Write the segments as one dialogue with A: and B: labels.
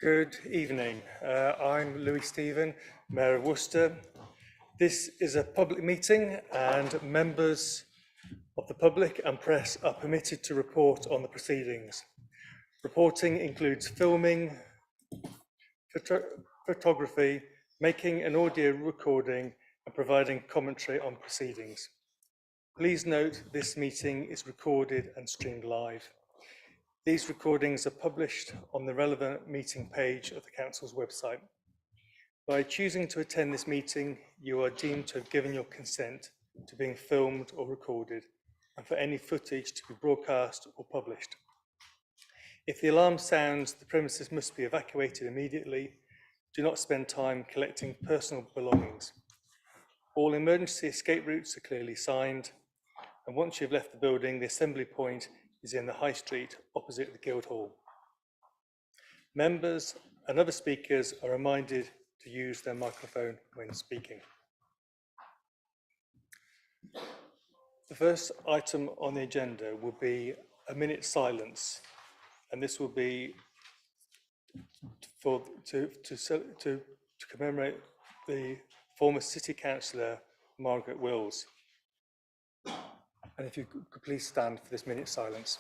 A: Good evening. I'm Louis Stephen, Mayor of Worcester. This is a public meeting and members of the public and press are permitted to report on the proceedings. Reporting includes filming, photography, making an audio recording and providing commentary on proceedings. Please note this meeting is recorded and streamed live. These recordings are published on the relevant meeting page of the Council's website. By choosing to attend this meeting, you are deemed to have given your consent to being filmed or recorded, and for any footage to be broadcast or published. If the alarm sounds, the premises must be evacuated immediately. Do not spend time collecting personal belongings. All emergency escape routes are clearly signed, and once you've left the building, the assembly point is in the High Street opposite the Guildhall. Members and other speakers are reminded to use their microphone when speaking. The first item on the agenda will be a minute's silence, and this will be to commemorate the former City Councillor Margaret Wills. And if you could please stand for this minute's silence.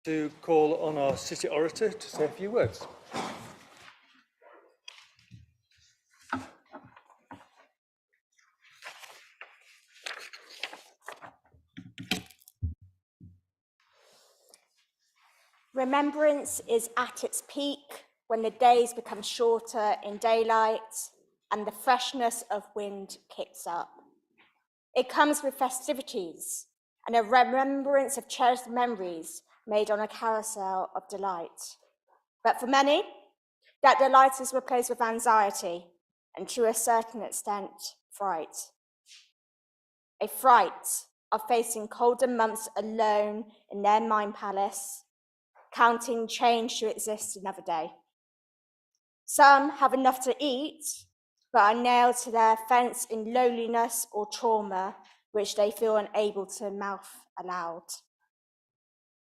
A: To call on our City Orator to say a few words.
B: Remembrance is at its peak when the days become shorter in daylight and the freshness of wind kicks up. It comes with festivities and a remembrance of cherished memories made on a carousel of delight. But for many, that delight is replaced with anxiety and, to a certain extent, fright. A fright of facing colder months alone in their mind palace, counting change to exist another day. Some have enough to eat, but are nailed to their fence in loneliness or trauma, which they feel unable to mouth aloud.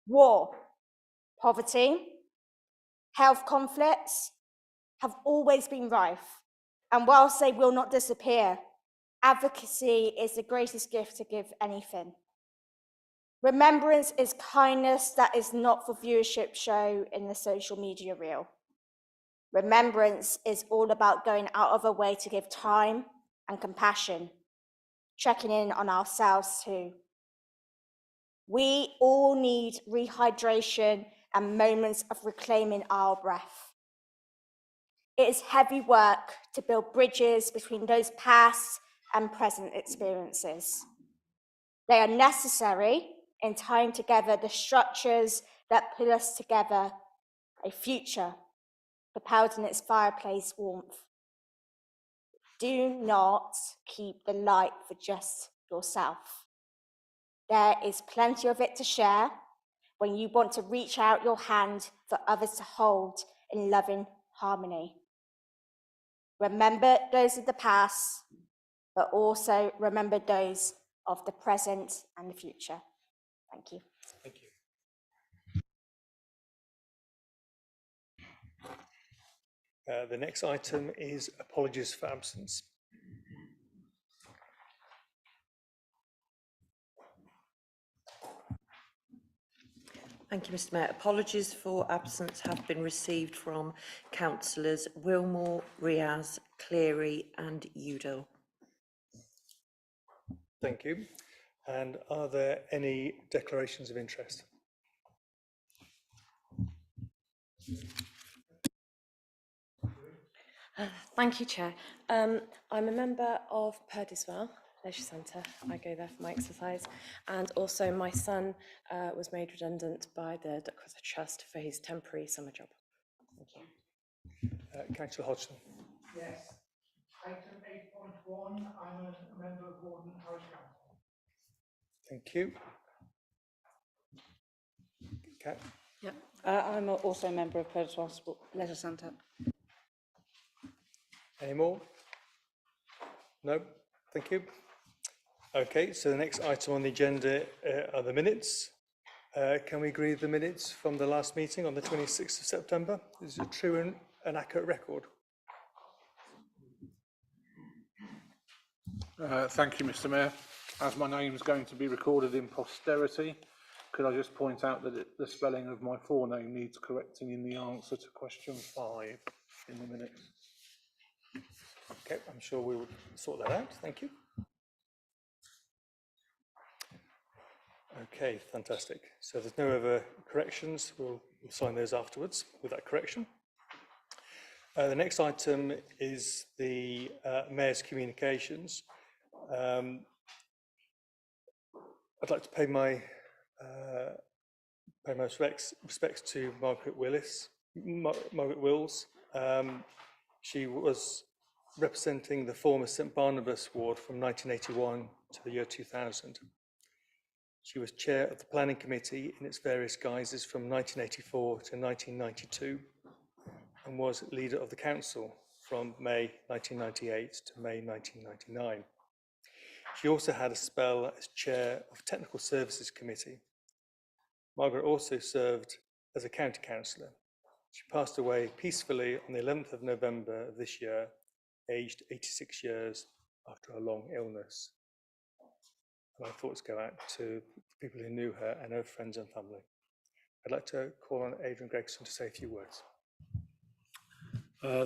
B: War, poverty, health conflicts have always been rife, and whilst they will not disappear, advocacy is the greatest gift to give anything. Remembrance is kindness that is not for viewership show in the social media reel. Remembrance is all about going out of a way to give time and compassion, checking in on ourselves too. We all need rehydration and moments of reclaiming our breath. It is heavy work to build bridges between those past and present experiences. They are necessary in tying together the structures that pull us together, a future propelled in its fireplace warmth. Do not keep the light for just yourself. There is plenty of it to share when you want to reach out your hand for others to hold in loving harmony. Remember those of the past, but also remember those of the present and the future. Thank you.
A: Thank you. The next item is apologies for absence.
C: Thank you, Mr Mayor. Apologies for absence have been received from councillors Wilmore, Riaz, Cleary and Udall.
A: Thank you. And are there any declarations of interest?
D: Thank you, Chair. I'm a member of Purdyswell Leisure Centre. I go there for my exercise. And also my son was made redundant by the Duckworth Trust for his temporary summer job. Thank you.
A: Councillor Hodgson.
E: Yes. Item 8.1, I'm a member of Warden Parish Council.
A: Thank you. Kat?
F: Yep. I'm also a member of Purdyswell Leisure Centre.
A: Any more? No? Thank you. Okay, so the next item on the agenda are the minutes. Can we agree the minutes from the last meeting on the 26th of September? Is it a true and accurate record?
G: Thank you, Mr Mayor. As my name is going to be recorded in posterity, could I just point out that the spelling of my forename needs correcting in the answer to question 5 in the minutes.
A: Okay, I'm sure we will sort that out. Thank you. Okay, fantastic. So there's no other corrections. We'll sign those afterwards with that correction. The next item is the Mayor's communications. I'd like to pay my respects to Margaret Wills. She was representing the former St Barnabas ward from 1981 to the year 2000. She was chair of the planning committee in its various guises from 1984 to 1992 and was leader of the council from May 1998 to May 1999. She also had a spell as chair of technical services committee. Margaret also served as a county councillor. She passed away peacefully on the 11th of November of this year, aged 86 years after a long illness. And my thoughts go out to people who knew her and her friends and family. I'd like to call on Adrian Gregson to say a few words.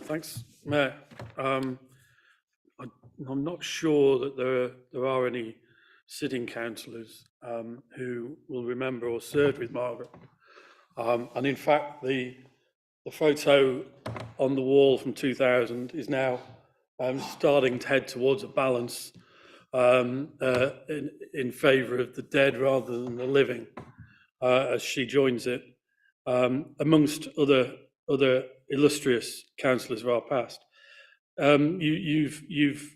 H: Thanks, Mayor. I'm not sure that there are any sitting councillors who will remember or served with Margaret. And in fact, the photo on the wall from 2000 is now starting to head towards a balance in favour of the dead rather than the living, as she joins it, amongst other illustrious councillors of our past. You've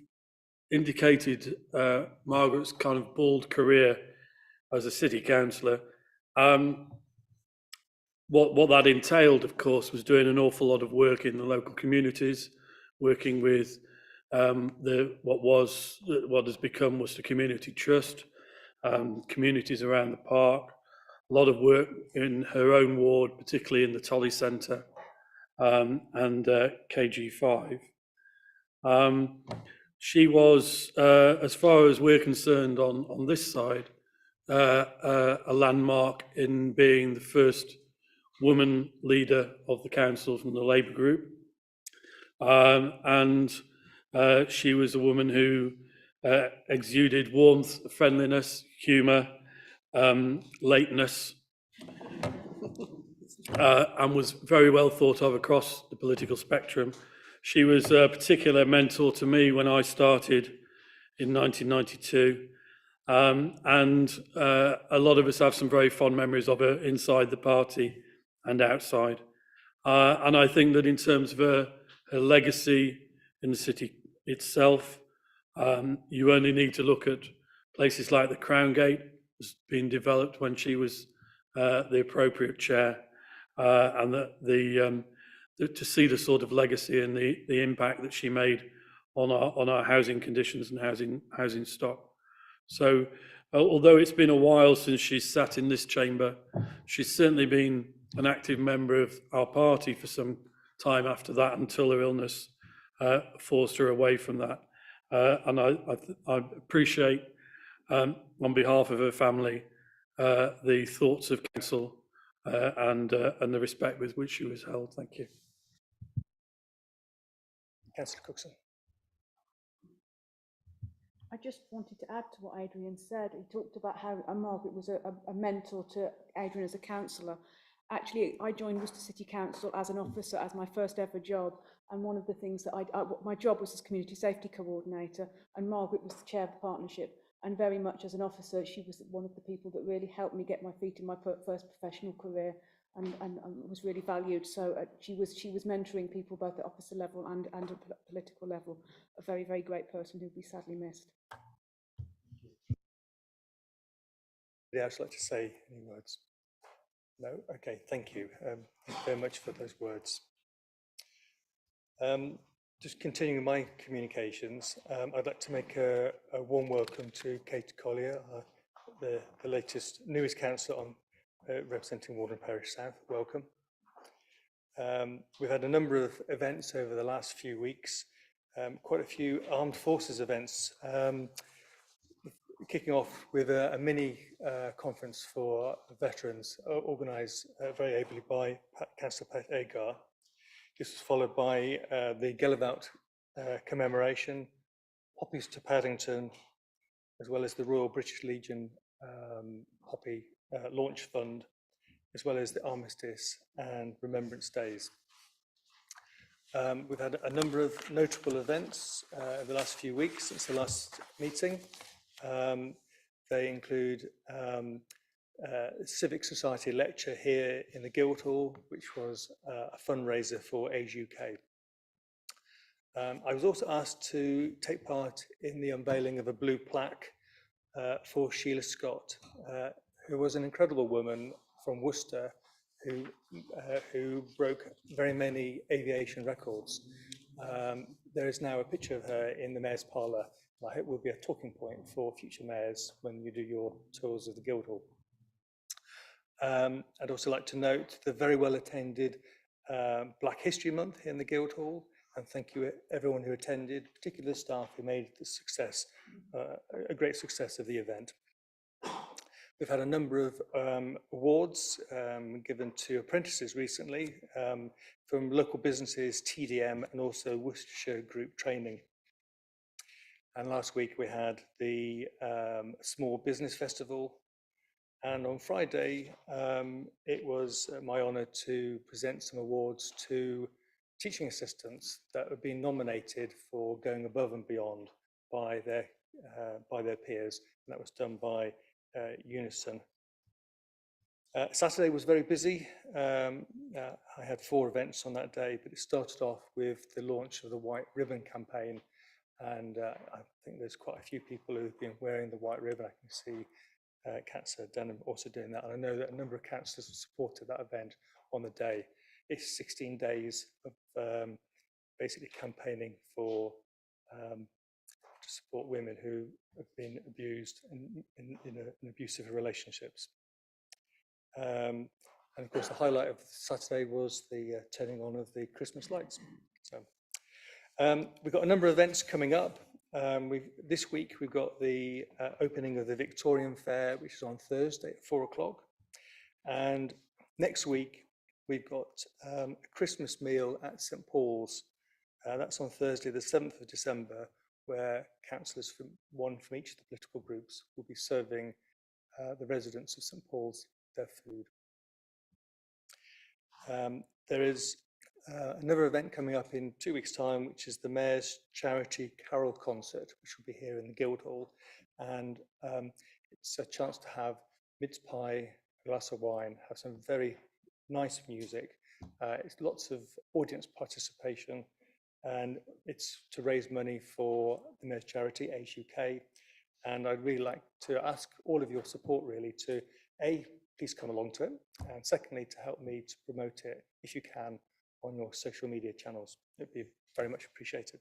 H: indicated Margaret's kind of bold career as a city councillor. What that entailed, of course, was doing an awful lot of work in the local communities, working with what has become Worcester Community Trust, communities around the park, a lot of work in her own ward, particularly in the Tolley Centre and KG5. She was, as far as we're concerned on this side, a landmark in being the first woman leader of the council from the Labour group. And she was a woman who exuded warmth, friendliness, humour, lateness, and was very well thought of across the political spectrum. She was a particular mentor to me when I started in 1992. And a lot of us have some very fond memories of her inside the party and outside. And I think that in terms of her legacy in the city itself, you only need to look at places like the Crown Gate was being developed when she was the appropriate chair, and to see the sort of legacy and the impact that she made on our housing conditions and housing stock. So, although it's been a while since she's sat in this chamber, she's certainly been an active member of our party for some time after that, until her illness forced her away from that. And I appreciate, on behalf of her family, the thoughts of council and the respect with which she was held. Thank you.
A: Councillor Cookson.
F: I just wanted to add to what Adrian said. He talked about how Margaret was a mentor to Adrian as a councillor. Actually, I joined Worcester City Council as an officer, as my first ever job. And one of the things that my job was as community safety coordinator, and Margaret was the chair of the partnership. And very much as an officer, she was one of the people that really helped me get my feet in my first professional career, and was really valued. So she was mentoring people both at officer level and at political level. A very, very great person who'll be sadly missed.
A: Would you else like to say any words? No? Okay, thank you. Thank you very much for those words. Just continuing my communications, I'd like to make a warm welcome to Kate Collier, the newest councillor on representing Walden Parish South. Welcome. We've had a number of events over the last few weeks, quite a few armed forces events, kicking off with a mini conference for veterans organised very ably by Councillor Pat Agar. This was followed by the Gallivant commemoration, Poppies to Paddington, as well as the Royal British Legion Poppy Launch Fund, as well as the Armistice and Remembrance Days. We've had a number of notable events over the last few weeks since the last meeting. They include Civic Society lecture here in the Guildhall, which was a fundraiser for Age UK. I was also asked to take part in the unveiling of a blue plaque for Sheila Scott, who was an incredible woman from Worcester who broke very many aviation records. There is now a picture of her in the Mayor's Parlour. I hope will be a talking point for future mayors when you do your tours of the Guildhall. I'd also like to note the very well attended Black History Month here in the Guildhall, and thank you everyone who attended, particularly the staff who made the success, a great success of the event. We've had a number of awards given to apprentices recently from local businesses, TDM, and also Worcestershire Group Training. And last week we had the Small Business Festival. And on Friday, it was my honour to present some awards to teaching assistants that have been nominated for going above and beyond by their peers. And that was done by Unison. Saturday was very busy. I had 4 events on that day, but it started off with the launch of the White Ribbon campaign. And I think there's quite a few people who've been wearing the white ribbon. I can see Councillor Denham also doing that. And I know that a number of councillors have supported that event on the day. It's 16 days of basically campaigning for to support women who have been abused in abusive relationships. And of course, the highlight of Saturday was the turning on of the Christmas lights. So we've got a number of events coming up. This week we've got the opening of the Victorian Fair, which is on Thursday at 4 o'clock. And next week we've got a Christmas meal at St Paul's. That's on Thursday, the 7th of December, where councillors from each of the political groups will be serving the residents of St Paul's their food. There is another event coming up in 2 weeks' time, which is the Mayor's Charity Carol Concert, which will be here in the Guildhall. And it's a chance to have mince pie, a glass of wine, have some very nice music. It's lots of audience participation, and it's to raise money for the Mayor's Charity, Age UK. And I'd really like to ask all of your support, really, to A, please come along to it, and secondly, to help me to promote it, if you can, on your social media channels. It'd be very much appreciated.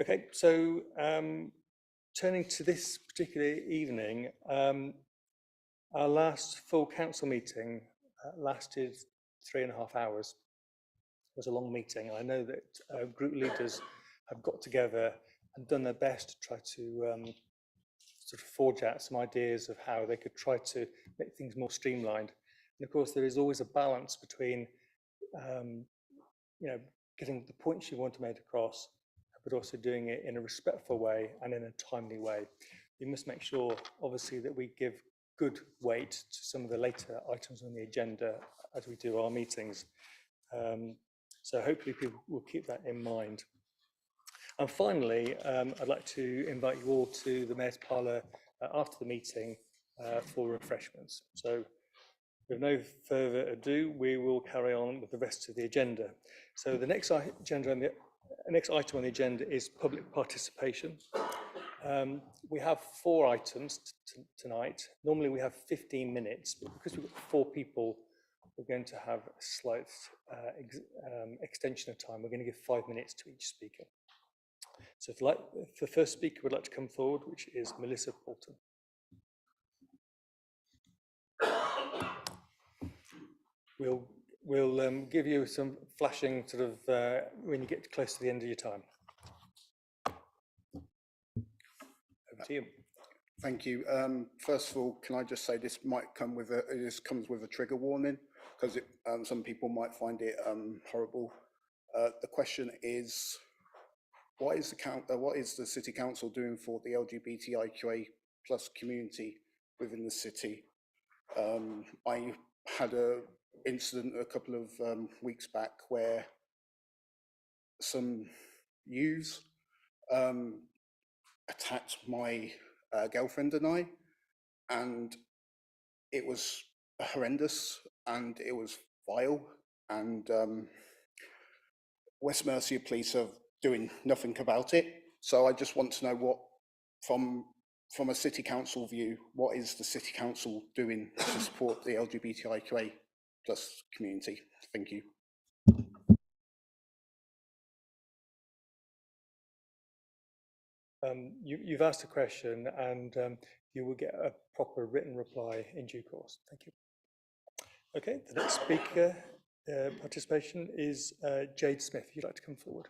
A: Okay, so turning to this particular evening, our last full council meeting lasted 3.5 hours. It was a long meeting. I know that group leaders have got together and done their best to try to sort of forge out some ideas of how they could try to make things more streamlined. And of course, there is always a balance between, getting the points you want to make across, but also doing it in a respectful way and in a timely way. We must make sure, obviously, that we give good weight to some of the later items on the agenda as we do our meetings. So hopefully people will keep that in mind. And finally, I'd like to invite you all to the Mayor's Parlour after the meeting for refreshments. So with no further ado, we will carry on with the rest of the agenda. So the next item on the agenda is public participation. We have 4 items tonight. Normally we have 15 minutes, but because we've got 4 people, we're going to have a slight extension of time. We're going to give 5 minutes to each speaker. So if the first speaker would like to come forward, which is Melissa Poulton. We'll give you some flashing sort of when you get close to the end of your time. Over to you.
I: Thank you. First of all, can I just say this might come with this comes with a trigger warning, because some people might find it horrible. The question is, what is the City Council doing for the LGBTIQA+ community within the city? I had an incident a couple of weeks back where some youths attacked my girlfriend and I, and it was horrendous and it was vile, and West Mercia Police are doing nothing about it. So I just want to know what, from a City Council view, what is the City Council doing to support the LGBTIQA+ community? Thank you.
A: You've asked a question, and you will get a proper written reply in due course. Thank you. Okay, the next speaker participation is Jade Smith. If you'd like to come forward.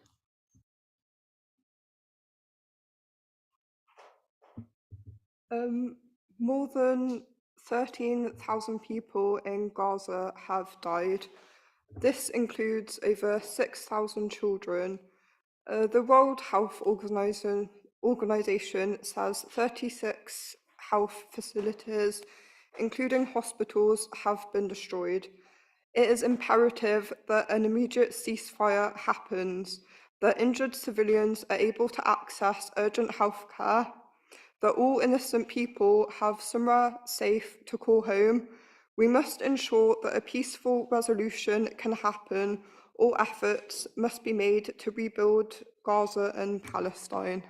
J: More than 13,000 people in Gaza have died. This includes over 6,000 children. The World Health Organization says 36 health facilities, including hospitals, have been destroyed. It is imperative that an immediate ceasefire happens, that injured civilians are able to access urgent health care, that all innocent people have somewhere safe to call home. We must ensure that a peaceful resolution can happen. All efforts must be made to rebuild Gaza and Palestine.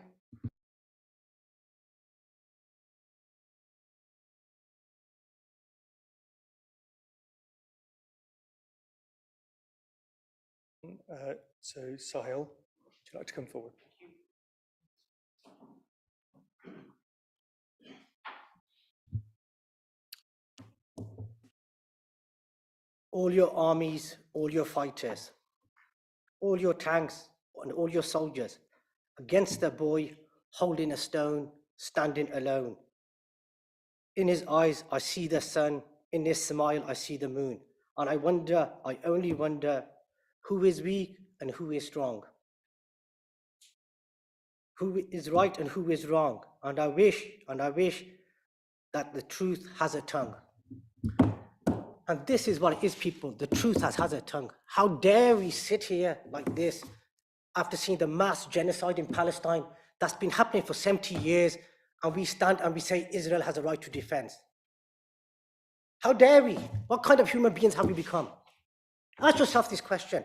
A: So Sahil, would you like to come forward?
K: All your armies, all your fighters, all your tanks and all your soldiers, against the boy holding a stone, standing alone. In his eyes, I see the sun. In his smile, I see the moon. And I only wonder, who is weak and who is strong? Who is right and who is wrong? And I wish that the truth has a tongue. And this is what it is, people. The truth has a tongue. How dare we sit here like this after seeing the mass genocide in Palestine that's been happening for 70 years, and we stand and we say Israel has a right to defense? How dare we? What kind of human beings have we become? Ask yourself this question.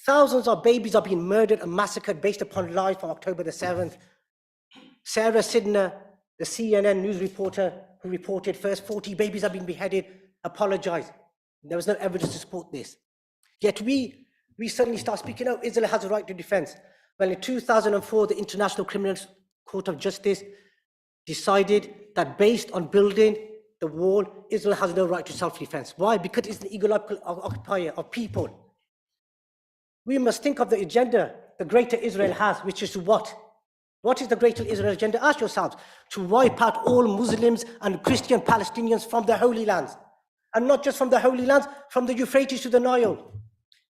K: Thousands of babies are being murdered and massacred based upon lies from October the 7th. Sarah Sidner, the CNN news reporter who reported first 40 babies have been beheaded, apologized. There was no evidence to support this. Yet we suddenly start speaking, oh, Israel has a right to defense. Well, in 2004, the International Criminal Court of Justice decided that based on building the wall, Israel has no right to self-defense. Why? Because it's an ecological occupier of people. We must think of the agenda the greater Israel has, which is to what? What is the greater Israel agenda? Ask yourselves. To wipe out all Muslims and Christian Palestinians from their holy lands. And not just from the Holy Lands, from the Euphrates to the Nile.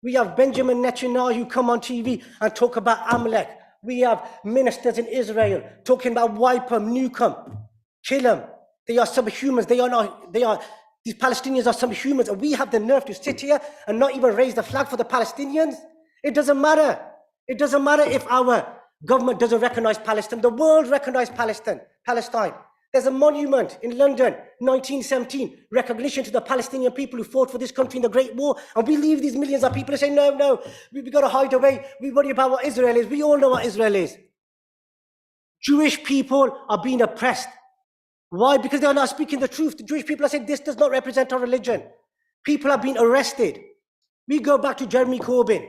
K: We have Benjamin Netanyahu come on TV and talk about Amalek. We have ministers in Israel talking about wipe them, nuke them, kill them. They are subhumans. These Palestinians are subhumans. And we have the nerve to sit here and not even raise the flag for the Palestinians. It doesn't matter. It doesn't matter if our government doesn't recognize Palestine. The world recognized Palestine. There's a monument in London, 1917, recognition to the Palestinian people who fought for this country in the Great War. And we leave these millions of people and say, no, we've got to hide away. We worry about what Israel is. We all know what Israel is. Jewish people are being oppressed. Why? Because they are not speaking the truth. The Jewish people are saying, this does not represent our religion. People are being arrested. We go back to Jeremy Corbyn,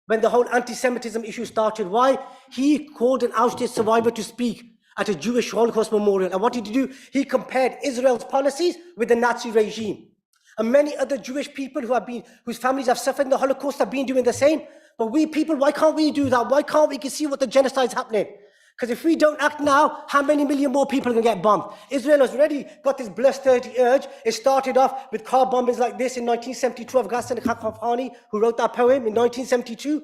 K: when the whole anti-Semitism issue started. Why? He called an Auschwitz survivor to speak at a Jewish Holocaust memorial. And what did he do? He compared Israel's policies with the Nazi regime. And many other Jewish people whose families have suffered in the Holocaust have been doing the same. But we people, why can't we do that? Why can't we see what the genocide is happening? Because if we don't act now, how many million more people are going to get bombed? Israel has already got this bloodthirsty urge. It started off with car bombings like this in 1972 of Ghassan Khafafani, who wrote that poem in 1972.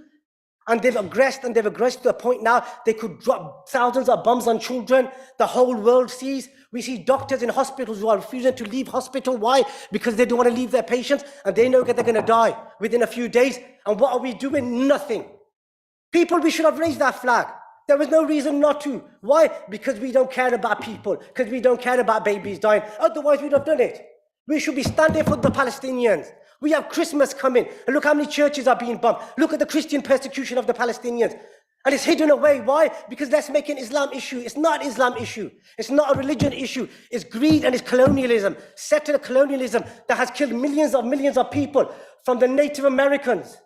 K: And they've aggressed to the point now they could drop thousands of bombs on children. The whole world sees. We see doctors in hospitals who are refusing to leave hospital. Why? Because they don't want to leave their patients and they know that they're going to die within a few days. And what are we doing? Nothing. People, we should have raised that flag. There was no reason not to. Why? Because we don't care about people. Because we don't care about babies dying. Otherwise, we'd have done it. We should be standing for the Palestinians. We have Christmas coming, and look how many churches are being bombed. Look at the Christian persecution of the Palestinians. And it's hidden away. Why? Because that's making an Islam issue. It's not an Islam issue. It's not a religion issue. It's greed and it's colonialism. Settler colonialism that has killed millions of people, from the Native Americans,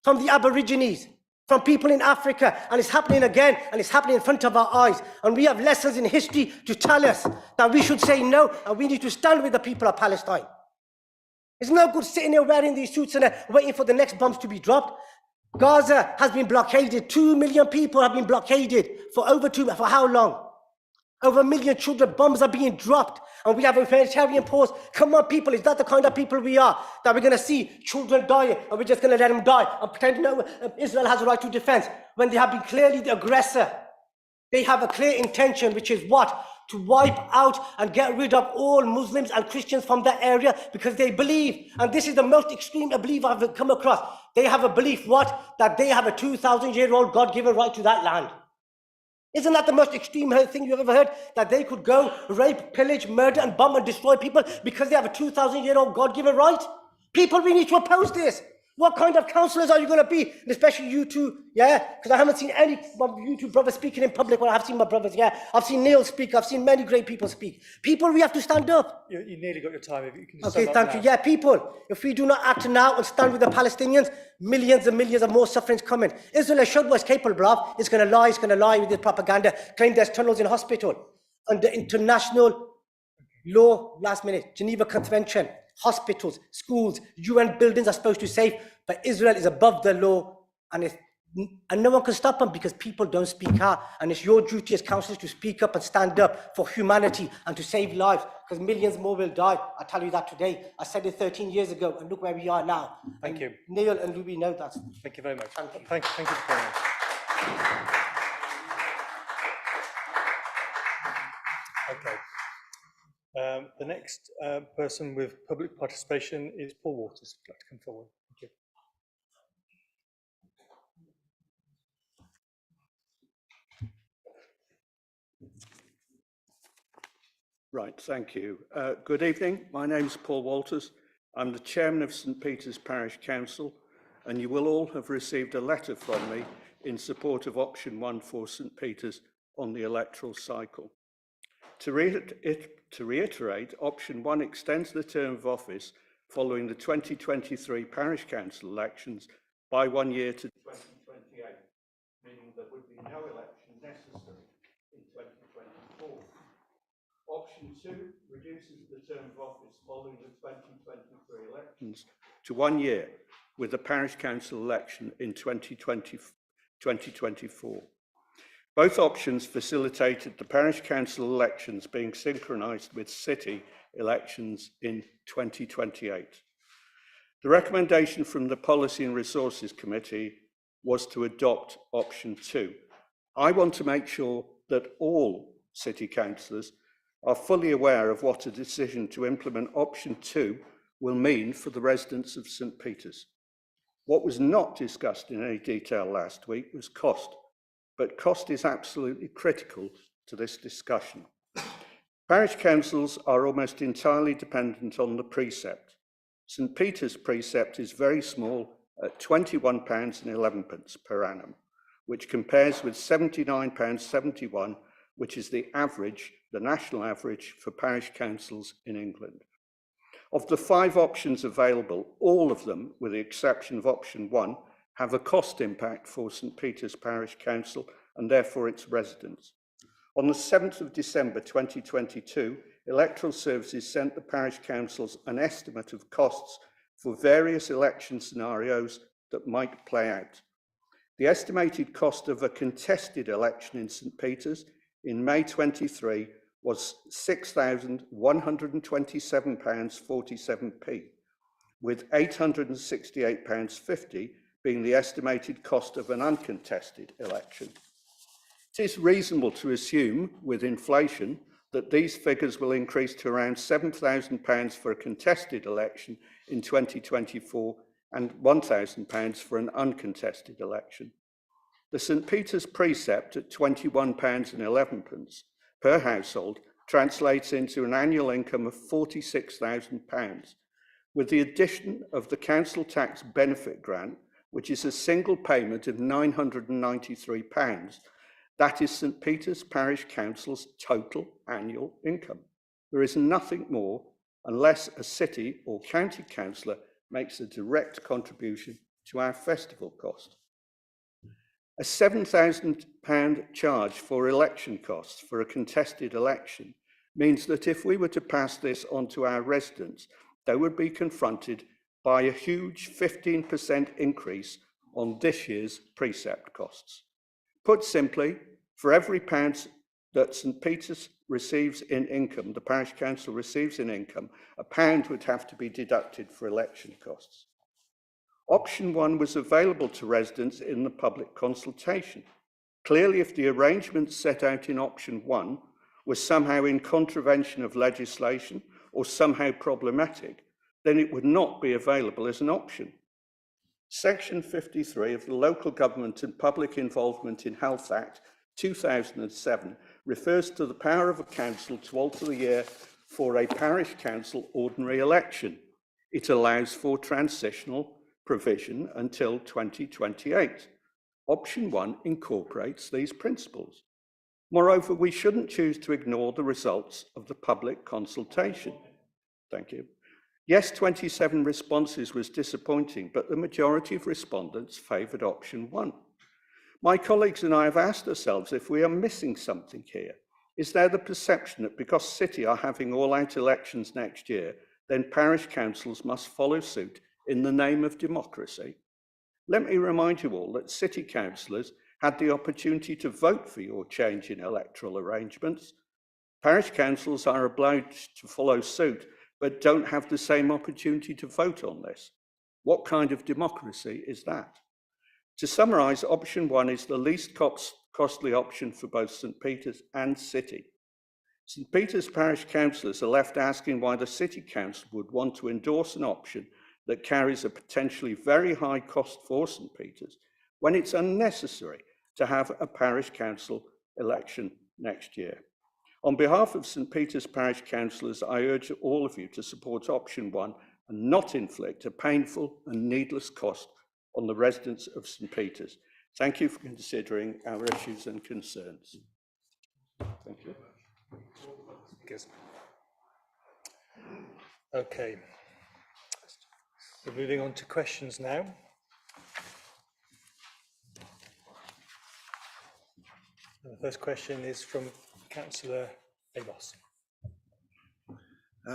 K: from the Aborigines, from people in Africa. And it's happening again, and it's happening in front of our eyes. And we have lessons in history to tell us that we should say no, and we need to stand with the people of Palestine. It's no good sitting here wearing these suits and waiting for the next bombs to be dropped. Gaza has been blockaded. 2 million people have been blockaded for how long? Over 1 million children, bombs are being dropped. And we have a humanitarian pause. Come on, people, is that the kind of people we are? That we're going to see children dying and we're just going to let them die and pretend no, Israel has a right to defense, when they have been clearly the aggressor. They have a clear intention, which is what? To wipe out and get rid of all Muslims and Christians from that area, because they believe, and this is the most extreme belief I've come across, they have a belief, what? That they have a 2,000-year-old God-given right to that land. Isn't that the most extreme thing you've ever heard? That they could go rape, pillage, murder, and bomb and destroy people because they have a 2,000-year-old God-given right? People, we need to oppose this. What kind of councillors are you going to be? Especially you two, yeah? Because I haven't seen any of you two brothers speaking in public. Well, I have seen my brothers, yeah. I've seen Neil speak. I've seen many great people speak. People, we have to stand up.
A: You nearly got your time. If you can just
K: Okay,
A: sum up
K: thank
A: now.
K: you. Yeah, people, if we do not act now and stand with the Palestinians, millions and millions of more sufferings coming. Israel has showed what it's capable of. It's going to lie with this propaganda, claim there's tunnels in hospital. Under international law, last minute, Geneva Convention, hospitals, schools, UN buildings are supposed to save, but Israel is above the law, and no one can stop them because people don't speak out. And it's your duty as councillors to speak up and stand up for humanity and to save lives, because millions more will die. I tell you that today. I said it 13 years ago, and look where we are now.
A: Thank you.
K: Neil and Louis know that.
A: Thank you very much.
K: Thank you.
A: Thank you for coming. Okay. The next person with public participation is Paul Waters. Would you like to come forward? Thank you.
L: Right, thank you. Good evening. My name's Paul Walters. I'm the chairman of St Peter's Parish Council, and you will all have received a letter from me in support of option 1 for St Peter's on the electoral cycle. To reiterate, option 1 extends the term of office following the 2023 Parish Council elections by 1 year to 2028, meaning there would be no election necessary in 2024. Option 2 reduces the term of office following the 2023 elections to 1 year, with the Parish Council election in 2024. Both options facilitated the Parish Council elections being synchronised with city elections in 2028. The recommendation from the Policy and Resources Committee was to adopt option 2. I want to make sure that all city councillors are fully aware of what a decision to implement option 2 will mean for the residents of St Peters. What was not discussed in any detail last week was cost, but cost is absolutely critical to this discussion. Parish councils are almost entirely dependent on the precept. St Peters' precept is very small at £21.11 per annum, which compares with £79.71, which is the average, the national average for parish councils in England. Of the 5 options available, all of them, with the exception of option 1, have a cost impact for St Peters Parish Council and therefore its residents. On the 7th of December 2022, Electoral Services sent the parish councils an estimate of costs for various election scenarios that might play out. The estimated cost of a contested election in St Peters in May 23 was £6,127.47, with £868.50 being the estimated cost of an uncontested election. It is reasonable to assume, with inflation, that these figures will increase to around £7,000 for a contested election in 2024 and £1,000 for an uncontested election. The St Peters precept at £21.11 per household translates into an annual income of £46,000. With the addition of the council tax benefit grant, which is a single payment of £993, that is St Peters Parish Council's total annual income. There is nothing more unless a city or county councillor makes a direct contribution to our festival cost. A £7,000 charge for election costs for a contested election means that if we were to pass this on to our residents, they would be confronted by a huge 15% increase on this year's precept costs. Put simply, for every pound that St Peters receives in income, the parish council receives in income, £1 would have to be deducted for election costs. Option 1 was available to residents in the public consultation. Clearly, if the arrangements set out in option 1 were somehow in contravention of legislation or somehow problematic, then it would not be available as an option. Section 53 of the Local Government and Public Involvement in Health Act 2007 refers to the power of a council to alter the year for a parish council ordinary election. It allows for transitional provision until 2028. Option 1 incorporates these principles. Moreover, we shouldn't choose to ignore the results of the public consultation. Thank you. Yes, 27 responses was disappointing, but the majority of respondents favoured option 1. My colleagues and I have asked ourselves if we are missing something here. Is there the perception that because City are having all-out elections next year, then parish councils must follow suit in the name of democracy? Let me remind you all that City councillors had the opportunity to vote for your change in electoral arrangements. Parish councils are obliged to follow suit, but don't have the same opportunity to vote on this. What kind of democracy is that? To summarise, option 1 is the least costly option for both St Peters and City. St Peters parish councillors are left asking why the City Council would want to endorse an option that carries a potentially very high cost for St Peters when it's unnecessary to have a parish council election next year. On behalf of St Peters Parish Councillors, I urge all of you to support option 1 and not inflict a painful and needless cost on the residents of St Peters. Thank you for considering our issues and concerns. Thank you.
A: Okay. We're moving on to questions now. The first question is from Councillor Amos.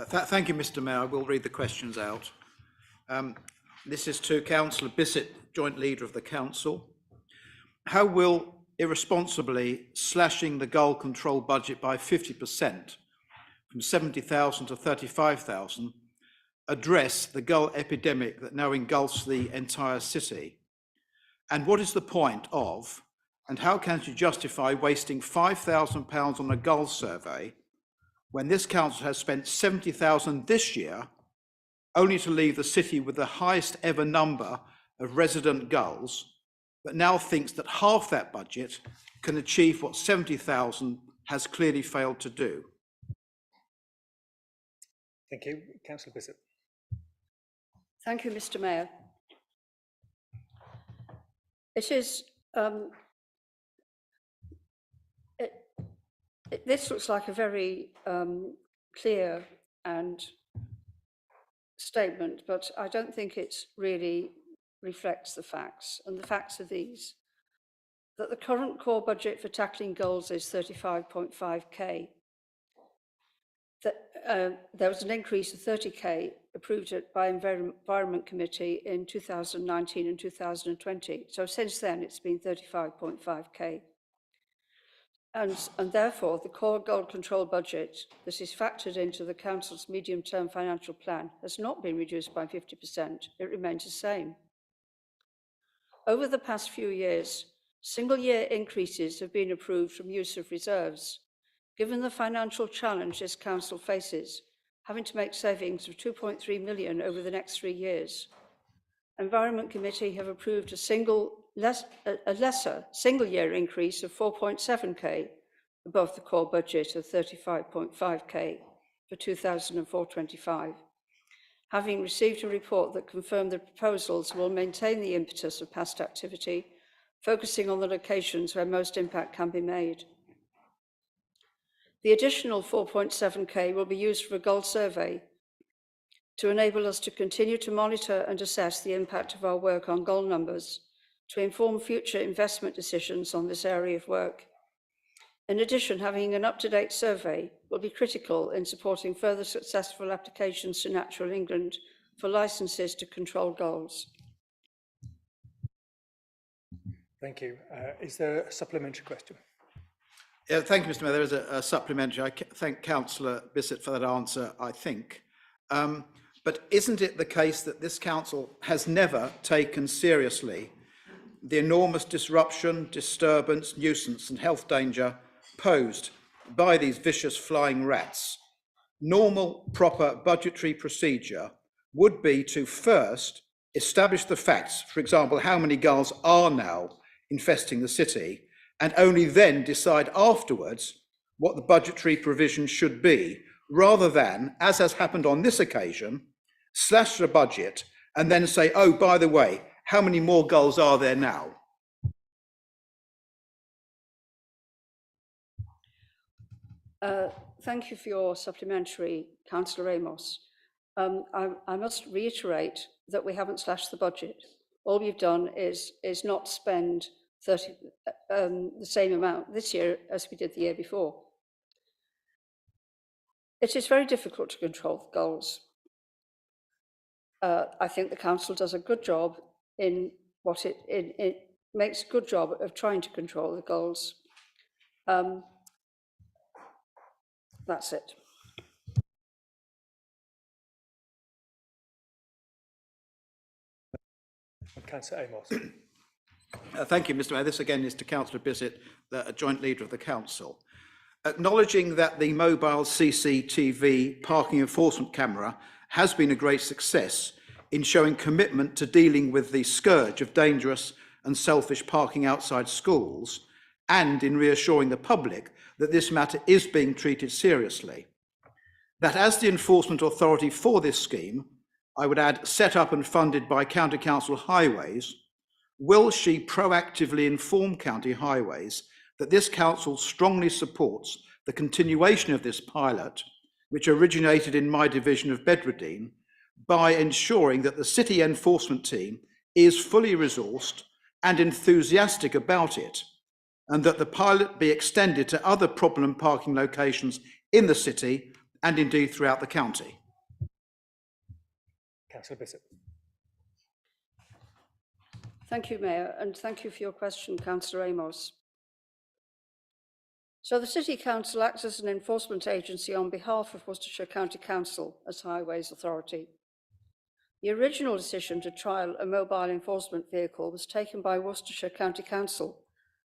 M: Thank you, Mr. Mayor. I will read the questions out. This is to Councillor Bissett, Joint Leader of the Council. How will irresponsibly slashing the goal control budget by 50% from 70,000 to 35,000 address the gull epidemic that now engulfs the entire city? And what is the point of, and how can you justify wasting £5,000 on a gull survey when this council has spent 70,000 this year, only to leave the city with the highest ever number of resident gulls, but now thinks that half that budget can achieve what 70,000 has clearly failed to do?
A: Thank you. Councillor Bissett.
N: Thank you, Mr. Mayor. It is, this looks like a very clear and statement, but I don't think it really reflects the facts. And the facts are these: that the current core budget for tackling goals is 35.5k. That there was an increase of 30k approved by Environment Committee in 2019 and 2020. So since then, it's been 35.5k. And therefore, the core goal control budget that is factored into the Council's medium-term financial plan has not been reduced by 50%. It remains the same. Over the past few years, single-year increases have been approved from use of reserves. Given the financial challenge this Council faces, having to make savings of 2.3 million over the next 3 years, Environment Committee have approved a lesser single-year increase of 4.7k above the core budget of 35.5k for 2024-25. Having received a report that confirmed the proposals will maintain the impetus of past activity, focusing on the locations where most impact can be made. The additional 4.7k will be used for a goal survey to enable us to continue to monitor and assess the impact of our work on goal numbers, to inform future investment decisions on this area of work. In addition, having an up-to-date survey will be critical in supporting further successful applications to Natural England for licences to control goals.
A: Thank you. Is there a supplementary question?
M: Yeah, thank you, Mr. Mayor. There is a supplementary. I thank Councillor Bissett for that answer, I think. But isn't it the case that this council has never taken seriously the enormous disruption, disturbance, nuisance and health danger posed by these vicious flying rats? Normal, proper budgetary procedure would be to first establish the facts, for example, how many gulls are now infesting the city, and only then decide afterwards what the budgetary provision should be, rather than, as has happened on this occasion, slash the budget and then say, oh, by the way, how many more gulls are there now?
N: Thank you for your supplementary, Councillor Amos. I must reiterate that we haven't slashed the budget. All we've done is not spend the same amount this year as we did the year before. It is very difficult to control the goals. I think the council does a good job in what it makes a good job of trying to control the goals. That's it.
A: Councillor Amos.
M: Thank you, Mr. Mayor. This again is to Councillor Bissett, the joint leader of the council. Acknowledging that the mobile CCTV parking enforcement camera has been a great success in showing commitment to dealing with the scourge of dangerous and selfish parking outside schools, and in reassuring the public that this matter is being treated seriously. That as the enforcement authority for this scheme, I would add set up and funded by County Council Highways, will she proactively inform County Highways that this council strongly supports the continuation of this pilot, which originated in my division of Bedwardine, by ensuring that the city enforcement team is fully resourced and enthusiastic about it, and that the pilot be extended to other problem parking locations in the city and indeed throughout the county?
A: Councillor Bissett.
N: Thank you, Mayor, and thank you for your question, Councillor Amos. So the City Council acts as an enforcement agency on behalf of Worcestershire County Council as Highways Authority. The original decision to trial a mobile enforcement vehicle was taken by Worcestershire County Council,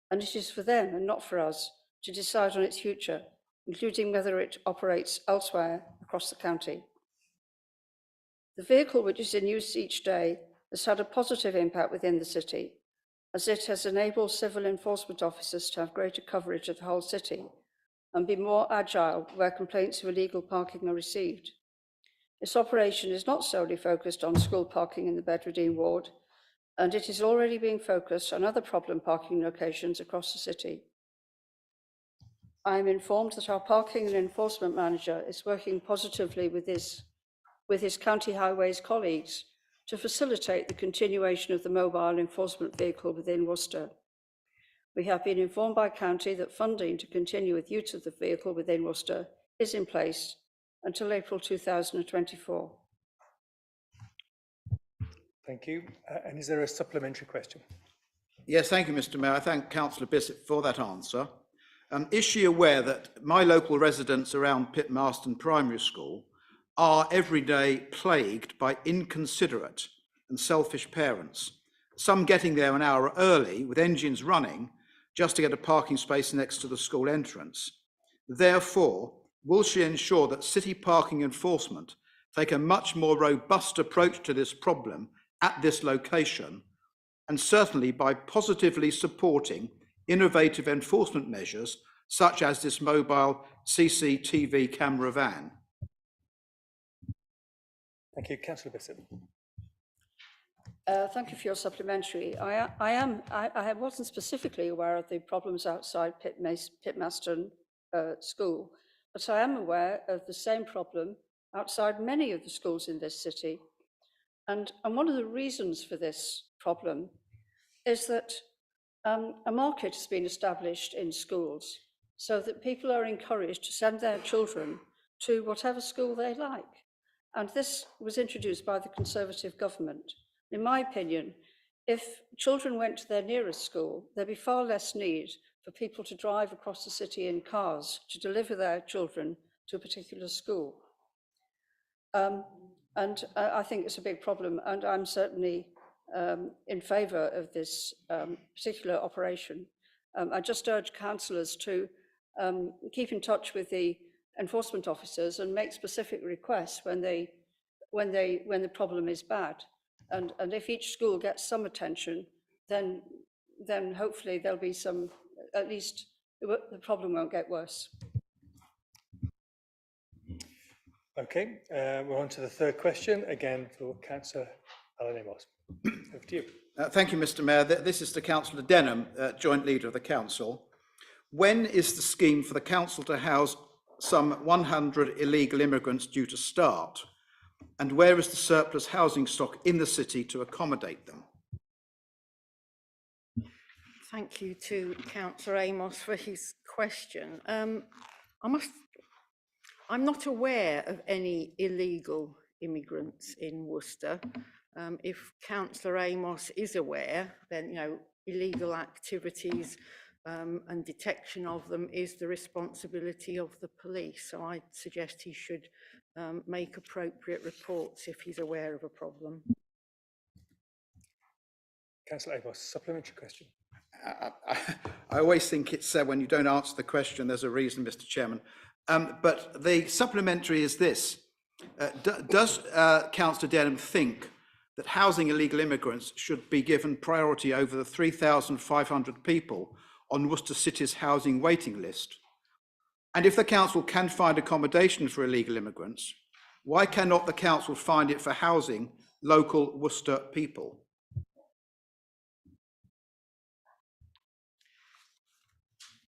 N: and it is for them and not for us to decide on its future, including whether it operates elsewhere across the county. The vehicle, which is in use each day, has had a positive impact within the city, as it has enabled civil enforcement officers to have greater coverage of the whole city and be more agile where complaints of illegal parking are received. This operation is not solely focused on school parking in the Bedwardine ward, and it is already being focused on other problem parking locations across the city. I am informed that our parking and enforcement manager is working positively with his county highways colleagues to facilitate the continuation of the mobile enforcement vehicle within Worcester. We have been informed by county that funding to continue with use of the vehicle within Worcester is in place until April 2024.
A: Thank you. And is there a supplementary question?
M: Yes, thank you, Mr. Mayor. I thank Councillor Bissett for that answer. Is she aware that my local residents around Pitmarston Primary School are every day plagued by inconsiderate and selfish parents, some getting there an hour early with engines running just to get a parking space next to the school entrance? Therefore, will she ensure that city parking enforcement take a much more robust approach to this problem at this location, and certainly by positively supporting innovative enforcement measures such as this mobile CCTV camera van?
A: Thank you. Councillor Bissett.
N: Thank you for your supplementary. I wasn't specifically aware of the problems outside Pitmaston School, but I am aware of the same problem outside many of the schools in this city. And one of the reasons for this problem is that a market has been established in schools so that people are encouraged to send their children to whatever school they like. And this was introduced by the Conservative government. In my opinion, if children went to their nearest school, there'd be far less need for people to drive across the city in cars to deliver their children to a particular school. And I think it's a big problem, and I'm certainly in favour of this particular operation. I just urge councillors to keep in touch with the enforcement officers and make specific requests when the problem is bad. And if each school gets some attention, then hopefully there'll be some, at least the problem won't get worse.
A: Okay, we're on to the third question, again for Councillor Alan Amos. Over to you.
M: Thank you, Mr. Mayor. This is to Councillor Denham, Joint Leader of the Council. When is the scheme for the Council to house some 100 illegal immigrants due to start? And where is the surplus housing stock in the city to accommodate them?
O: Thank you to Councillor Amos for his question. I'm not aware of any illegal immigrants in Worcester. If Councillor Amos is aware, then illegal activities and detection of them is the responsibility of the police. So I'd suggest he should make appropriate reports if he's aware of a problem.
A: Councillor Amos, supplementary question.
M: I always think it's when you don't answer the question, there's a reason, Mr. Chairman. But the supplementary is this. Does Councillor Denham think that housing illegal immigrants should be given priority over the 3,500 people on Worcester City's housing waiting list? And if the council can find accommodation for illegal immigrants, why cannot the council find it for housing local Worcester people?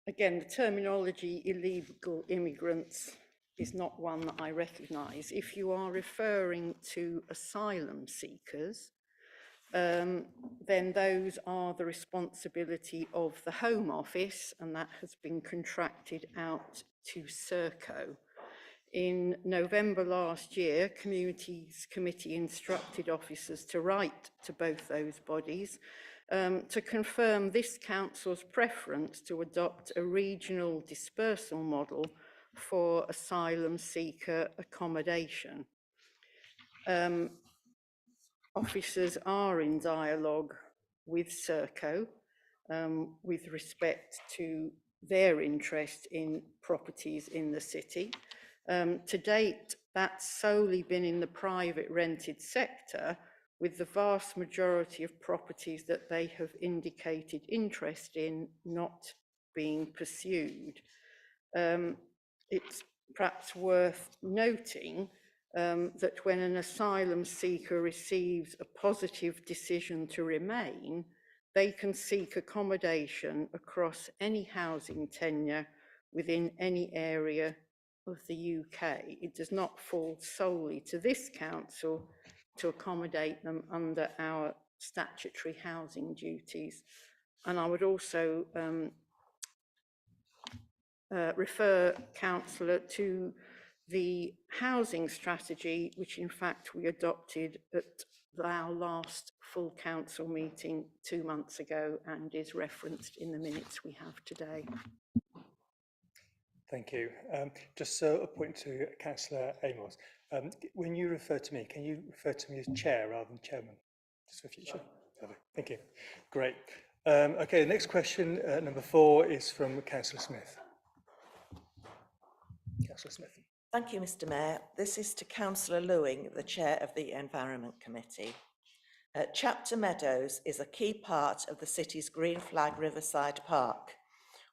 O: Again, the terminology illegal immigrants is not one that I recognise. If you are referring to asylum seekers, then those are the responsibility of the Home Office, and that has been contracted out to Serco. In November last year, Communities Committee instructed officers to write to both those bodies to confirm this council's preference to adopt a regional dispersal model for asylum seeker accommodation. Officers are in dialogue with Serco with respect to their interest in properties in the city. To date, that's solely been in the private rented sector, with the vast majority of properties that they have indicated interest in not being pursued. It's perhaps worth noting that when an asylum seeker receives a positive decision to remain, they can seek accommodation across any housing tenure within any area of the UK. It does not fall solely to this council to accommodate them under our statutory housing duties. And I would also refer Councillor to the housing strategy, which in fact we adopted at our last full council meeting 2 months ago and is referenced in the minutes we have today.
A: Thank you. Just a point to Councillor Amos. When you refer to me, can you refer to me as chair rather than chairman? Just for future. Thank you. Great. Okay, the next question, number 4, is from Councillor Smith. Councillor Smith.
C: Thank you, Mr. Mayor. This is to Councillor Lewing, the chair of the Environment Committee. Chapter Meadows is a key part of the city's Green Flag Riverside Park.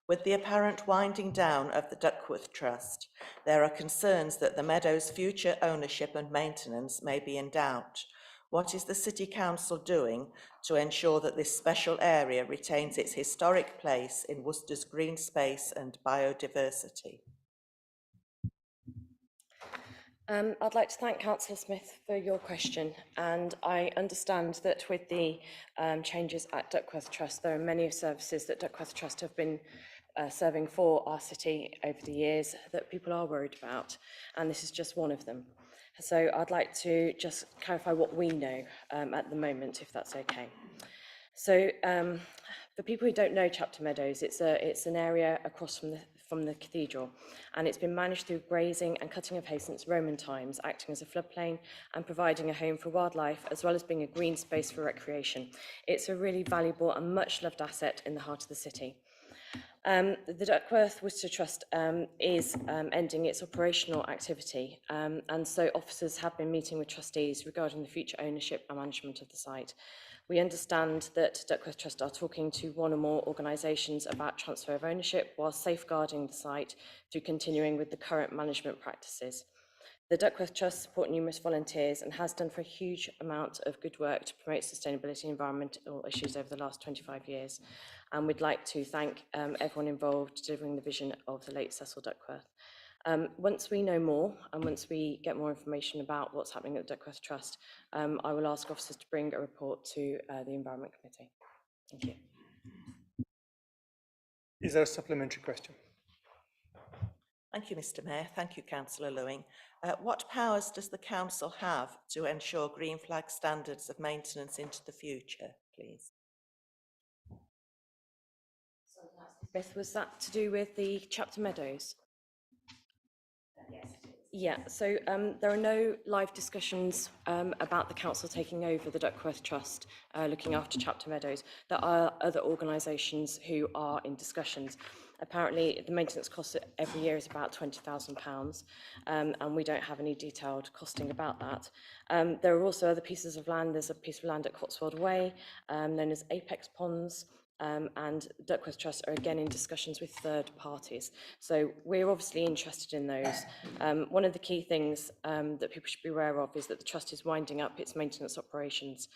C: With the apparent winding down of the Duckworth Trust, there are concerns that the meadow's future ownership and maintenance may be in doubt. What is the City Council doing to ensure that this special area retains its historic place in Worcester's green space and biodiversity?
D: I'd like to thank Councillor Smith for your question, and I understand that with the changes at Duckworth Trust, there are many services that Duckworth Trust have been serving for our city over the years that people are worried about, and this is just one of them. So I'd like to just clarify what we know at the moment, if that's okay. So for people who don't know Chapter Meadows, it's an area across from the cathedral, and it's been managed through grazing and cutting of hay since Roman times, acting as a floodplain and providing a home for wildlife, as well as being a green space for recreation. It's a really valuable and much loved asset in the heart of the city. The Duckworth Worcester Trust is ending its operational activity, and so officers have been meeting with trustees regarding the future ownership and management of the site. We understand that Duckworth Trust are talking to one or more organisations about transfer of ownership while safeguarding the site through continuing with the current management practices. The Duckworth Trust support numerous volunteers and has done for a huge amount of good work to promote sustainability and environmental issues over the last 25 years. And we'd like to thank everyone involved delivering the vision of the late Cecil Duckworth. Once we know more and once we get more information about what's happening at the Duckworth Trust, I will ask officers to bring a report to the Environment Committee. Thank you.
A: Is there a supplementary question?
C: Thank you, Mr. Mayor. Thank you, Councillor Lewing. What powers does the Council have to ensure green flag standards of maintenance into the future, please?
D: Beth, was that to do with the Chapter Meadows? Yes. Yeah, so there are no live discussions about the council taking over the Duckworth Trust, looking after Chapter Meadows. There are other organisations who are in discussions. Apparently, the maintenance cost every year is about £20,000, and we don't have any detailed costing about that. There are also other pieces of land. There's a piece of land at Cotswold Way, known as Apex Ponds, and Duckworth Trust are again in discussions with third parties. So we're obviously interested in those. One of the key things that people should be aware of is that the Trust is winding up its maintenance operations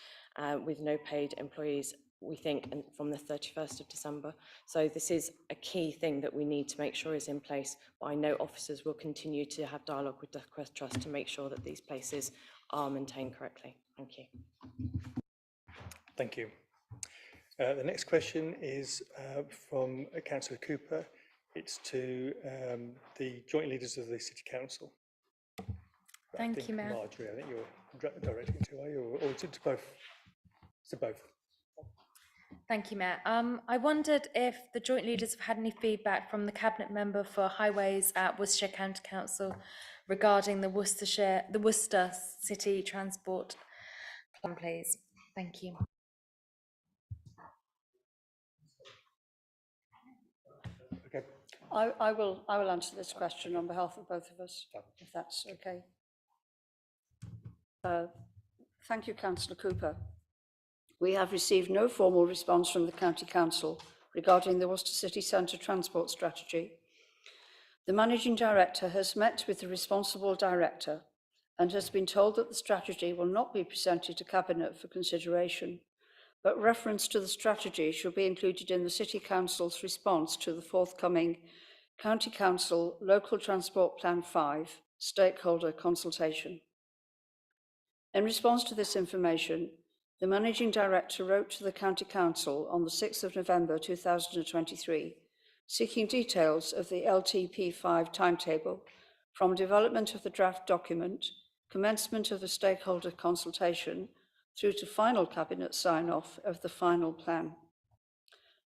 D: with no paid employees, we think, from the 31st of December. So this is a key thing that we need to make sure is in place, but I know officers will continue to have dialogue with Duckworth Trust to make sure that these places are maintained correctly. Thank you.
A: Thank you. The next question is from Councillor Cooper. It's to the joint leaders of the City Council.
P: Thank you, Mayor.
A: Marjorie, I think you're directing to, are you? Or to both? To both.
P: Thank you, Mayor. I wondered if the joint leaders have had any feedback from the cabinet member for highways at Worcestershire County Council regarding the Worcester City Transport Plan, please. Thank you.
A: Okay.
N: I will answer this question on behalf of both of us, if that's okay. Thank you, Councillor Cooper. We have received no formal response from the County Council regarding the Worcester City Centre Transport Strategy. The Managing Director has met with the responsible director and has been told that the strategy will not be presented to Cabinet for consideration, but reference to the strategy should be included in the City Council's response to the forthcoming County Council Local Transport Plan 5 stakeholder consultation. In response to this information, the Managing Director wrote to the County Council on the 6th of November 2023, seeking details of the LTP5 timetable from development of the draft document, commencement of the stakeholder consultation, through to final Cabinet sign-off of the final plan.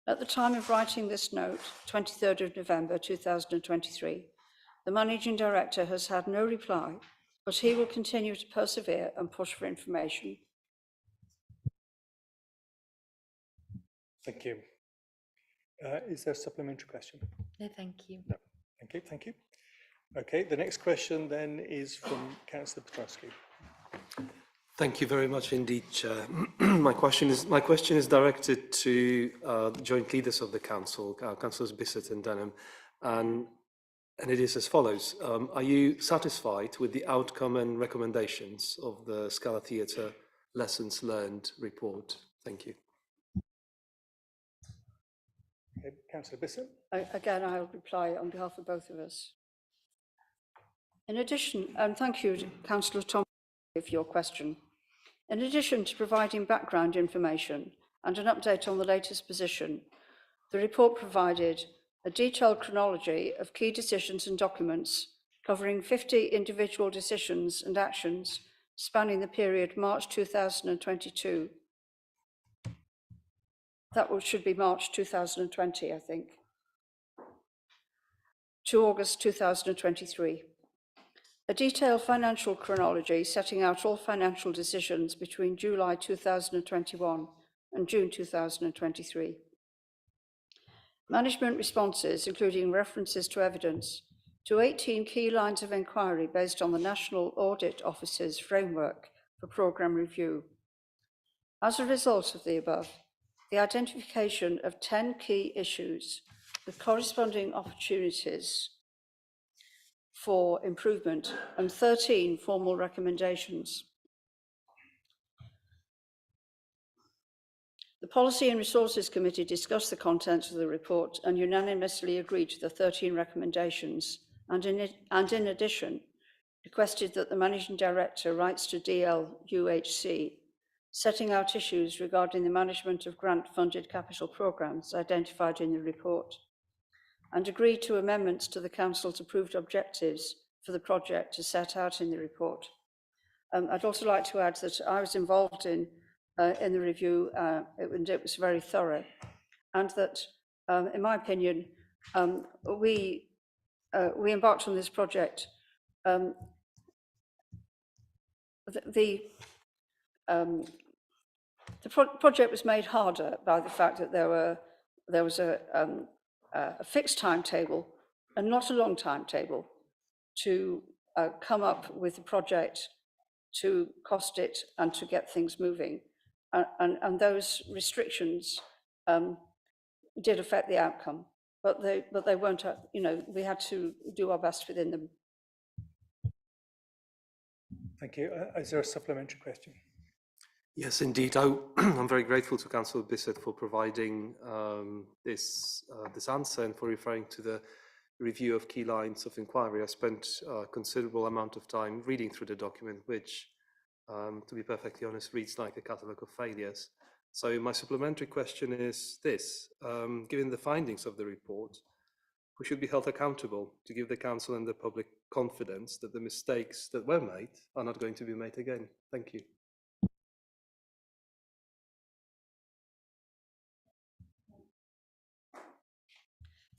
N: At the time of writing this note, 23rd of November 2023, the Managing Director has had no reply, but he will continue to persevere and push for information.
A: Thank you. Is there a supplementary question?
P: No, thank you.
A: No. Thank you. Thank you. Okay, the next question then is from Councillor Petrowski.
Q: Thank you very much indeed, Chair. My question is directed to the joint leaders of the council, Councillors Bissett and Denham, and it is as follows. Are you satisfied with the outcome and recommendations of the Scala Theatre Lessons Learned report? Thank you.
A: Okay, Councillor Bissett.
N: Again, I'll reply on behalf of both of us. In addition, and thank you, Councillor Tom, for your question. In addition to providing background information and an update on the latest position, the report provided a detailed chronology of key decisions and documents covering 50 individual decisions and actions spanning the period March 2022. That should be March 2020, I think, to August 2023. A detailed financial chronology setting out all financial decisions between July 2021 and June 2023. Management responses, including references to evidence, to 18 key lines of inquiry based on the National Audit Office's framework for programme review. As a result of the above, the identification of 10 key issues with corresponding opportunities for improvement and 13 formal recommendations. The Policy and Resources Committee discussed the contents of the report and unanimously agreed to the 13 recommendations, and in addition, requested that the Managing Director writes to DLUHC, setting out issues regarding the management of grant-funded capital programmes identified in the report, and agreed to amendments to the Council's approved objectives for the project as set out in the report. I'd also like to add that I was involved in the review, it was very thorough, and that, in my opinion, we embarked on this project. The project was made harder by the fact that there was a fixed timetable and not a long timetable to come up with the project, to cost it, and to get things moving. And those restrictions did affect the outcome, but they weren't, we had to do our best within them.
A: Thank you. Is there a supplementary question?
Q: Yes, indeed. I'm very grateful to Councillor Bissett for providing this answer and for referring to the review of key lines of inquiry. I spent a considerable amount of time reading through the document, which, to be perfectly honest, reads like a catalogue of failures. So my supplementary question is this. Given the findings of the report, who should be held accountable to give the Council and the public confidence that the mistakes that were made are not going to be made again? Thank you.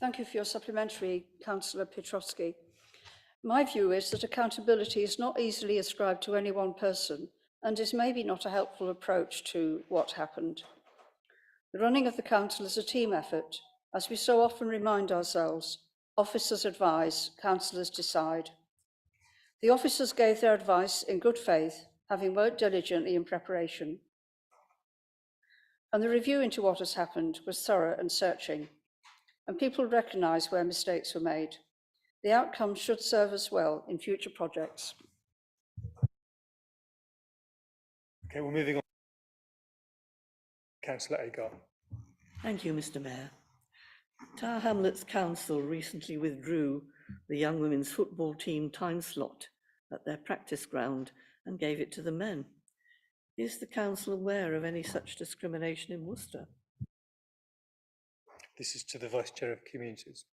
N: Thank you for your supplementary, Councillor Piotrowski. My view is that accountability is not easily ascribed to any one person and is maybe not a helpful approach to what happened. The running of the council is a team effort. As we so often remind ourselves, officers advise, councillors decide. The officers gave their advice in good faith, having worked diligently in preparation. And the review into what has happened was thorough and searching, and people recognise where mistakes were made. The outcome should serve us well in future projects.
A: Okay, we're moving on. Councillor Agar.
R: Thank you, Mr. Mayor. Tower Hamlets Council recently withdrew the young women's football team time slot at their practice ground and gave it to the men. Is the council aware of any such discrimination in Worcester?
A: This is to the Vice Chair of Communities.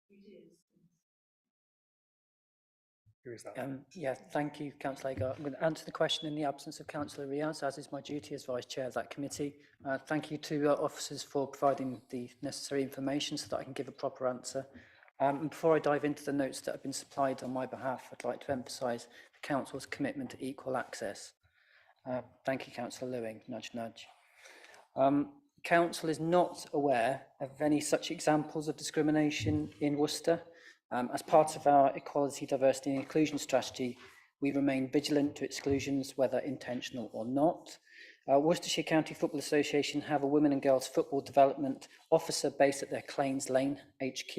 A: Who is that?
S: Yeah, thank you, Councillor Agar. I'm going to answer the question in the absence of Councillor Riaz, as is my duty as Vice Chair of that committee. Thank you to officers for providing the necessary information so that I can give a proper answer. And before I dive into the notes that have been supplied on my behalf, I'd like to emphasise the Council's commitment to equal access. Thank you, Councillor Lewing. Nudge, nudge. Council is not aware of any such examples of discrimination in Worcester. As part of our equality, diversity and inclusion strategy, we remain vigilant to exclusions, whether intentional or not. Worcestershire County Football Association have a women and girls football development officer based at their Claines Lane HQ.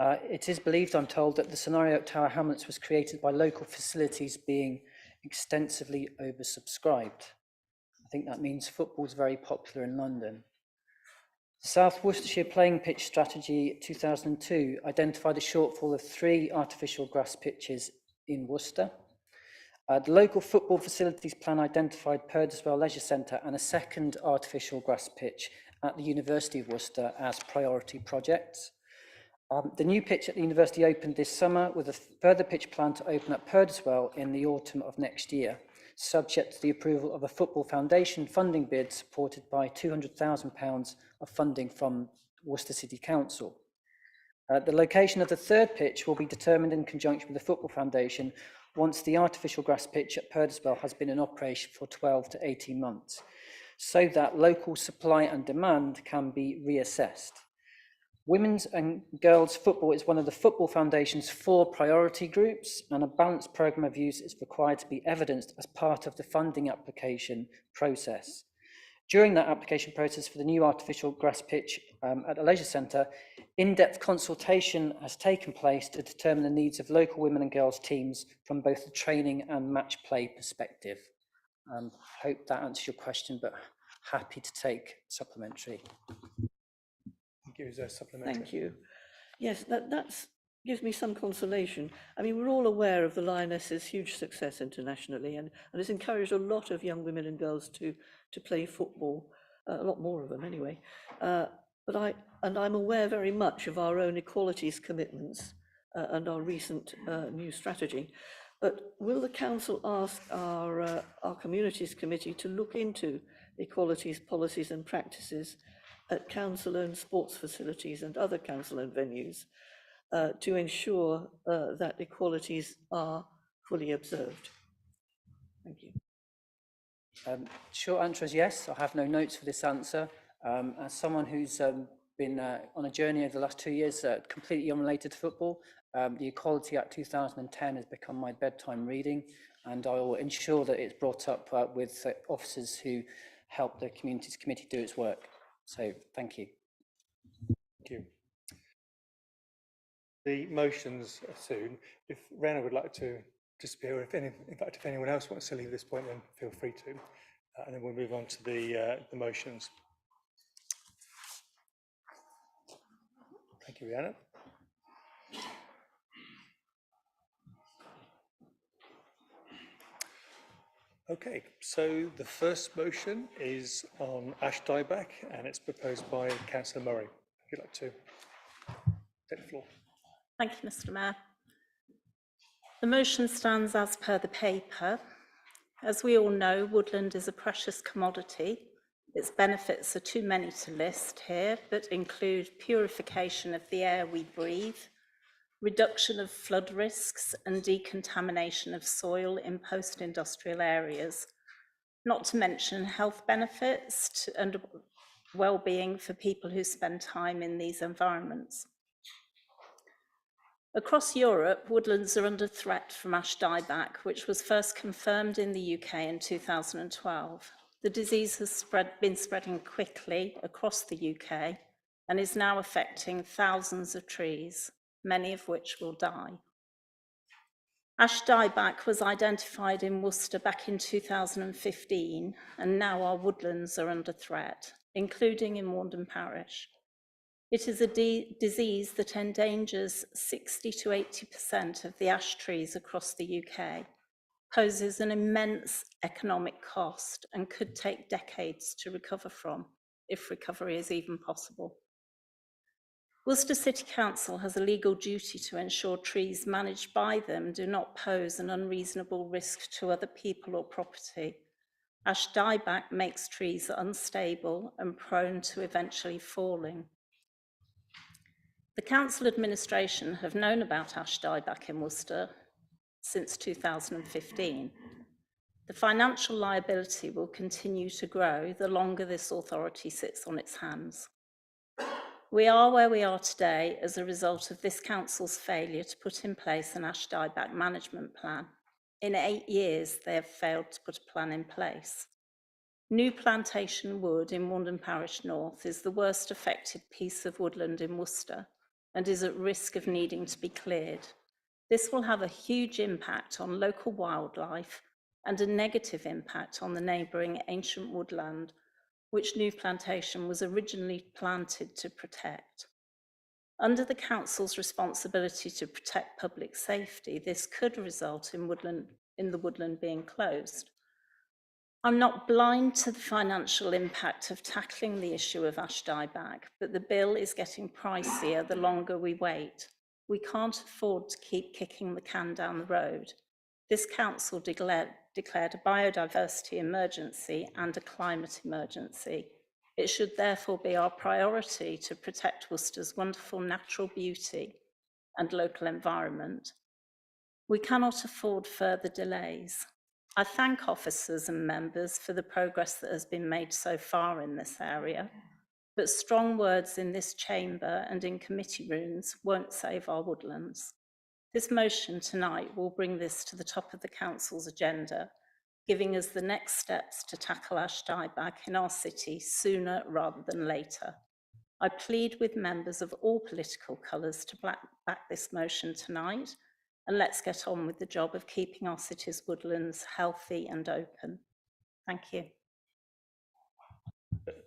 S: It is believed, I'm told, that the scenario at Tower Hamlets was created by local facilities being extensively oversubscribed. I think that means football is very popular in London. The South Worcestershire Playing Pitch Strategy 2002 identified a shortfall of 3 artificial grass pitches in Worcester. The local football facilities plan identified Purdeswell Leisure Centre and a second artificial grass pitch at the University of Worcester as priority projects. The new pitch at the university opened this summer, with a further pitch plan to open at Purdeswell in the autumn of next year, subject to the approval of a Football Foundation funding bid supported by £200,000 of funding from Worcester City Council. The location of the third pitch will be determined in conjunction with the Football Foundation once the artificial grass pitch at Purdeswell has been in operation for 12 to 18 months, so that local supply and demand can be reassessed. Women's and girls football is one of the Football Foundation's 4 priority groups, and a balanced programme of use is required to be evidenced as part of the funding application process. During that application process for the new artificial grass pitch at the Leisure Centre, in-depth consultation has taken place to determine the needs of local women and girls teams from both the training and match play perspective. Hope that answers your question, but happy to take supplementary.
R: Thank you. Yes, that gives me some consolation. I mean, we're all aware of the Lionesses' huge success internationally, and it's encouraged a lot of young women and girls to play football, a lot more of them anyway. But I'm aware very much of our own equalities commitments and our recent new strategy. But will the council ask our Communities Committee to look into equalities policies and practices at council-owned sports facilities and other council-owned venues to ensure that equalities are fully observed? Thank you.
S: Short answer is yes. I have no notes for this answer. As someone who's been on a journey over the last 2 years, completely unrelated to football, the Equality Act 2010 has become my bedtime reading, and I will ensure that it's brought up with officers who help the Communities Committee do its work. So, thank you.
A: Thank you. The motions are soon. If Rena would like to disappear, or if anyone else wants to leave this point, then feel free to. And then we'll move on to the motions. Thank you, Rihanna. Okay, so the first motion is on ash dieback, and it's proposed by Councillor Murray. Would you like to take the floor?
T: Thank you, Mr. Mayor. The motion stands as per the paper. As we all know, woodland is a precious commodity, Its benefits are too many to list here, but include purification of the air we breathe, reduction of flood risks and decontamination of soil in post-industrial areas, not to mention health benefits and well-being for people who spend time in these environments. Across Europe, woodlands are under threat from ash dieback, which was first confirmed in the UK in 2012. The disease has been spreading quickly across the UK and is now affecting thousands of trees, many of which will die. Ash dieback was identified in Worcester back in 2015, and now our woodlands are under threat, including in Warndon Parish. It is a disease that endangers 60 to 80% of the ash trees across the UK, poses an immense economic cost, and could take decades to recover from, if recovery is even possible. Worcester City Council has a legal duty to ensure trees managed by them do not pose an unreasonable risk to other people or property. Ash dieback makes trees unstable and prone to eventually falling. The council administration have known about ash dieback in Worcester since 2015. The financial liability will continue to grow the longer this authority sits on its hands. We are where we are today as a result of this council's failure to put in place an ash dieback management plan. In 8 years, they have failed to put a plan in place. New Plantation Wood in Warndon Parish North is the worst affected piece of woodland in Worcester and is at risk of needing to be cleared. This will have a huge impact on local wildlife and a negative impact on the neighbouring ancient woodland, which New Plantation was originally planted to protect. Under the council's responsibility to protect public safety, this could result in the woodland being closed. I'm not blind to the financial impact of tackling the issue of ash dieback, but the bill is getting pricier the longer we wait. We can't afford to keep kicking the can down the road. This council declared a biodiversity emergency and a climate emergency. It should therefore be our priority to protect Worcester's wonderful natural beauty and local environment. We cannot afford further delays. I thank officers and members for the progress that has been made so far in this area, but strong words in this chamber and in committee rooms won't save our woodlands. This motion tonight will bring this to the top of the council's agenda, giving us the next steps to tackle ash dieback in our city sooner rather than later. I plead with members of all political colours to back this motion tonight, and let's get on with the job of keeping our city's woodlands healthy and open. Thank you.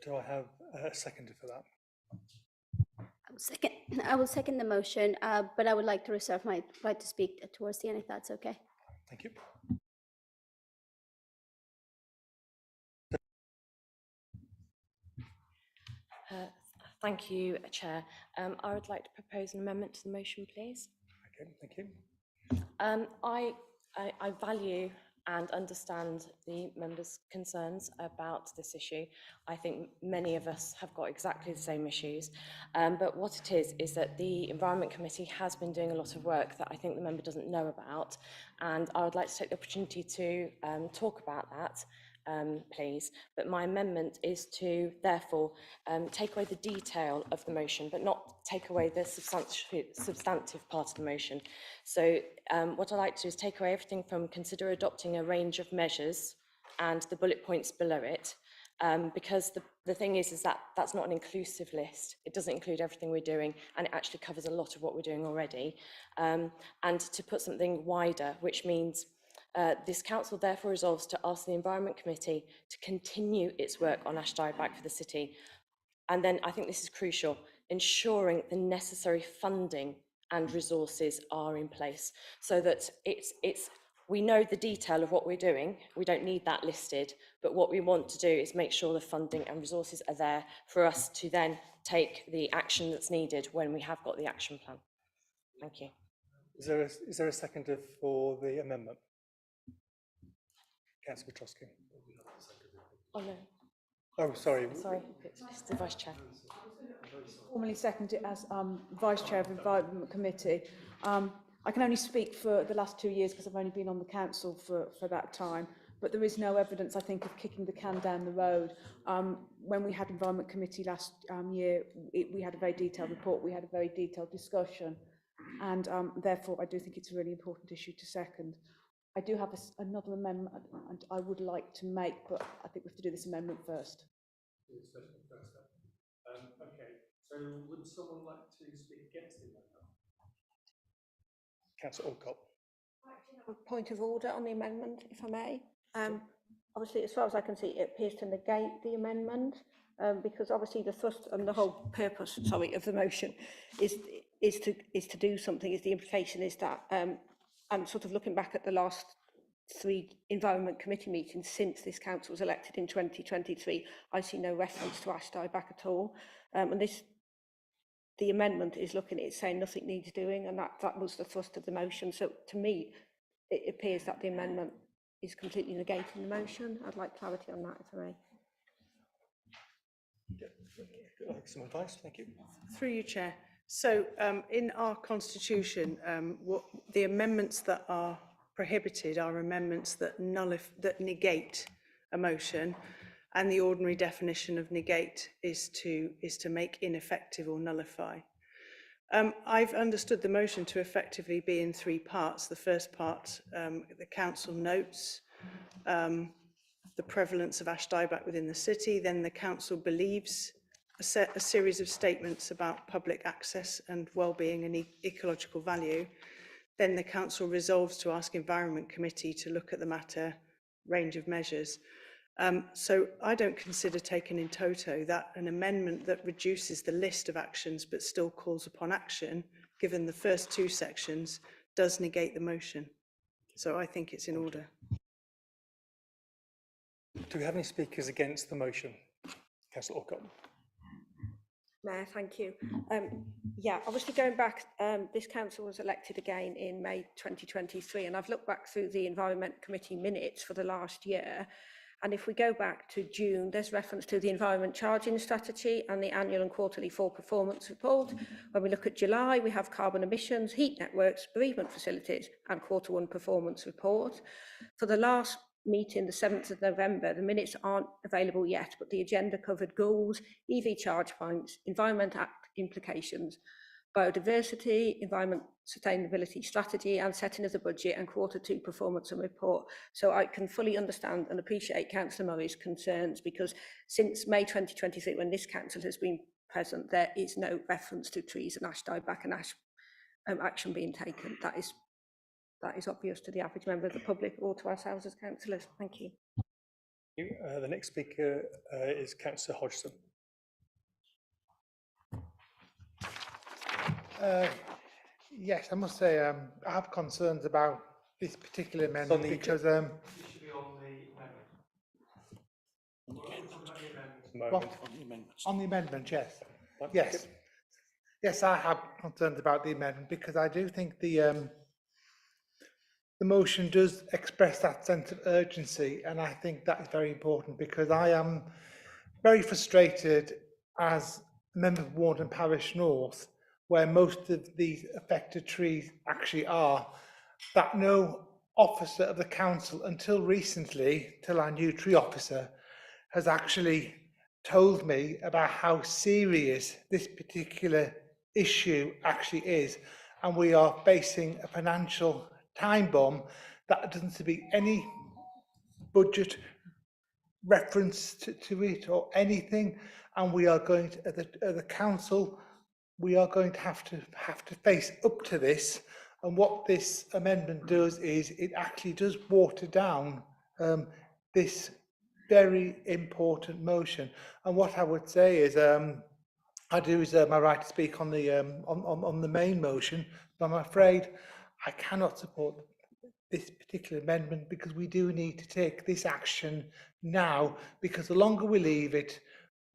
A: Do I have a seconder for that?
U: I will second the motion, but I would like to reserve my right to speak towards the end, if that's okay.
A: Thank you.
D: Thank you, Chair. I would like to propose an amendment to the motion, please.
A: Okay, thank you.
D: I value and understand the members' concerns about this issue. I think many of us have got exactly the same issues, but what it is that the Environment Committee has been doing a lot of work that I think the member doesn't know about, and I would like to take the opportunity to talk about that, please. But my amendment is to therefore take away the detail of the motion, but not take away the substantive part of the motion. So what I'd like to do is take away everything from consider adopting a range of measures and the bullet points below it, because the thing is that that's not an inclusive list. It doesn't include everything we're doing, and it actually covers a lot of what we're doing already. And to put something wider, which means this council therefore resolves to ask the Environment Committee to continue its work on ash dieback for the city. And then I think this is crucial, ensuring the necessary funding and resources are in place so that we know the detail of what we're doing. We don't need that listed, but what we want to do is make sure the funding and resources are there for us to then take the action that's needed when we have got the action plan. Thank you.
A: Is there a seconder for the amendment? Councillor Petrosky.
D: Oh no.
A: Oh, sorry.
D: Sorry, it's the Vice Chair.
F: Formally second it as Vice Chair of Environment Committee. I can only speak for the last 2 years because I've only been on the council for that time, but there is no evidence, I think, of kicking the can down the road. When we had Environment Committee last year, we had a very detailed report, we had a very detailed discussion, and therefore I do think it's a really important issue to second. I do have another amendment I would like to make, but I think we have to do this amendment first.
H: Okay, so would someone like to speak against the amendment?
A: Councillor Alcott.
B: A point of order on the amendment, if I may. Obviously, as far as I can see, it appears to negate the amendment because obviously the thrust and the whole purpose, sorry, of the motion is to do something. Is the implication is that I'm sort of looking back at the last 3 Environment Committee meetings since this council was elected in 2023. I see no reference to Ash Dieback at all, and the amendment is looking at it saying nothing needs doing, and that was the thrust of the motion. So to me, it appears that the amendment is completely negating the motion. I'd like clarity on that, if I may.
A: Some advice, thank you.
V: Through you, Chair. So in our constitution, what the amendments that are prohibited are amendments that negate a motion, and the ordinary definition of negate is to make ineffective or nullify. I've understood the motion to effectively be in 3 parts. The first part, the council notes the prevalence of Ash Dieback within the city. Then the council believes a series of statements about public access and well-being and ecological value. Then the council resolves to ask Environment Committee to look at the matter range of measures. So I don't consider taken in toto that an amendment that reduces the list of actions but still calls upon action, given the first 2 sections, does negate the motion. So I think it's in order.
A: Do we have any speakers against the motion? Councillor Alcott.
B: Mayor, thank you. Yeah, obviously going back, this council was elected again in May 2023, and I've looked back through the Environment Committee minutes for the last year. And if we go back to June, there's reference to the Environment Charging Strategy and the annual and quarterly full performance report. When we look at July, we have carbon emissions, heat networks, bereavement facilities, and Q1 performance report. For the last meeting, the 7th of November, the minutes aren't available yet, but the agenda covered goals, EV charge points, Environment Act implications, biodiversity, environment sustainability strategy, and setting of the budget and Q2 performance and report. So I can fully understand and appreciate Councillor Murray's concerns, because since May 2023, when this council has been present, there is no reference to trees and Ash Dieback and ash action being taken. That is obvious to the average member of the public or to ourselves as councillors. Thank you.
A: The next speaker is Councillor Hodgson.
E: Yes, I must say I have concerns about this particular amendment because
H: It should be on the amendment.
E: on the amendment, yes. Yes. Yes, I have concerns about the amendment because I do think the motion does express that sense of urgency, and I think that is very important because I am very frustrated as a member of Warden Parish North, where most of these affected trees actually are, that no officer of the council until recently, till our new tree officer, has actually told me about how serious this particular issue actually is. And we are facing a financial time bomb that doesn't seem to be any budget reference to it or anything. And we are going to, at the council, we are going to have to face up to this. And what this amendment does is it actually does water down this very important motion. And what I would say is, I do reserve my right to speak on the main motion, but I'm afraid I cannot support this particular amendment because we do need to take this action now, because the longer we leave it,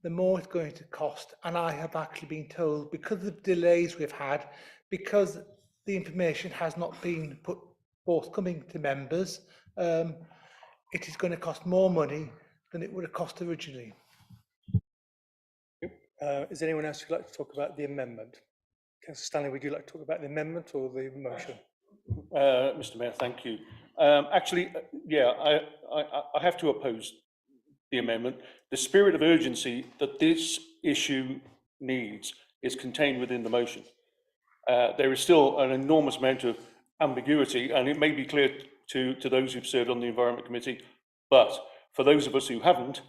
E: the more it's going to cost. And I have actually been told, because of the delays we've had, because the information has not been put forthcoming to members, it is going to cost more money than it would have cost originally.
A: Is there anyone else who'd like to talk about the amendment? Councillor Stanley, would you like to talk about the amendment or the motion?
G: Mr. Mayor, thank you. Yeah, I have to oppose the amendment. The spirit of urgency that this issue needs is contained within the motion. There is still an enormous amount of ambiguity, and it may be clear to those who've served on the Environment Committee, but for those of us who haven't,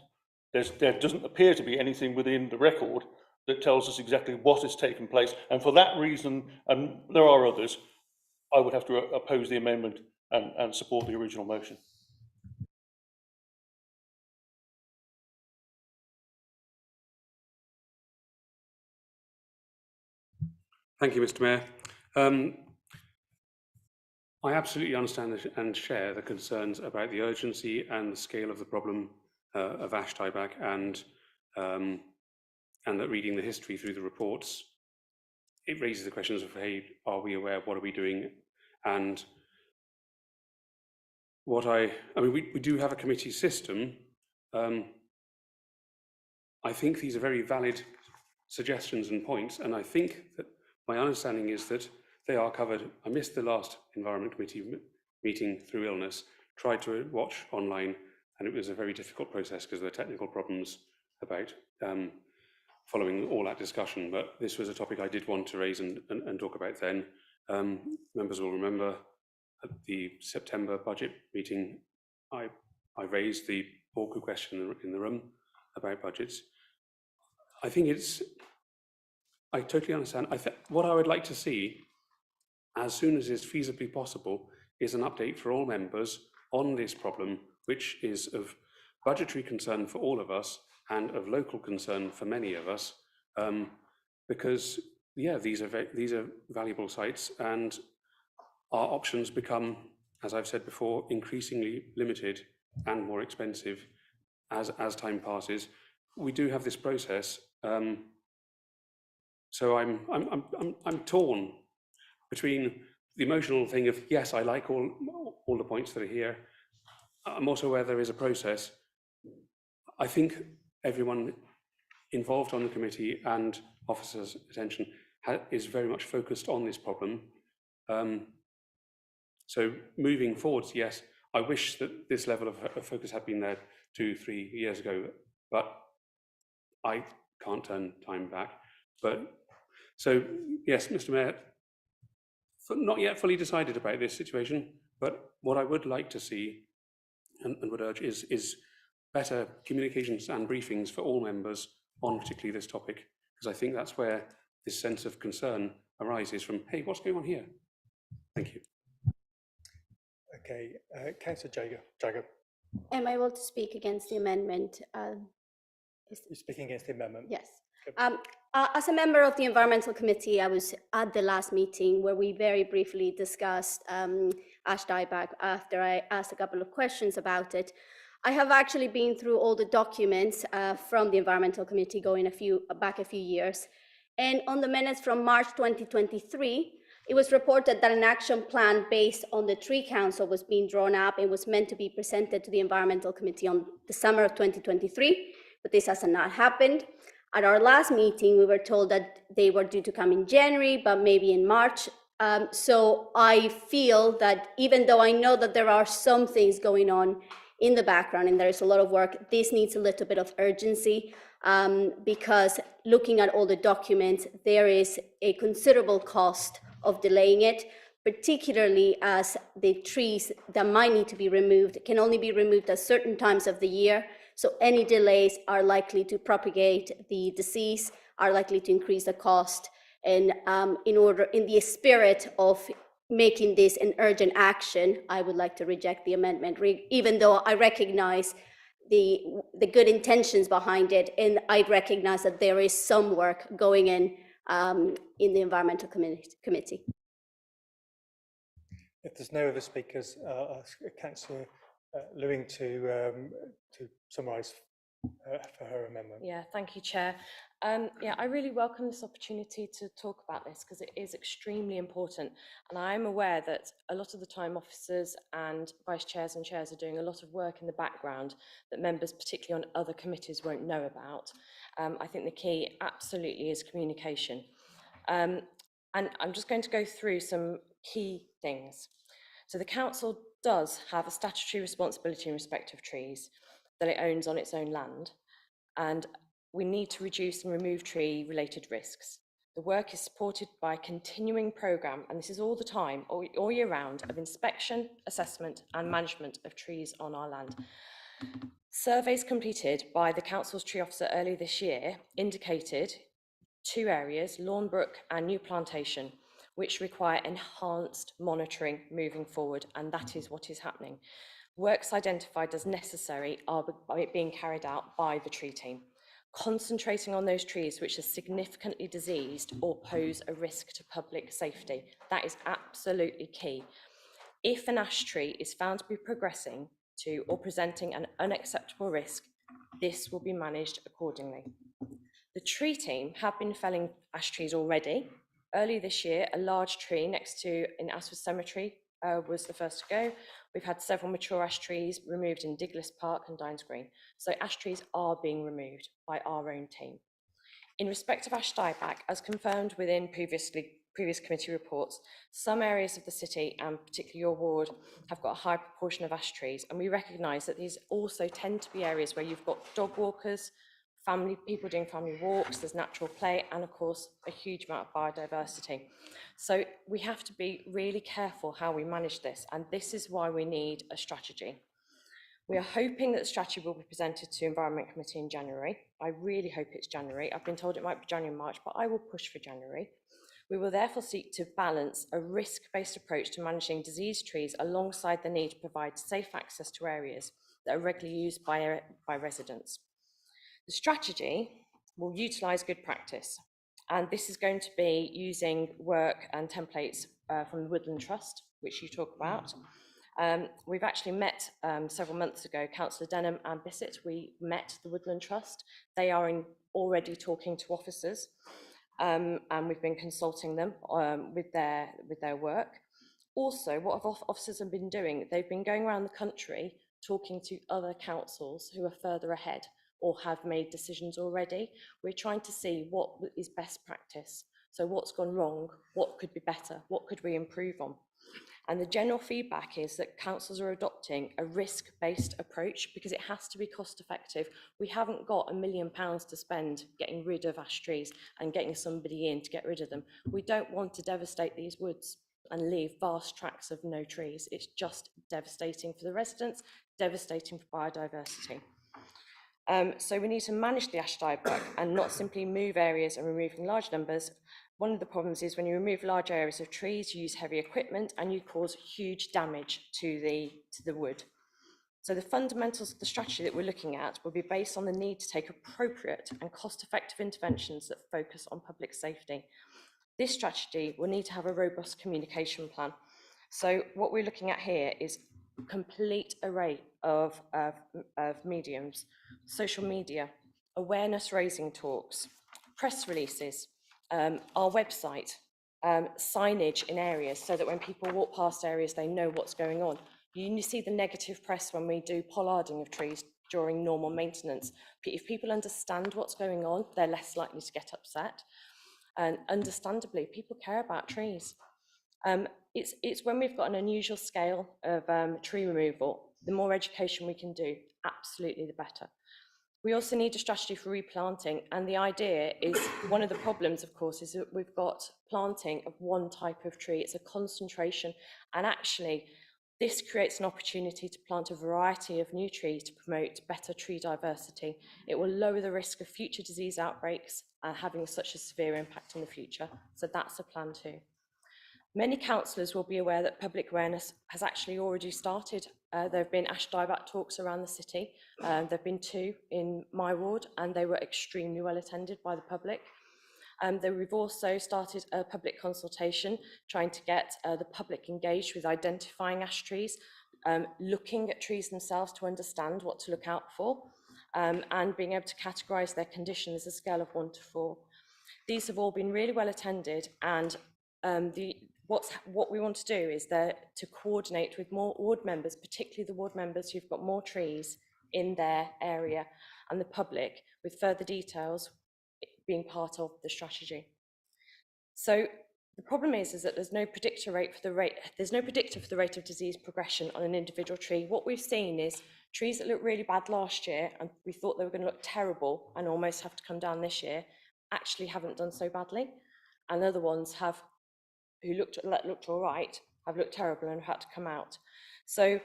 G: there doesn't appear to be anything within the record that tells us exactly what has taken place. And for that reason, and there are others, I would have to oppose the amendment and support the original motion.
I: Thank you, Mr. Mayor. I absolutely understand and share the concerns about the urgency and the scale of the problem of ash tieback, and that reading the history through the reports, it raises the questions of, hey, are we aware? What are we doing? And I mean, we do have a committee system. I think these are very valid suggestions and points, and I think that my understanding is that they are covered. I missed the last Environment Committee meeting through illness, tried to watch online, and it was a very difficult process because there were technical problems about following all that discussion. But this was a topic I did want to raise and talk about then. Members will remember at the September budget meeting, I raised the awkward question in the room about budgets. I think I totally understand. What I would like to see, as soon as is feasibly possible, is an update for all members on this problem, which is of budgetary concern for all of us and of local concern for many of us, because yeah, these are valuable sites, and our options become, as I've said before, increasingly limited and more expensive as time passes. We do have this process, so I'm torn between the emotional thing of, yes, I like all the points that are here. I'm also aware there is a process. I think everyone involved on the committee and officers' attention is very much focused on this problem. So moving forwards, yes, I wish that this level of focus had been there 2-3 years ago, but I can't turn time back. But so, yes, Mr. Mayor, not yet fully decided about this situation, but what I would like to see and would urge is better communications and briefings for all members on particularly this topic, because I think that's where this sense of concern arises from, hey, what's going on here? Thank you.
A: Okay, Councillor Jagger.
U: Am I able to speak against the amendment?
A: You're speaking against the amendment?
U: Yes. As a member of the Environmental Committee, I was at the last meeting where we very briefly discussed ash dieback after I asked a couple of questions about it. I have actually been through all the documents from the Environmental Committee going back a few years. And on the minutes from March 2023, it was reported that an action plan based on the Tree Council was being drawn up and was meant to be presented to the Environmental Committee on the summer of 2023, but this has not happened. At our last meeting, we were told that they were due to come in January, but maybe in March. So I feel that even though I know that there are some things going on in the background and there is a lot of work, this needs a little bit of urgency because looking at all the documents, there is a considerable cost of delaying it, particularly as the trees that might need to be removed can only be removed at certain times of the year. So any delays are likely to propagate the disease, are likely to increase the cost. And in the spirit of making this an urgent action, I would like to reject the amendment, even though I recognize the good intentions behind it, and I recognize that there is some work going in the Environmental Committee.
A: If there's no other speakers, I'll ask Councillor Lewing to summarise for her amendment.
D: Yeah, thank you, Chair. Yeah, I really welcome this opportunity to talk about this because it is extremely important. And I am aware that a lot of the time officers and vice chairs and chairs are doing a lot of work in the background that members, particularly on other committees, won't know about. I think the key absolutely is communication. And I'm just going to go through some key things. So the council does have a statutory responsibility in respect of trees that it owns on its own land, and we need to reduce and remove tree-related risks. The work is supported by a continuing programme, and this is all the time, all year round, of inspection, assessment and management of trees on our land. Surveys completed by the council's tree officer early this year indicated 2 areas, Lawnbrook and New Plantation, which require enhanced monitoring moving forward, and that is what is happening. Works identified as necessary are being carried out by the tree team, concentrating on those trees which are significantly diseased or pose a risk to public safety. That is absolutely key. If an ash tree is found to be progressing to or presenting an unacceptable risk, this will be managed accordingly. The tree team have been felling ash trees already. Early this year, a large tree next to in Asworth Cemetery was the first to go. We've had several mature ash trees removed in Diglis Park and Dines Green. So ash trees are being removed by our own team. In respect of ash dieback, as confirmed within previous committee reports, some areas of the city, and particularly your ward, have got a high proportion of ash trees, and we recognise that these also tend to be areas where you've got dog walkers, people doing family walks, there's natural play, and of course a huge amount of biodiversity. So we have to be really careful how we manage this, and this is why we need a strategy. We are hoping that the strategy will be presented to Environment Committee in January. I really hope it's January. I've been told it might be January, March, but I will push for January. We will therefore seek to balance a risk-based approach to managing diseased trees alongside the need to provide safe access to areas that are regularly used by residents. The strategy will utilise good practice, and this is going to be using work and templates from the Woodland Trust, which you talk about. We've actually met several months ago, Councillor Denham and Bissett, we met the Woodland Trust. They are already talking to officers, and we've been consulting them with their work. Also, what officers have been doing, they've been going around the country talking to other councils who are further ahead or have made decisions already. We're trying to see what is best practice. So what's gone wrong, what could be better, what could we improve on? And the general feedback is that councils are adopting a risk-based approach because it has to be cost effective. We haven't got £1 million to spend getting rid of ash trees and getting somebody in to get rid of them. We don't want to devastate these woods and leave vast tracts of no trees. It's just devastating for the residents, devastating for biodiversity. So we need to manage the ash dieback and not simply move areas and removing large numbers. One of the problems is when you remove large areas of trees, you use heavy equipment and you cause huge damage to the wood. So the fundamentals of the strategy that we're looking at will be based on the need to take appropriate and cost-effective interventions that focus on public safety. This strategy will need to have a robust communication plan. So what we're looking at here is a complete array of mediums, social media, awareness raising talks, press releases, our website, signage in areas so that when people walk past areas they know what's going on. You see the negative press when we do pollarding of trees during normal maintenance. If people understand what's going on, they're less likely to get upset. And understandably, people care about trees. It's when we've got an unusual scale of tree removal, the more education we can do, absolutely the better. We also need a strategy for replanting, and the idea is, one of the problems, of course, is that we've got planting of one type of tree. It's a concentration, and actually this creates an opportunity to plant a variety of new trees to promote better tree diversity. It will lower the risk of future disease outbreaks having such a severe impact in the future. So that's a plan too. Many councillors will be aware that public awareness has actually already started. There have been ash dieback talks around the city. There have been 2 in my ward, and they were extremely well attended by the public. We've also started a public consultation trying to get the public engaged with identifying ash trees, looking at trees themselves to understand what to look out for, and being able to categorise their condition as a scale of 1 to 4. These have all been really well attended, and what we want to do is to coordinate with more ward members, particularly the ward members who've got more trees in their area, and the public, with further details being part of the strategy. So the problem is that there's no predictor for the rate of disease progression on an individual tree. What we've seen is trees that looked really bad last year and we thought they were going to look terrible and almost have to come down this year actually haven't done so badly, and other ones who looked all right have looked terrible and have had to come out. So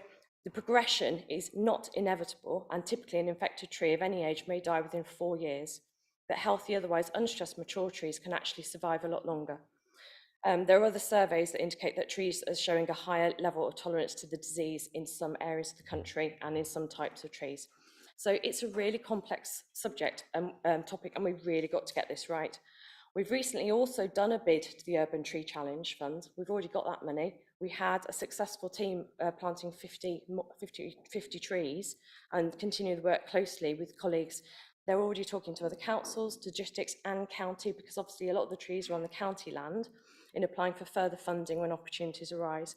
D: the progression is not inevitable, and typically an infected tree of any age may die within 4 years, but healthy, otherwise unstressed mature trees can actually survive a lot longer. There are other surveys that indicate that trees are showing a higher level of tolerance to the disease in some areas of the country and in some types of trees. So it's a really complex subject topic, and we've really got to get this right. We've recently also done a bid to the Urban Tree Challenge Fund. We've already got that money. We had a successful team planting 50 trees and continue to work closely with colleagues. They're already talking to other councils, to districts and county, because obviously a lot of the trees are on the county land, in applying for further funding when opportunities arise.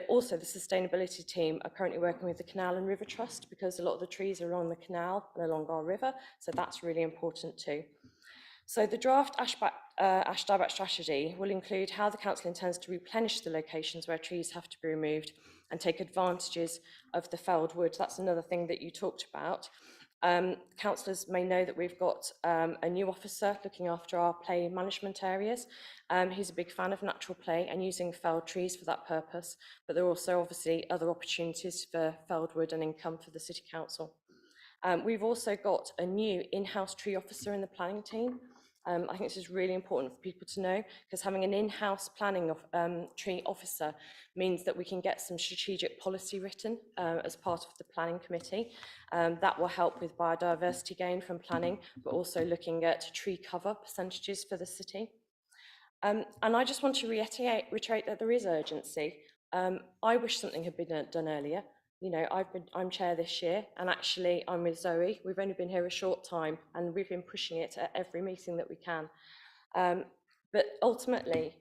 D: Also, the sustainability team are currently working with the Canal and River Trust, because a lot of the trees are along the canal and along our river, so that's really important too. So the draft ash dieback strategy will include how the council intends to replenish the locations where trees have to be removed and take advantages of the felled wood. That's another thing that you talked about. Councillors may know that we've got a new officer looking after our play management areas. He's a big fan of natural play and using felled trees for that purpose, but there are also obviously other opportunities for felled wood and income for the City Council. We've also got a new in-house tree officer in the planning team. I think this is really important for people to know, because having an in-house planning tree officer means that we can get some strategic policy written as part of the planning committee. That will help with biodiversity gain from planning, but also looking at tree cover percentages for the city. And I just want to reiterate that there is urgency. I wish something had been done earlier. You know, I'm chair this year, and actually I'm with Zoe. We've only been here a short time, and we've been pushing it at every meeting that we can. But ultimately,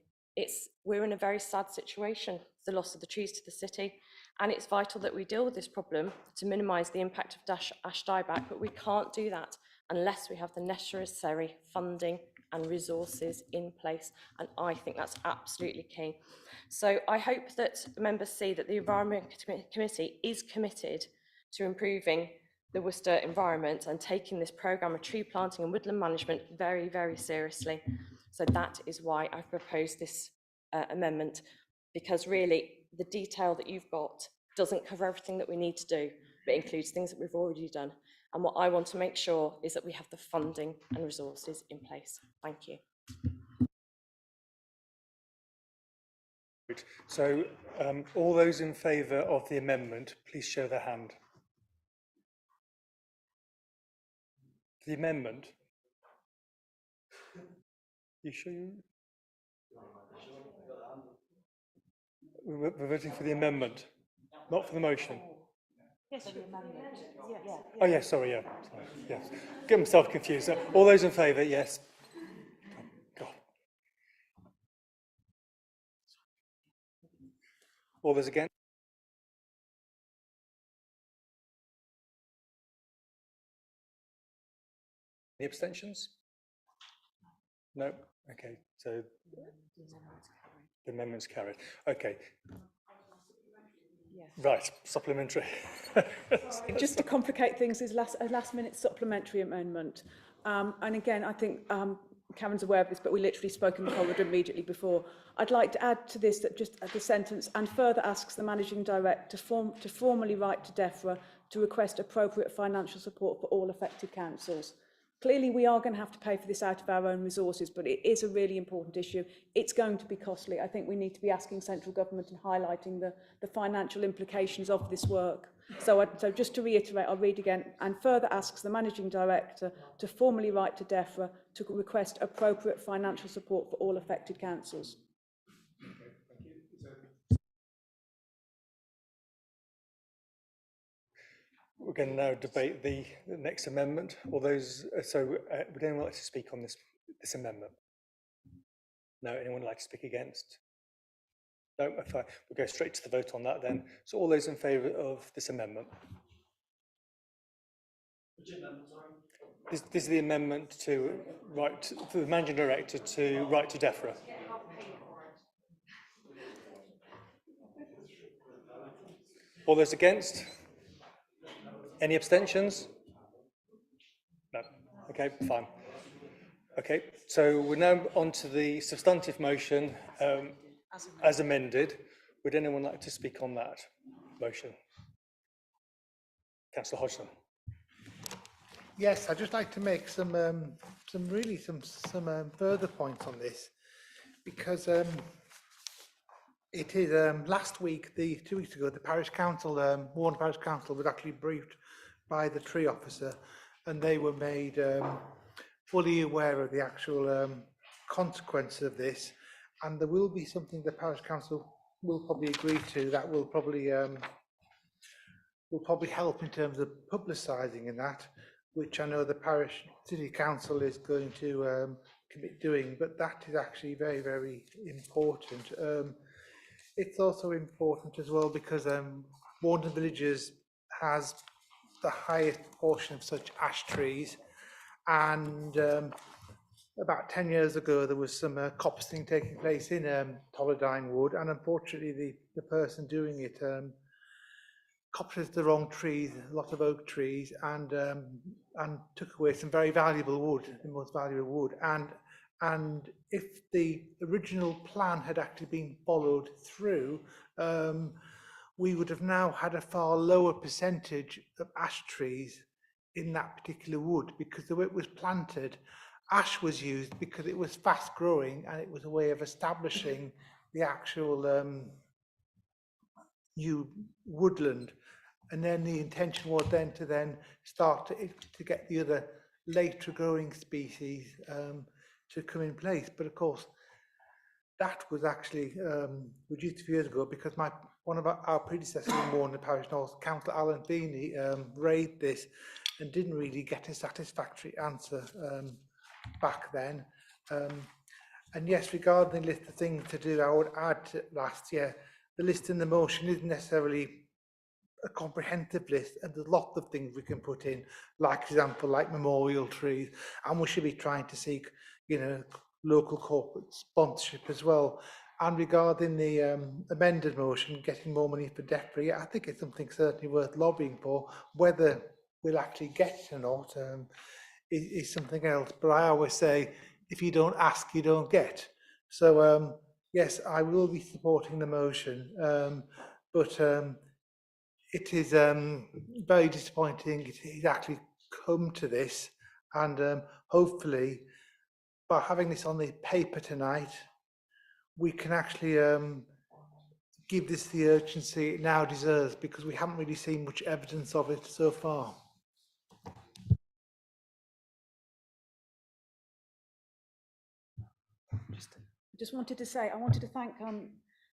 D: we're in a very sad situation, the loss of the trees to the city, and it's vital that we deal with this problem to minimise the impact of ash dieback, but we can't do that unless we have the necessary funding and resources in place, and I think that's absolutely key. So I hope that members see that the Environment Committee is committed to improving the Worcester environment and taking this programme of tree planting and woodland management very, very seriously. So that is why I've proposed this amendment, because really the detail that you've got doesn't cover everything that we need to do, but includes things that we've already done. And what I want to make sure is that we have the funding and resources in place. Thank you.
A: So all those in favour of the amendment, please show their hand. The amendment? You sure you? We're voting for the amendment, not for the motion.
F: Yes, the amendment. Yes.
A: Oh, yes, sorry, yeah. Sorry, yes. Get myself confused. So, all those in favour, yes. God. All those against? Any abstentions? No? Okay, so the amendment's carried. Okay. Right, supplementary.
F: Just to complicate things, is a last-minute supplementary amendment. And again, I think Karen's aware of this, but we literally spoke in the corridor immediately before. I'd like to add to this that just the sentence, and further asks the Managing Director to formally write to DEFRA to request appropriate financial support for all affected councils. Clearly, we are going to have to pay for this out of our own resources, but it is a really important issue. It's going to be costly. I think we need to be asking central government and highlighting the financial implications of this work. So just to reiterate, I'll read again. And further asks the Managing Director to formally write to DEFRA to request appropriate financial support for all affected councils.
A: We're going to now debate the next amendment. All those, would anyone like to speak on this amendment? No, anyone like to speak against? No, fine. We'll go straight to the vote on that then. So all those in favour of this amendment? This is the amendment to for the managing director to write to DEFRA. All those against? Any abstentions? No. Okay, fine. Okay, so we're now on to the substantive motion as amended. Would anyone like to speak on that motion? Councillor Hodgson.
E: Yes, I'd just like to make some further points on this, because it is last week, 2 weeks ago, the parish council, Warren Parish Council, was actually briefed by the tree officer, and they were made fully aware of the actual consequence of this, and there will be something the parish council will probably agree to that will probably help in terms of publicising in that, which I know the parish city council is going to commit doing, but that is actually very, very important. It's also important as well because Warden Villages has the highest portion of such ash trees, and about 10 years ago there was some copsing taking place in Tolladine Wood, and unfortunately the person doing it copsed the wrong trees, a lot of oak trees, and took away some very valuable wood, the most valuable wood. And if the original plan had actually been followed through, we would have now had a far lower percentage of ash trees in that particular wood, because the way it was planted, ash was used because it was fast growing and it was a way of establishing the actual new woodland. And then the intention was then to start to get the other later growing species to come in place. But of course, that was actually reduced a few years ago because one of our predecessors in Warden Parish North, Councillor Alan Feeney, raised this and didn't really get a satisfactory answer back then. And yes, regarding the list of things to do, I would add to last year, the list in the motion isn't necessarily a comprehensive list, and there's lots of things we can put in, like example, like memorial trees, and we should be trying to seek, local corporate sponsorship as well. And regarding the amended motion, getting more money for DEFRA, I think it's something certainly worth lobbying for. Whether we'll actually get it or not is something else. But I always say, if you don't ask, you don't get. So yes, I will be supporting the motion, but it is very disappointing it's actually come to this, and hopefully by having this on the paper tonight, we can actually give this the urgency it now deserves, because we haven't really seen much evidence of it so far.
F: I just wanted to say, I wanted to thank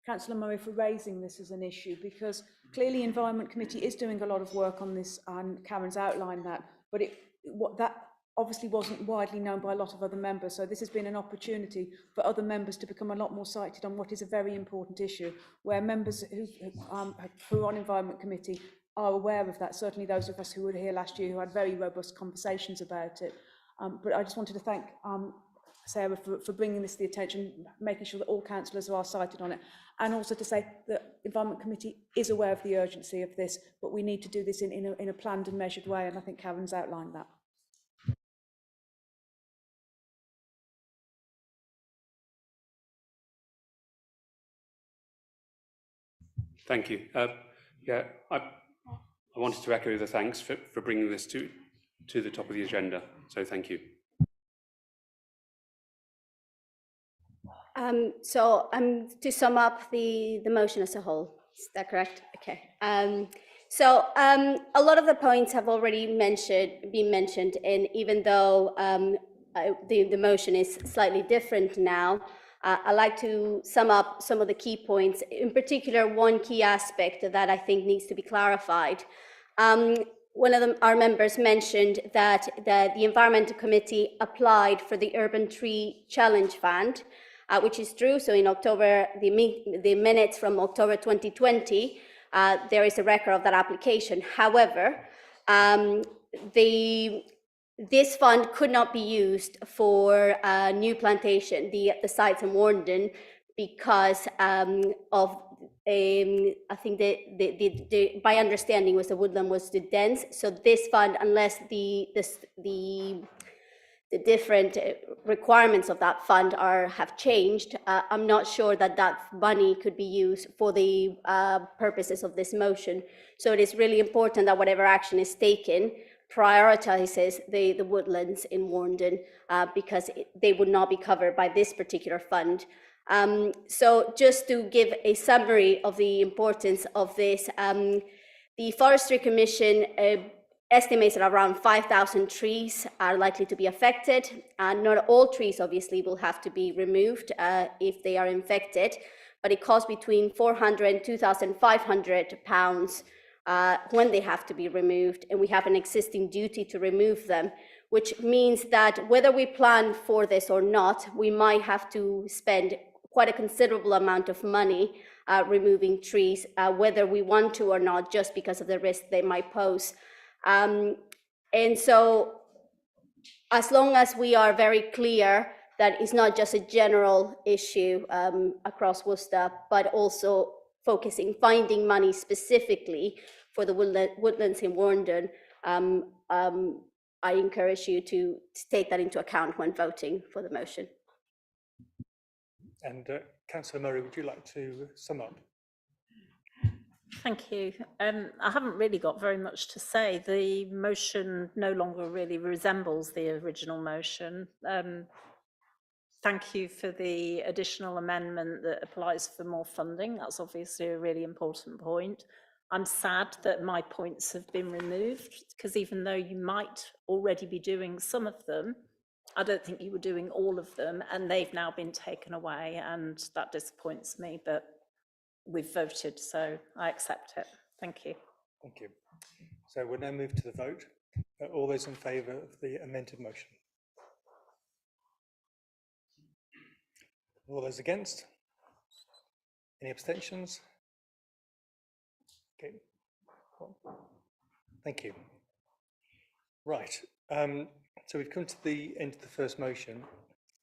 F: Councillor Murray for raising this as an issue, because clearly Environment Committee is doing a lot of work on this, and Karen's outlined that, but that obviously wasn't widely known by a lot of other members. So this has been an opportunity for other members to become a lot more sighted on what is a very important issue, where members who are on Environment Committee are aware of that. Certainly those of us who were here last year who had very robust conversations about it. But I just wanted to thank Sarah for bringing this to the attention, making sure that all councillors are cited on it, and also to say that the Environment Committee is aware of the urgency of this, but we need to do this in a planned and measured way, and I think Karen's outlined that.
I: Thank you. Yeah, I wanted to echo the thanks for bringing this to the top of the agenda. So thank you.
U: To sum up the motion as a whole, is that correct? Okay. A lot of the points have already been mentioned, and even though the motion is slightly different now, I'd like to sum up some of the key points. In particular, one key aspect that I think needs to be clarified. our members mentioned that the Environmental Committee applied for the Urban Tree Challenge Fund, which is true. So in October, the minutes from October 2020, there is a record of that application. However, this fund could not be used for new plantation, the sites in Warndon, because of I think my understanding was the woodland was too dense. So this fund, unless the different requirements of that fund have changed, I'm not sure that money could be used for the purposes of this motion. So it is really important that whatever action is taken prioritizes the woodlands in Warndon, because they would not be covered by this particular fund. So just to give a summary of the importance of this, the Forestry Commission estimates that around 5,000 trees are likely to be affected, and not all trees obviously will have to be removed if they are infected, but it costs between £400 and £2,500 when they have to be removed, and we have an existing duty to remove them, which means that whether we plan for this or not, we might have to spend quite a considerable amount of money removing trees, whether we want to or not, just because of the risk they might pose. And so as long as we are very clear that it's not just a general issue across Worcester, but also finding money specifically for the woodlands in Warndon, I encourage you to take that into account when voting for the motion.
A: And Councillor Murray, would you like to sum up?
T: Thank you. I haven't really got very much to say. The motion no longer really resembles the original motion. Thank you for the additional amendment that applies for more funding. That's obviously a really important point. I'm sad that my points have been removed, because even though you might already be doing some of them, I don't think you were doing all of them, and they've now been taken away, and that disappoints me, but we've voted, so I accept it. Thank you.
A: Thank you. So we'll now move to the vote. All those in favour of the amended motion? All those against? Any abstentions? Okay. Thank you. Right. So we've come to the end of the first motion.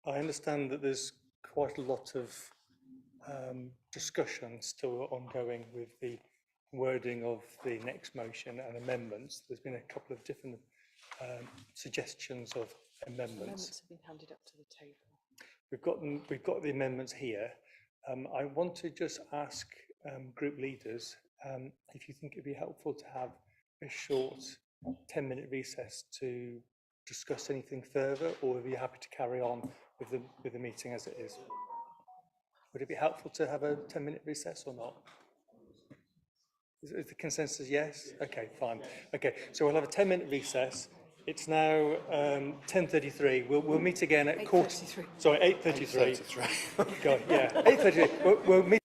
A: I understand that there's quite a lot of discussion still ongoing with the wording of the next motion and amendments. There's been a couple of different suggestions of amendments.
D: Amendments have been handed up to the table.
A: We've got the amendments here. I want to just ask group leaders if you think it'd be helpful to have a short 10-minute recess to discuss anything further, or are you happy to carry on with the meeting as it is? Would it be helpful to have a 10-minute recess or not? Is the consensus yes? Okay, fine. Okay, so we'll have a 10-minute recess. It's now 10:33. We'll meet again at 8:33. Sorry, 8:33. God, yeah, 8:33. We'll meet.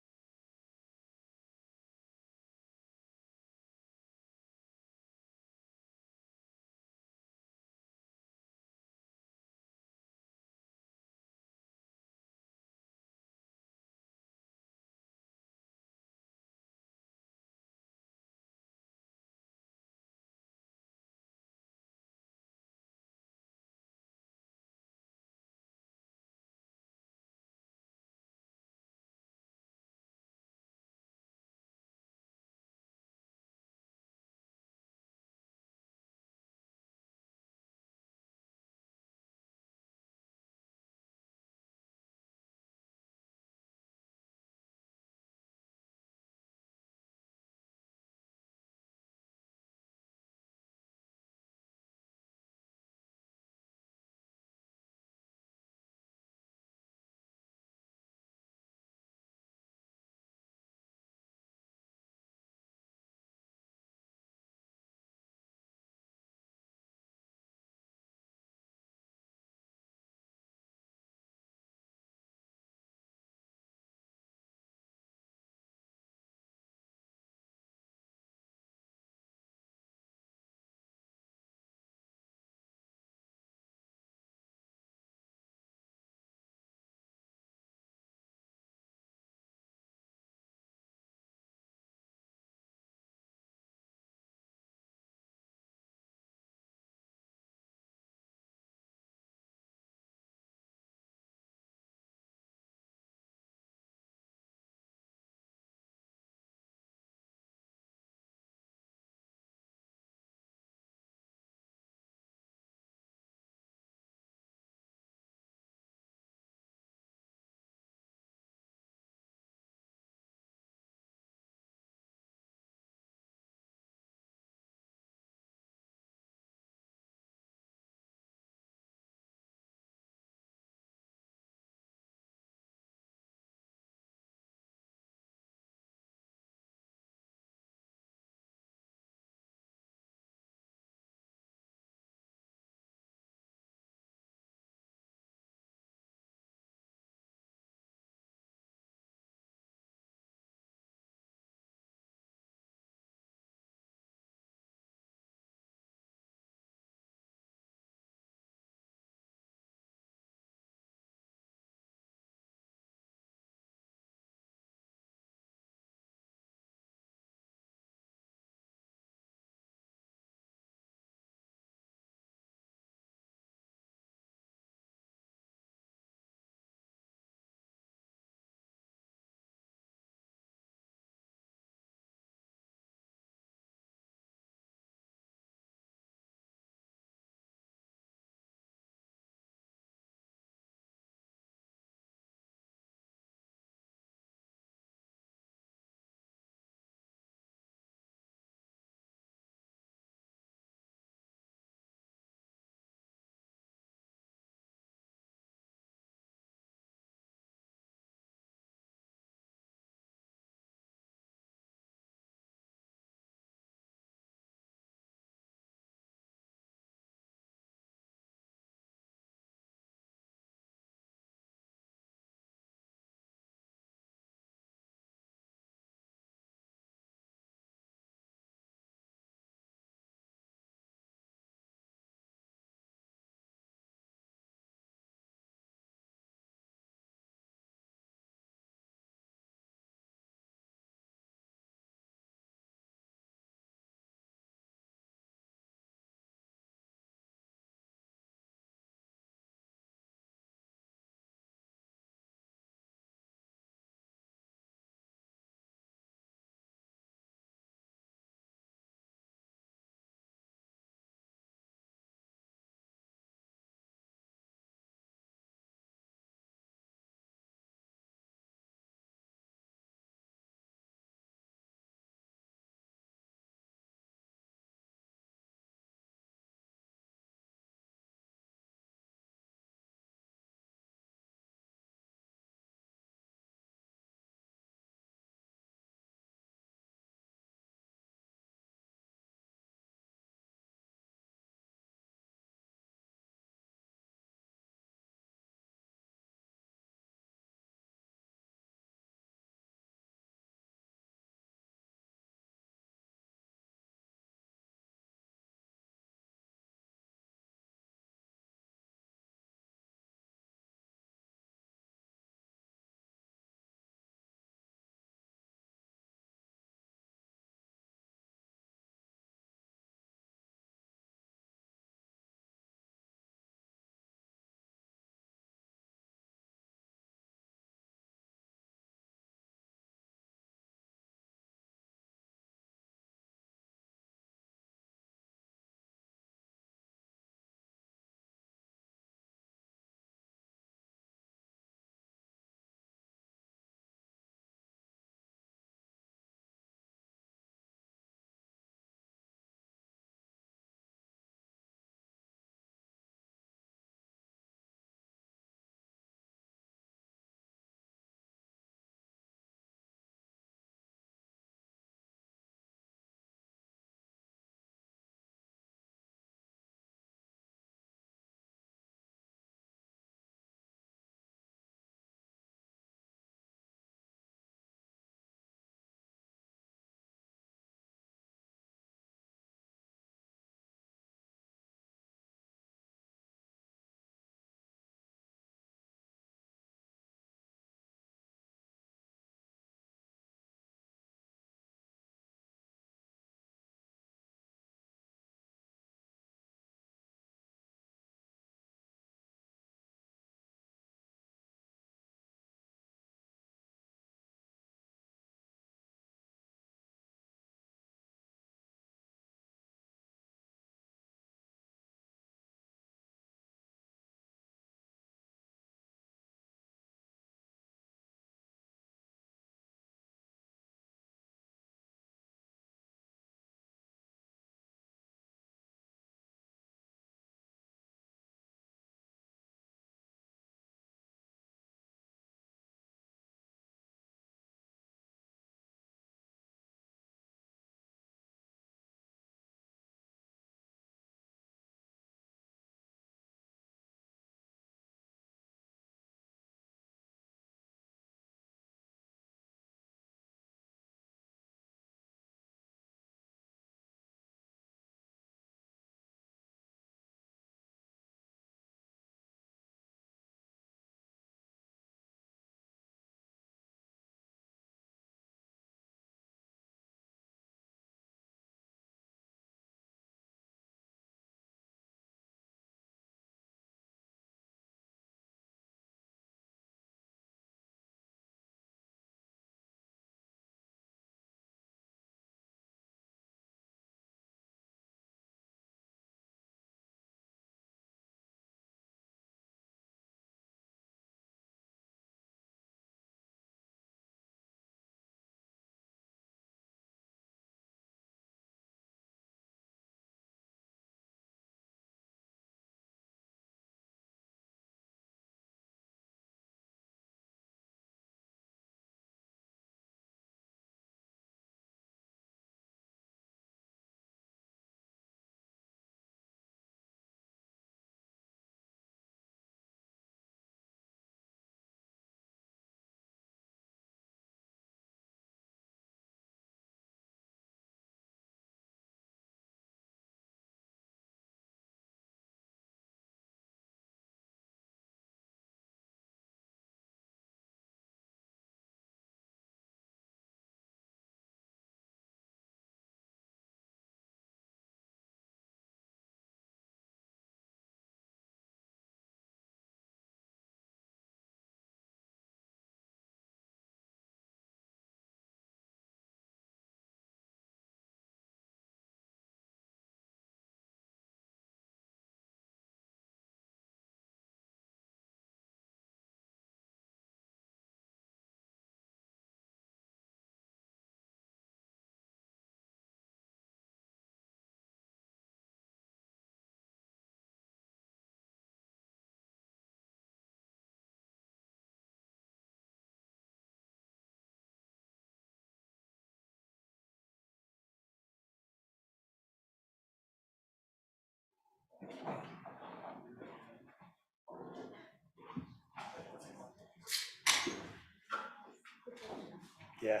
A: Yeah.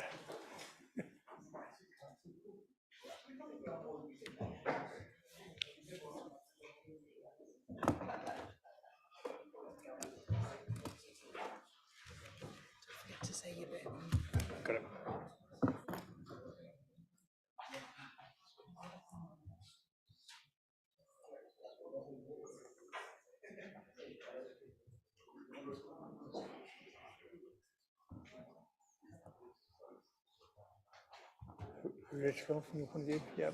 C: To say your bit.
A: Got it. Ready to roll from your point of view? Yeah.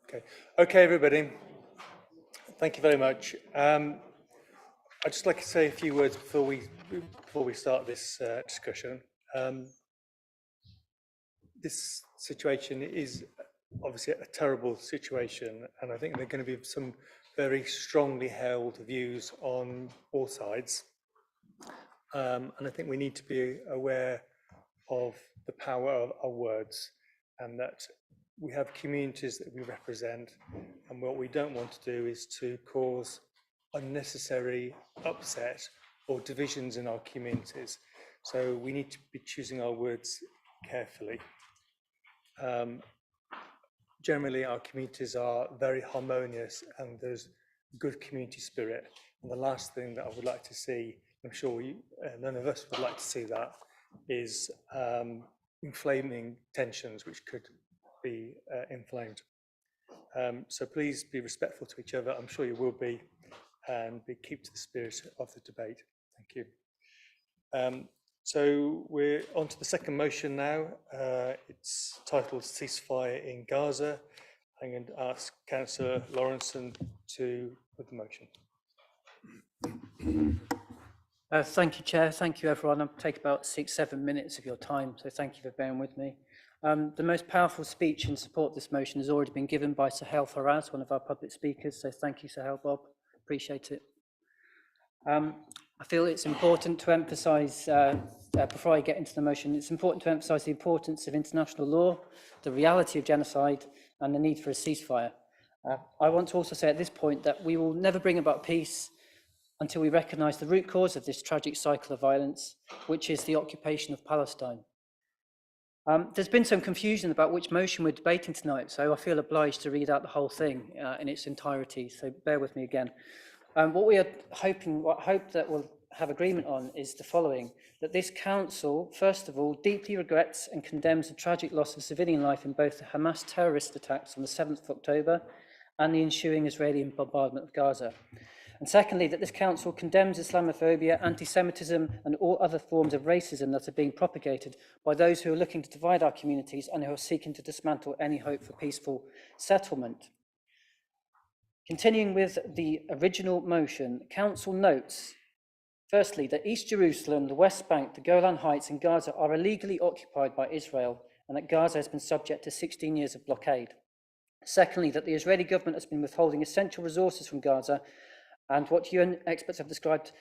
A: Okay. Okay, everybody. Thank you very much. I'd just like to say a few words before we start this discussion. This situation is obviously a terrible situation, and I think there are going to be some very strongly held views on all sides. And I think we need to be aware of the power of our words, and that we have communities that we represent, and what we don't want to do is to cause unnecessary upset or divisions in our communities. So we need to be choosing our words carefully. Generally, our communities are very harmonious and there's good community spirit. And the last thing that I would like to see, I'm sure none of us would like to see that, is inflaming tensions which could be inflamed. So please be respectful to each other. I'm sure you will be, and keep to the spirit of the debate. Thank you. So we're on to the second motion now. It's titled Ceasefire in Gaza. I'm going to ask Councillor Lawrenson to put the motion.
S: Thank you, Chair. Thank you, everyone. I'll take about 6-7 minutes of your time, so thank you for bearing with me. The most powerful speech in support of this motion has already been given by Sahel Faraz, one of our public speakers, so thank you, Sahel, Bob. Appreciate it. I feel it's important to emphasise, before I get into the motion, it's important to emphasise the importance of international law, the reality of genocide, and the need for a ceasefire. I want to also say at this point that we will never bring about peace until we recognise the root cause of this tragic cycle of violence, which is the occupation of Palestine. There's been some confusion about which motion we're debating tonight, so I feel obliged to read out the whole thing in its entirety, so bear with me again. What we are hope that we'll have agreement on is the following: that this council, first of all, deeply regrets and condemns the tragic loss of civilian life in both the Hamas terrorist attacks on the 7th of October and the ensuing Israeli bombardment of Gaza. And secondly, that this council condemns Islamophobia, anti-Semitism and all other forms of racism that are being propagated by those who are looking to divide our communities and who are seeking to dismantle any hope for peaceful settlement. Continuing with the original motion, Council notes, firstly, that East Jerusalem, the West Bank, the Golan Heights and Gaza are illegally occupied by Israel and that Gaza has been subject to 16 years of blockade. Secondly, that the Israeli government has been withholding essential resources from Gaza and what UN experts have described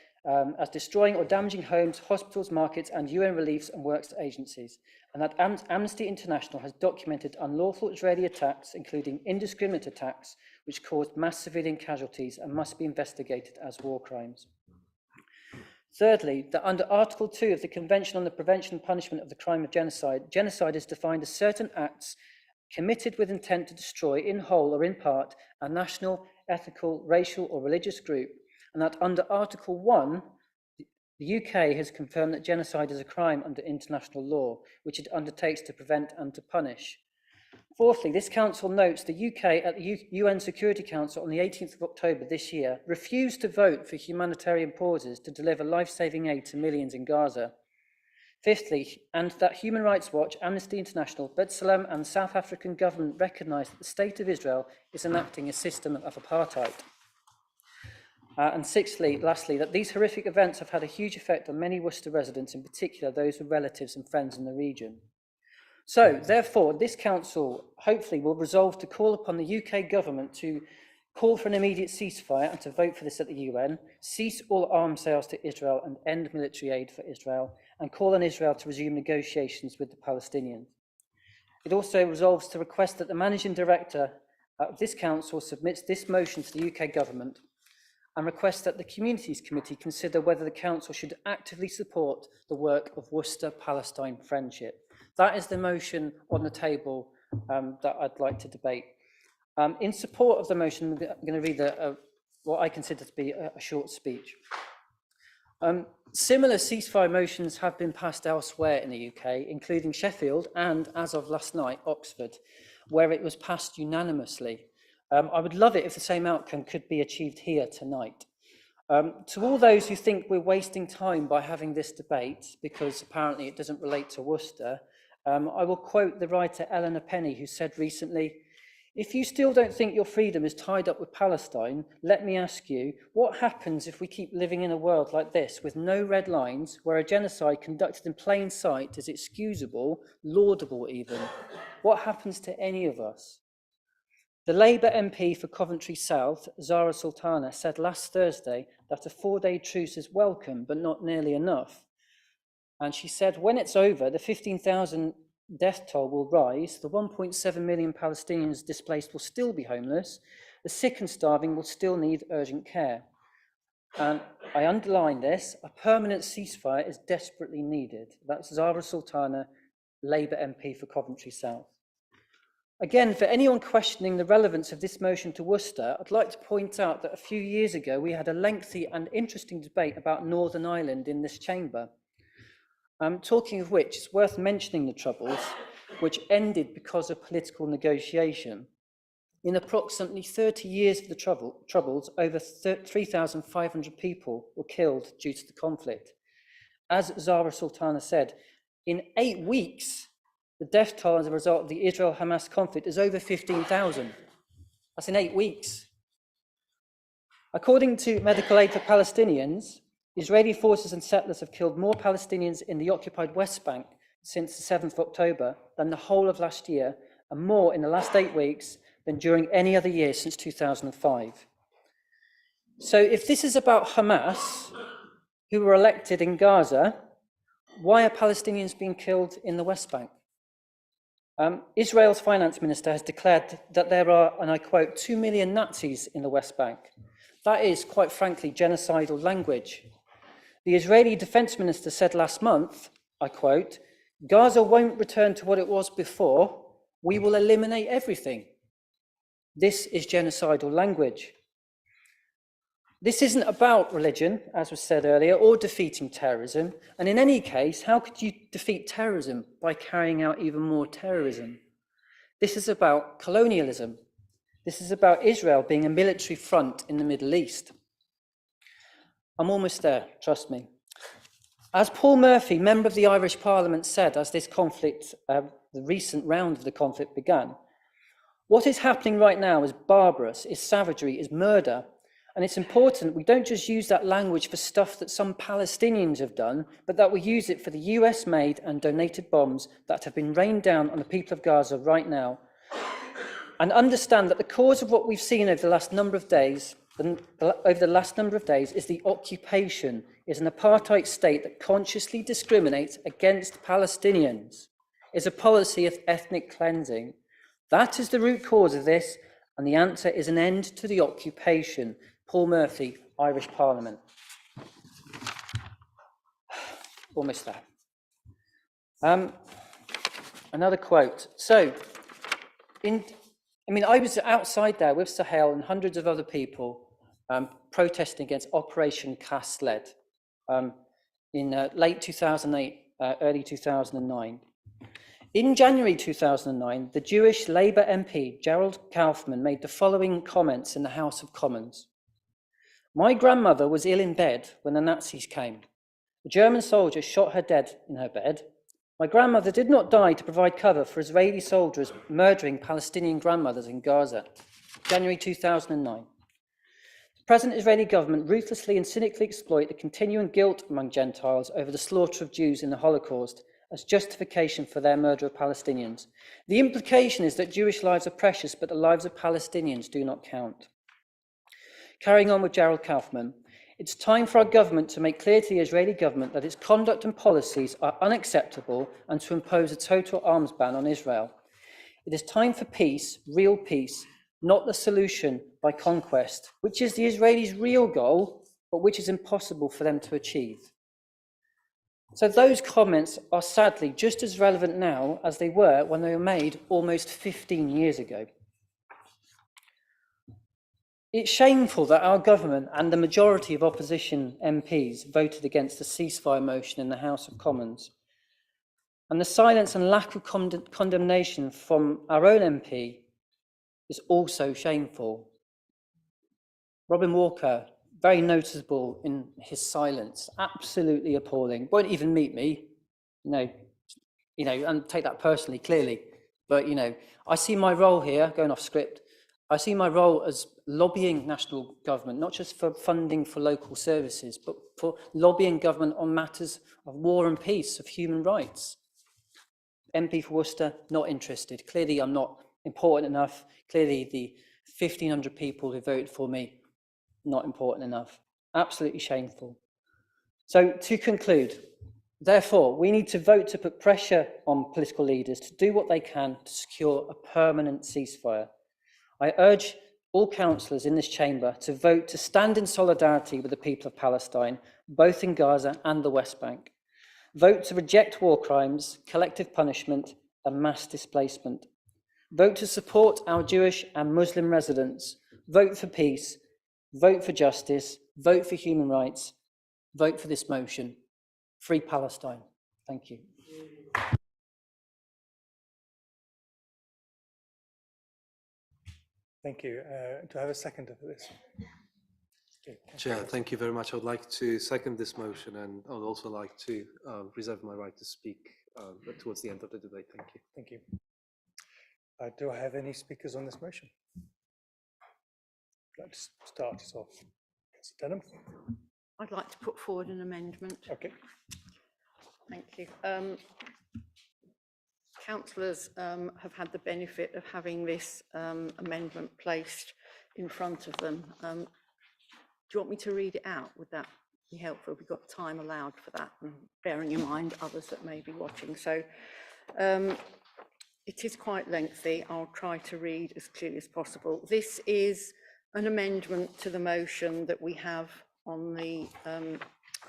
S: as destroying or damaging homes, hospitals, markets and UN reliefs and works agencies, and that Amnesty International has documented unlawful Israeli attacks, including indiscriminate attacks, which caused mass civilian casualties and must be investigated as war crimes. Thirdly, that under Article 2 of the Convention on the Prevention and Punishment of the Crime of Genocide, genocide is defined as certain acts committed with intent to destroy in whole or in part a national, ethnical, racial or religious group, and that under Article 1, the UK has confirmed that genocide is a crime under international law, which it undertakes to prevent and to punish. Fourthly, this council notes the UK at the UN Security Council on the 18th of October this year refused to vote for humanitarian pauses to deliver life-saving aid to millions in Gaza. Fifthly, and that Human Rights Watch, Amnesty International, B'Tselem and the South African government recognise that the State of Israel is enacting a system of apartheid. And sixthly, lastly, that these horrific events have had a huge effect on many Worcester residents, in particular those with relatives and friends in the region. So, therefore, this council hopefully will resolve to call upon the UK government to call for an immediate ceasefire and to vote for this at the UN, cease all arms sales to Israel and end military aid for Israel, and call on Israel to resume negotiations with the Palestinians. It also resolves to request that the Managing Director of this council submits this motion to the UK government and requests that the Communities Committee consider whether the council should actively support the work of Worcester Palestine Friendship. That is the motion on the table that I'd like to debate. In support of the motion, I'm going to read what I consider to be a short speech. Similar ceasefire motions have been passed elsewhere in the UK, including Sheffield and, as of last night, Oxford, where it was passed unanimously. I would love it if the same outcome could be achieved here tonight. To all those who think we're wasting time by having this debate, because apparently it doesn't relate to Worcester, I will quote the writer Eleanor Penny, who said recently, "If you still don't think your freedom is tied up with Palestine, let me ask you, what happens if we keep living in a world like this with no red lines, where a genocide conducted in plain sight is excusable, laudable even? What happens to any of us?" The Labour MP for Coventry South, Zara Sultana, said last Thursday that a 4-day truce is welcome, but not nearly enough. And she said, when it's over, the 15,000 death toll will rise, the 1.7 million Palestinians displaced will still be homeless, the sick and starving will still need urgent care. And I underline this, a permanent ceasefire is desperately needed. That's Zara Sultana, Labour MP for Coventry South. Again, for anyone questioning the relevance of this motion to Worcester, I'd like to point out that a few years ago we had a lengthy and interesting debate about Northern Ireland in this chamber. Talking of which, it's worth mentioning the Troubles, which ended because of political negotiation. In approximately 30 years of the Troubles, over 3,500 people were killed due to the conflict. As Zara Sultana said, in 8 weeks, the death toll as a result of the Israel-Hamas conflict is over 15,000. That's in 8 weeks. According to Medical Aid for Palestinians, Israeli forces and settlers have killed more Palestinians in the occupied West Bank since the 7th of October than the whole of last year, and more in the last 8 weeks than during any other year since 2005. So if this is about Hamas, who were elected in Gaza, why are Palestinians being killed in the West Bank? Israel's finance minister has declared that there are, and I quote, 2 million Nazis in the West Bank. That is, quite frankly, genocidal language. The Israeli defense minister said last month, I quote, "Gaza won't return to what it was before. We will eliminate everything." This is genocidal language. This isn't about religion, as was said earlier, or defeating terrorism. And in any case, how could you defeat terrorism by carrying out even more terrorism? This is about colonialism. This is about Israel being a military front in the Middle East. I'm almost there, trust me. As Paul Murphy, member of the Irish Parliament, said as this conflict, the recent round of the conflict began, what is happening right now is barbarous, is savagery, is murder. And it's important we don't just use that language for stuff that some Palestinians have done, but that we use it for the US-made and donated bombs that have been rained down on the people of Gaza right now. And understand that the cause of what we've seen over the last number of days is the occupation, is an apartheid state that consciously discriminates against Palestinians, is a policy of ethnic cleansing. That is the root cause of this, and the answer is an end to the occupation. Paul Murphy, Irish Parliament. Almost there. Another quote. So, I was outside there with Sahel and hundreds of other people protesting against Operation Cast Lead in late 2008, early 2009. In January 2009, the Jewish Labour MP, Gerald Kaufman, made the following comments in the House of Commons. "My grandmother was ill in bed when the Nazis came. A German soldier shot her dead in her bed. My grandmother did not die to provide cover for Israeli soldiers murdering Palestinian grandmothers in Gaza." January 2009. The present Israeli government ruthlessly and cynically exploit the continuing guilt among Gentiles over the slaughter of Jews in the Holocaust as justification for their murder of Palestinians. The implication is that Jewish lives are precious, but the lives of Palestinians do not count. Carrying on with Gerald Kaufman, it's time for our government to make clear to the Israeli government that its conduct and policies are unacceptable and to impose a total arms ban on Israel. It is time for peace, real peace, not the solution by conquest, which is the Israelis' real goal, but which is impossible for them to achieve. So those comments are sadly just as relevant now as they were when they were made almost 15 years ago. It's shameful that our government and the majority of opposition MPs voted against the ceasefire motion in the House of Commons. And the silence and lack of condemnation from our own MP is also shameful. Robin Walker, very noticeable in his silence, absolutely appalling. Won't even meet me, and take that personally, clearly. But, I see my role here, going off script, I see my role as lobbying national government, not just for funding for local services, but for lobbying government on matters of war and peace, of human rights. MP for Worcester, not interested. Clearly, I'm not important enough. Clearly, the 1,500 people who voted for me, not important enough. Absolutely shameful. So to conclude, therefore, we need to vote to put pressure on political leaders to do what they can to secure a permanent ceasefire. I urge all councillors in this chamber to vote to stand in solidarity with the people of Palestine, both in Gaza and the West Bank. Vote to reject war crimes, collective punishment, and mass displacement. Vote to support our Jewish and Muslim residents. Vote for peace. Vote for justice. Vote for human rights. Vote for this motion. Free Palestine. Thank you.
A: Thank you. Do I have a seconder for this? Okay,
Q: Chair, thank you very much. I would like to second this motion, and I would also like to reserve my right to speak towards the end of the debate. Thank you.
A: Thank you. Do I have any speakers on this motion? Let's start us off. Councillor Denham.
O: I'd like to put forward an amendment.
A: Okay.
O: Thank you. Councillors have had the benefit of having this amendment placed in front of them. Do you want me to read it out? Would that be helpful? We've got time allowed for that, and bearing in mind others that may be watching. So it is quite lengthy. I'll try to read as clearly as possible. This is an amendment to the motion that we have on the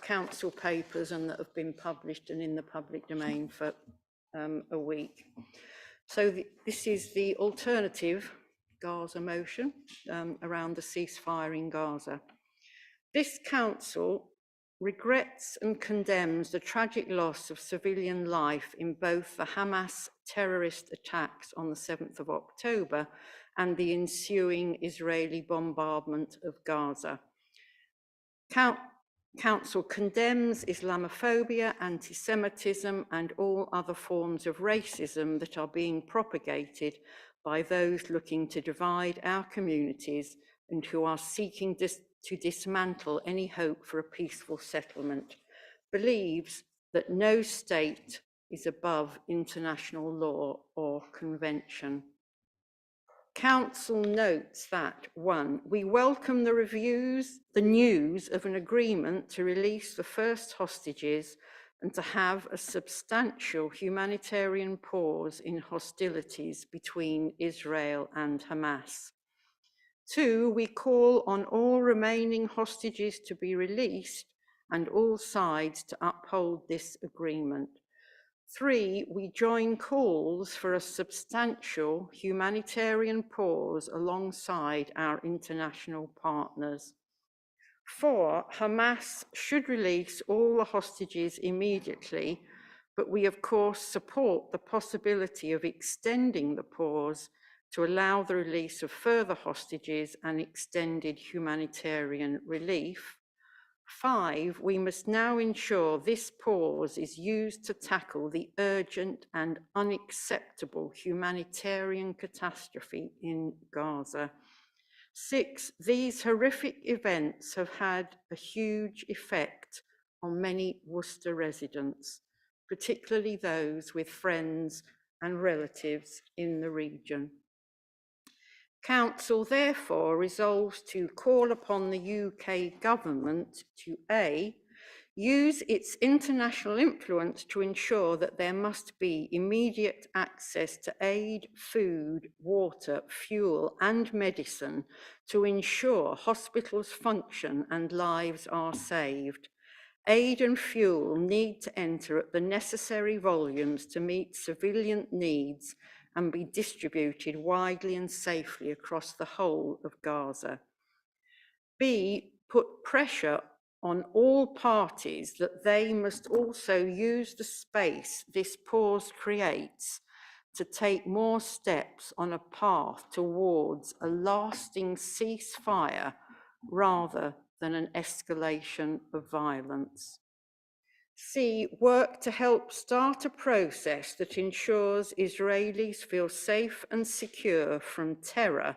O: council papers and that have been published and in the public domain for a week. So this is the alternative Gaza motion around the ceasefire in Gaza. This council regrets and condemns the tragic loss of civilian life in both the Hamas terrorist attacks on the 7th of October and the ensuing Israeli bombardment of Gaza. Council condemns Islamophobia, anti-Semitism and all other forms of racism that are being propagated by those looking to divide our communities and who are seeking to dismantle any hope for a peaceful settlement. Believes that no state is above international law or convention. Council notes that, 1, we welcome the news of an agreement to release the first hostages and to have a substantial humanitarian pause in hostilities between Israel and Hamas. 2, we call on all remaining hostages to be released and all sides to uphold this agreement. 3, we join calls for a substantial humanitarian pause alongside our international partners. 4, Hamas should release all the hostages immediately, but we of course support the possibility of extending the pause to allow the release of further hostages and extended humanitarian relief. 5, we must now ensure this pause is used to tackle the urgent and unacceptable humanitarian catastrophe in Gaza. 6, these horrific events have had a huge effect on many Worcester residents, particularly those with friends and relatives in the region. Council therefore resolves to call upon the UK government to A, use its international influence to ensure that there must be immediate access to aid, food, water, fuel and medicine to ensure hospitals function and lives are saved. Aid and fuel need to enter at the necessary volumes to meet civilian needs and be distributed widely and safely across the whole of Gaza. B, put pressure on all parties that they must also use the space this pause creates to take more steps on a path towards a lasting ceasefire rather than an escalation of violence. C, work to help start a process that ensures Israelis feel safe and secure from terror,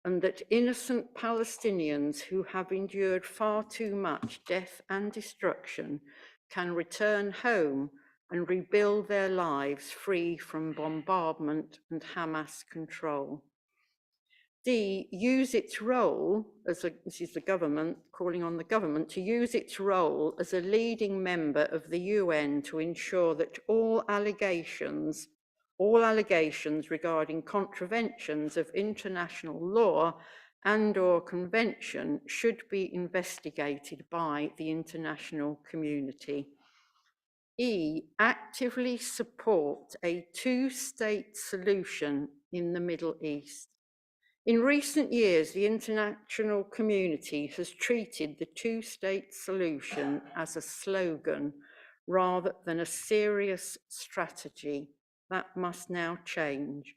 O: and that innocent Palestinians who have endured far too much death and destruction can return home and rebuild their lives free from bombardment and Hamas control. D, use its role as this is the government, calling on the government to use its role as a leading member of the UN to ensure that all allegations regarding contraventions of international law and/or convention should be investigated by the international community. E, actively support a two-state solution in the Middle East. In recent years, the international community has treated the two-state solution as a slogan rather than a serious strategy. That must now change.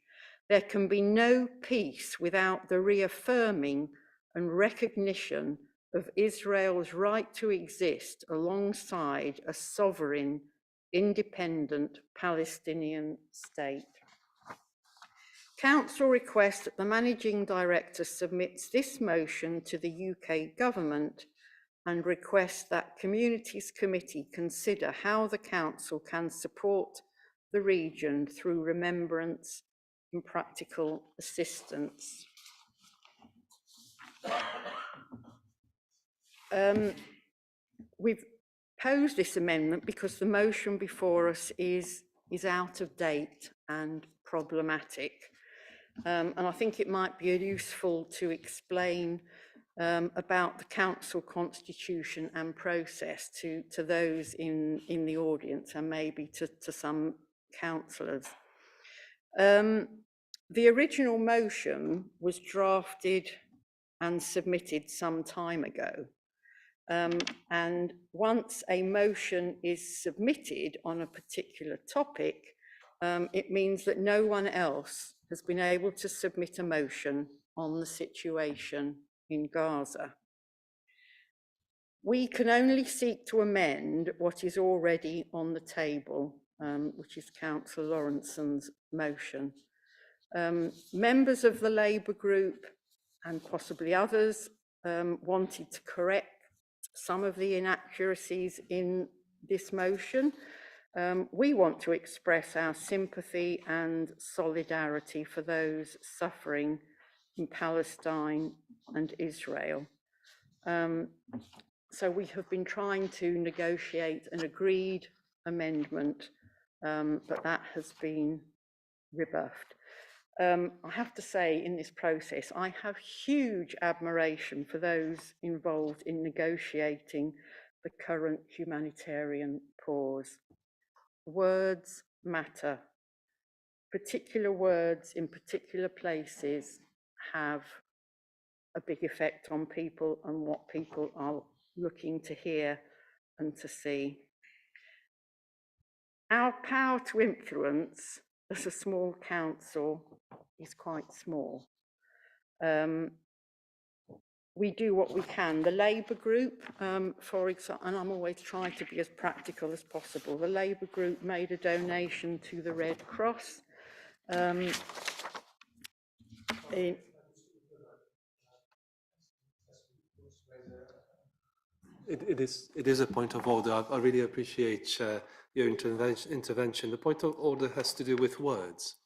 O: There can be no peace without the reaffirming and recognition of Israel's right to exist alongside a sovereign, independent Palestinian state. Council requests that the Managing Director submits this motion to the UK Government and requests that Communities Committee consider how the Council can support the region through remembrance and practical assistance. We've posed this amendment because the motion before us is out of date and problematic. And I think it might be useful to explain about the council constitution and process to those in the audience and maybe to some councillors. The original motion was drafted and submitted some time ago. And once a motion is submitted on a particular topic, it means that no one else has been able to submit a motion on the situation in Gaza. We can only seek to amend what is already on the table, which is Councillor Lawrenson's motion. Members of the Labour group and possibly others wanted to correct some of the inaccuracies in this motion. We want to express our sympathy and solidarity for those suffering in Palestine and Israel. So we have been trying to negotiate an agreed amendment, but that has been rebuffed. I have to say, in this process, I have huge admiration for those involved in negotiating the current humanitarian pause. Words matter. Particular words in particular places have a big effect on people and what people are looking to hear and to see. Our power to influence as a small council is quite small. We do what we can. The Labour group, for example, and I'm always trying to be as practical as possible, the Labour group made a donation to the Red Cross.
Q: It is a point of order. I really appreciate your intervention. The point of order has to do with words.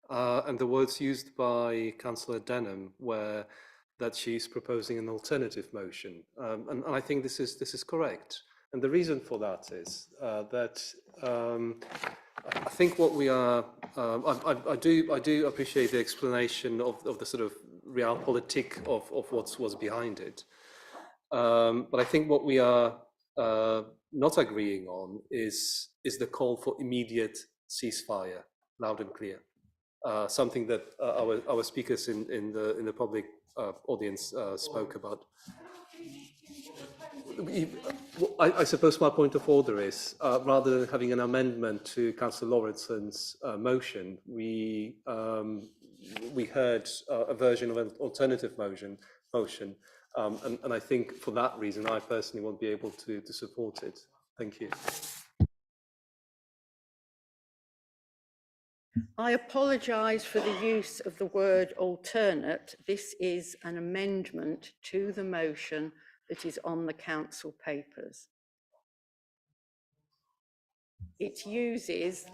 Q: And the words used by Councillor Denham were that she's proposing an alternative motion. And I think this is correct. And the reason for that is that I think what we are, I do appreciate the explanation of the sort of realpolitik of what was behind it. But I think what we are not agreeing on is the call for immediate ceasefire, loud and clear. Something that our speakers in the public audience spoke about. I suppose my point of order is, rather than having an amendment to Councillor Lawrenson's motion, we heard a version of an alternative motion, and I think for that reason, I personally won't be able to support it. Thank you.
O: I apologise for the use of the word alternate. This is an amendment to the motion that is on the council papers. It uses...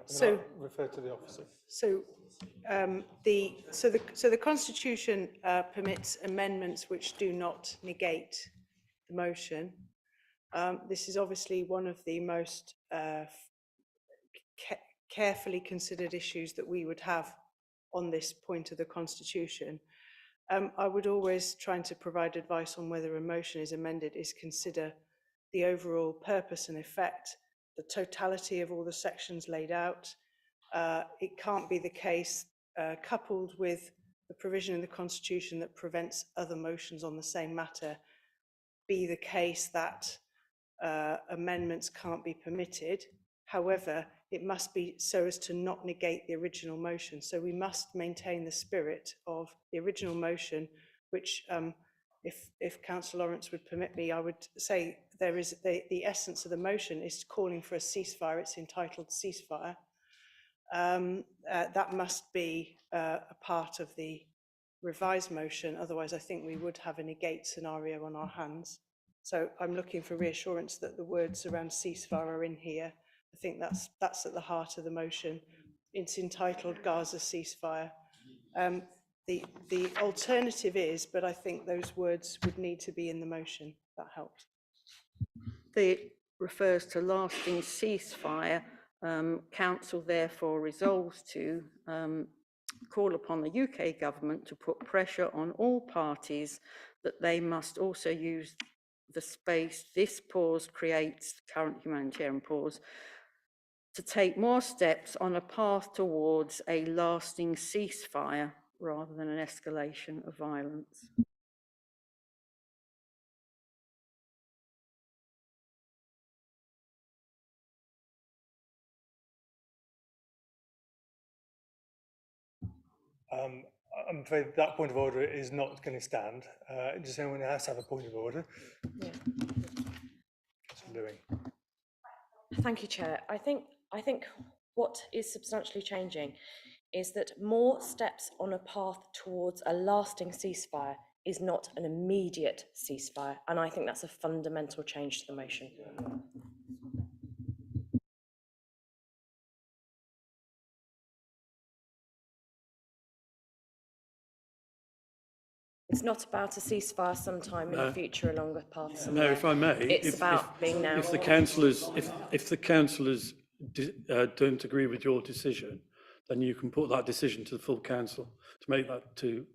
A: So refer to the officer. So the Constitution permits amendments which do not negate the motion. This is obviously one of the most carefully considered issues that we would have on this point of the Constitution. I would always, trying to provide advice on whether a motion is amended, is consider the overall purpose and effect, the totality of all the sections laid out. It can't be the case, coupled with the provision in the Constitution that prevents other motions on the same matter, be the case that amendments can't be permitted. However, it must be so as to not negate the original motion. So we must maintain the spirit of the original motion, which, if Councillor Lawrence would permit me, I would say there is the essence of the motion is calling for a ceasefire. It's entitled ceasefire. That must be a part of the revised motion. Otherwise, I think we would have a negate scenario on our hands. So I'm looking for reassurance that the words around ceasefire are in here. I think that's at the heart of the motion. It's entitled Gaza ceasefire. The alternative is, but I think those words would need to be in the motion. That helps.
O: It refers to lasting ceasefire. Council therefore resolves to call upon the UK government to put pressure on all parties that they must also use the space this pause creates, current humanitarian pause, to take more steps on a path towards a lasting ceasefire rather than an escalation of violence.
A: I'm afraid that point of order is not going to stand. Does anyone else have a point of order?
D: Yeah.
A: Lewing.
D: Thank you, Chair. I think what is substantially changing is that more steps on a path towards a lasting ceasefire is not an immediate ceasefire, and I think that's a fundamental change to the motion. It's not about a ceasefire sometime in the future along a path somewhere.
H: No, if I may,
D: It's about being now.
H: If the councillors don't agree with your decision, then you can put that decision to the full council to make that to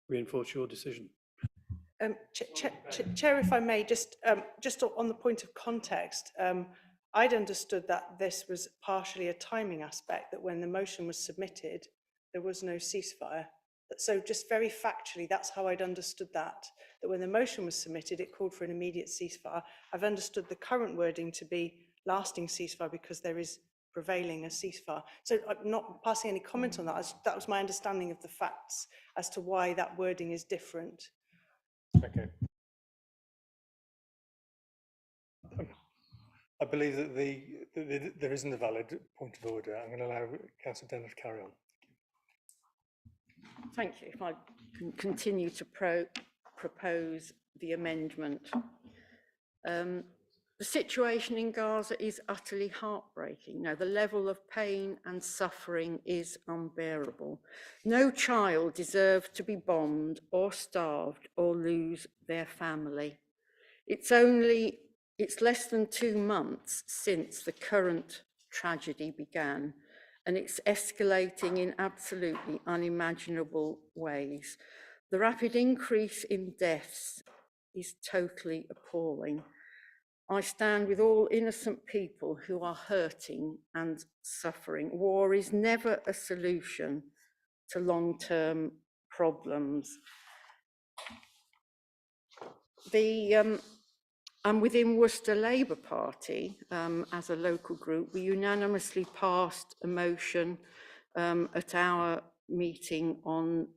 H: reinforce your decision.
V: Chair, if I may, just on the point of context, I'd understood that this was partially a timing aspect, that when the motion was submitted, there was no ceasefire. So just very factually, that's how I'd understood that when the motion was submitted, it called for an immediate ceasefire. I've understood the current wording to be lasting ceasefire because there is prevailing a ceasefire. So I'm not passing any comment on that. That was my understanding of the facts as to why that wording is different.
A: Okay. I believe that there isn't a valid point of order. I'm going to allow Councillor Denner to carry on.
O: Thank you. If I can continue to propose the amendment. The situation in Gaza is utterly heartbreaking. Now, the level of pain and suffering is unbearable. No child deserves to be bombed or starved or lose their family. It's less than 2 months since the current tragedy began, and it's escalating in absolutely unimaginable ways. The rapid increase in deaths is totally appalling. I stand with all innocent people who are hurting and suffering. War is never a solution to long-term problems. And within Worcester Labour Party, as a local group, we unanimously passed a motion at our meeting on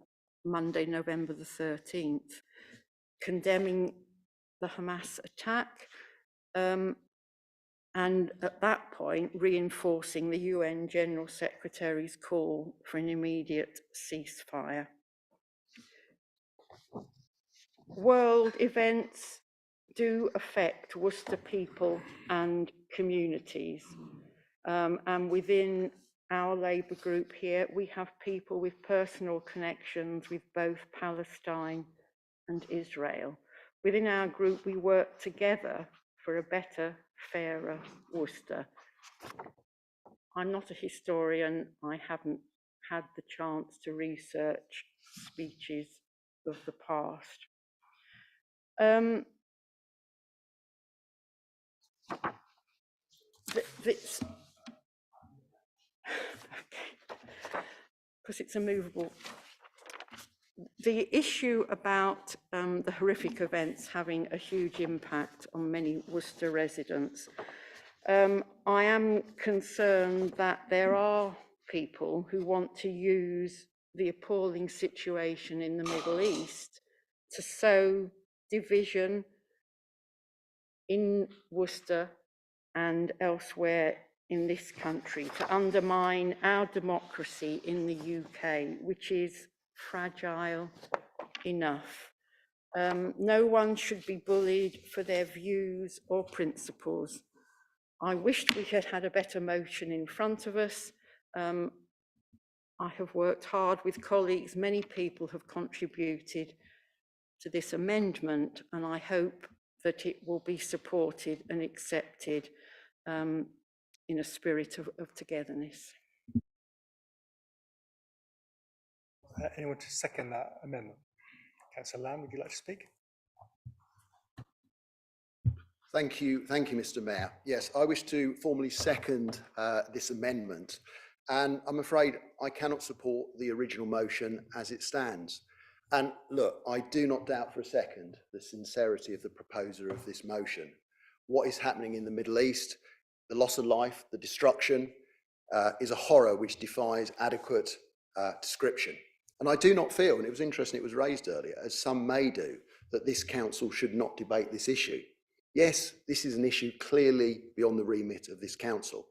O: Monday, November the 13th, condemning the Hamas attack, and at that point reinforcing the UN General Secretary's call for an immediate ceasefire. World events do affect Worcester people and communities, and within our Labour group here, we have people with personal connections with both Palestine and Israel. Within our group, we work together for a better, fairer Worcester. I'm not a historian. I haven't had the chance to research speeches of the past. Because it's a movable. The issue about the horrific events having a huge impact on many Worcester residents, I am concerned that there are people who want to use the appalling situation in the Middle East to sow division in Worcester and elsewhere in this country, to undermine our democracy in the UK, which is fragile enough. No one should be bullied for their views or principles. I wished we had had a better motion in front of us. I have worked hard with colleagues. Many people have contributed to this amendment, and I hope that it will be supported and accepted in a spirit of togetherness.
A: Anyone to second that amendment? Councillor Lamb, would you like to speak?
J: Thank you, Mr. Mayor. Yes, I wish to formally second this amendment, and I'm afraid I cannot support the original motion as it stands. And look, I do not doubt for a second the sincerity of the proposer of this motion. What is happening in the Middle East, the loss of life, the destruction, is a horror which defies adequate description. And I do not feel, and it was interesting it was raised earlier, as some may do, that this council should not debate this issue. Yes, this is an issue clearly beyond the remit of this council.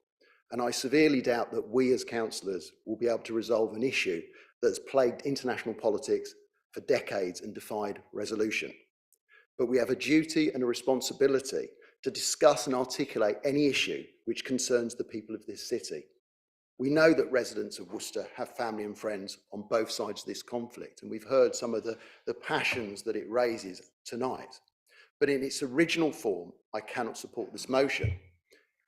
J: And I severely doubt that we as councillors will be able to resolve an issue that's plagued international politics for decades and defied resolution. But we have a duty and a responsibility to discuss and articulate any issue which concerns the people of this city. We know that residents of Worcester have family and friends on both sides of this conflict, and we've heard some of the passions that it raises tonight. But in its original form, I cannot support this motion.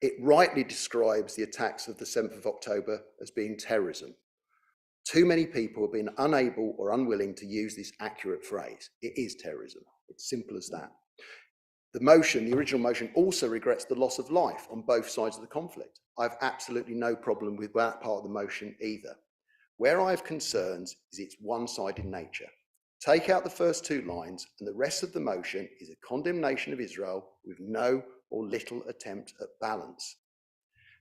J: It rightly describes the attacks of the 7th of October as being terrorism. Too many people have been unable or unwilling to use this accurate phrase. It is terrorism. It's simple as that. The motion, the original motion, also regrets the loss of life on both sides of the conflict. I have absolutely no problem with that part of the motion either. Where I have concerns is its one-sided nature. Take out the first two lines and the rest of the motion is a condemnation of Israel with no or little attempt at balance.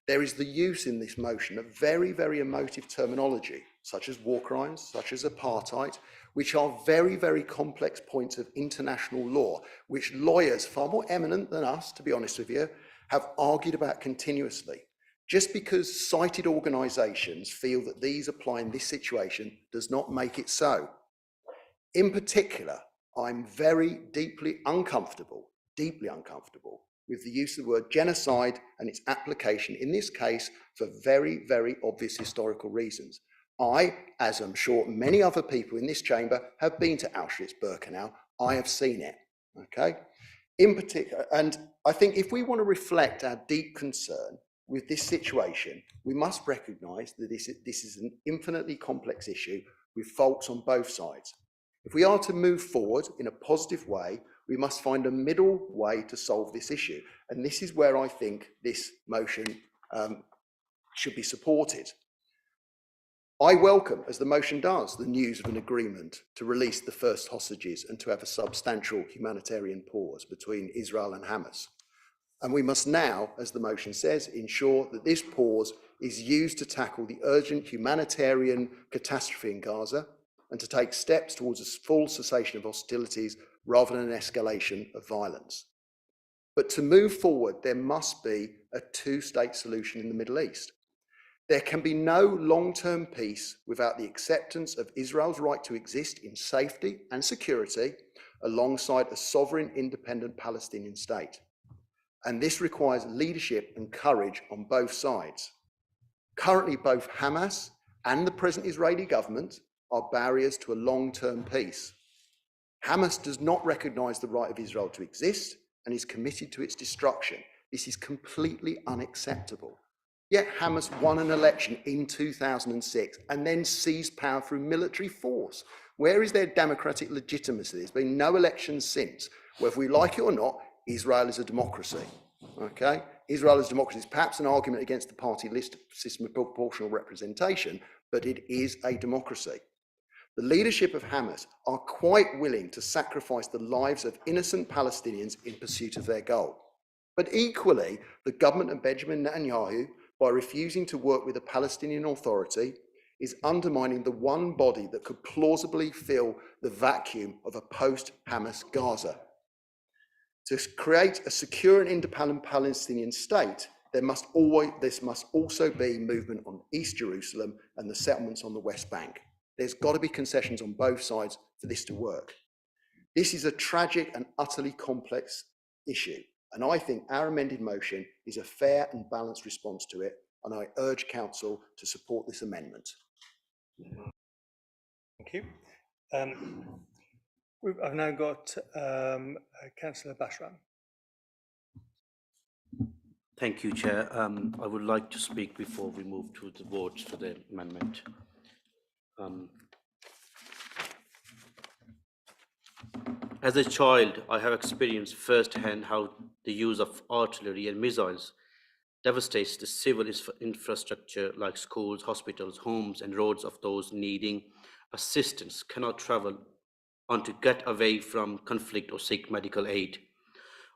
J: There is the use in this motion of very, very emotive terminology, such as war crimes, such as apartheid, which are very, very complex points of international law, which lawyers far more eminent than us, to be honest with you, have argued about continuously. Just because cited organisations feel that these apply in this situation does not make it so. In particular, I'm very deeply uncomfortable with the use of the word genocide and its application in this case for very, very obvious historical reasons. I, as I'm sure many other people in this chamber, have been to Auschwitz-Birkenau. I have seen it, okay? In particular, and I think if we want to reflect our deep concern with this situation, we must recognise that this is an infinitely complex issue with faults on both sides. If we are to move forward in a positive way, We must find a middle way to solve this issue. And this is where I think this motion should be supported. I welcome, as the motion does, the news of an agreement to release the first hostages and to have a substantial humanitarian pause between Israel and Hamas. And we must now, as the motion says, ensure that this pause is used to tackle the urgent humanitarian catastrophe in Gaza and to take steps towards a full cessation of hostilities rather than an escalation of violence. But to move forward, there must be a two-state solution in the Middle East. There can be no long-term peace without the acceptance of Israel's right to exist in safety and security alongside a sovereign, independent Palestinian state. And this requires leadership and courage on both sides. Currently, both Hamas and the present Israeli government are barriers to a long-term peace. Hamas does not recognise the right of Israel to exist and is committed to its destruction. This is completely unacceptable. Yet Hamas won an election in 2006 and then seized power through military force. Where is their democratic legitimacy? There's been no elections since. Whether we like it or not, Israel is a democracy. Okay? Israel is a democracy. It's perhaps an argument against the party list system of proportional representation, but it is a democracy. The leadership of Hamas are quite willing to sacrifice the lives of innocent Palestinians in pursuit of their goal. But equally, the government of Benjamin Netanyahu, by refusing to work with the Palestinian Authority, is undermining the one body that could plausibly fill the vacuum of a post-Hamas Gaza. To create a secure and independent Palestinian state, this must also be movement on East Jerusalem and the settlements on the West Bank. There's got to be concessions on both sides for this to work. This is a tragic and utterly complex issue, and I think our amended motion is a fair and balanced response to it, and I urge Council to support this amendment.
A: Thank you. I've now got Councillor Bashram.
K: Thank you, Chair. I would like to speak before we move to the votes for the amendment. As a child, I have experienced firsthand how the use of artillery and missiles devastates the civil infrastructure like schools, hospitals, homes, and roads of those needing assistance cannot travel on to get away from conflict or seek medical aid.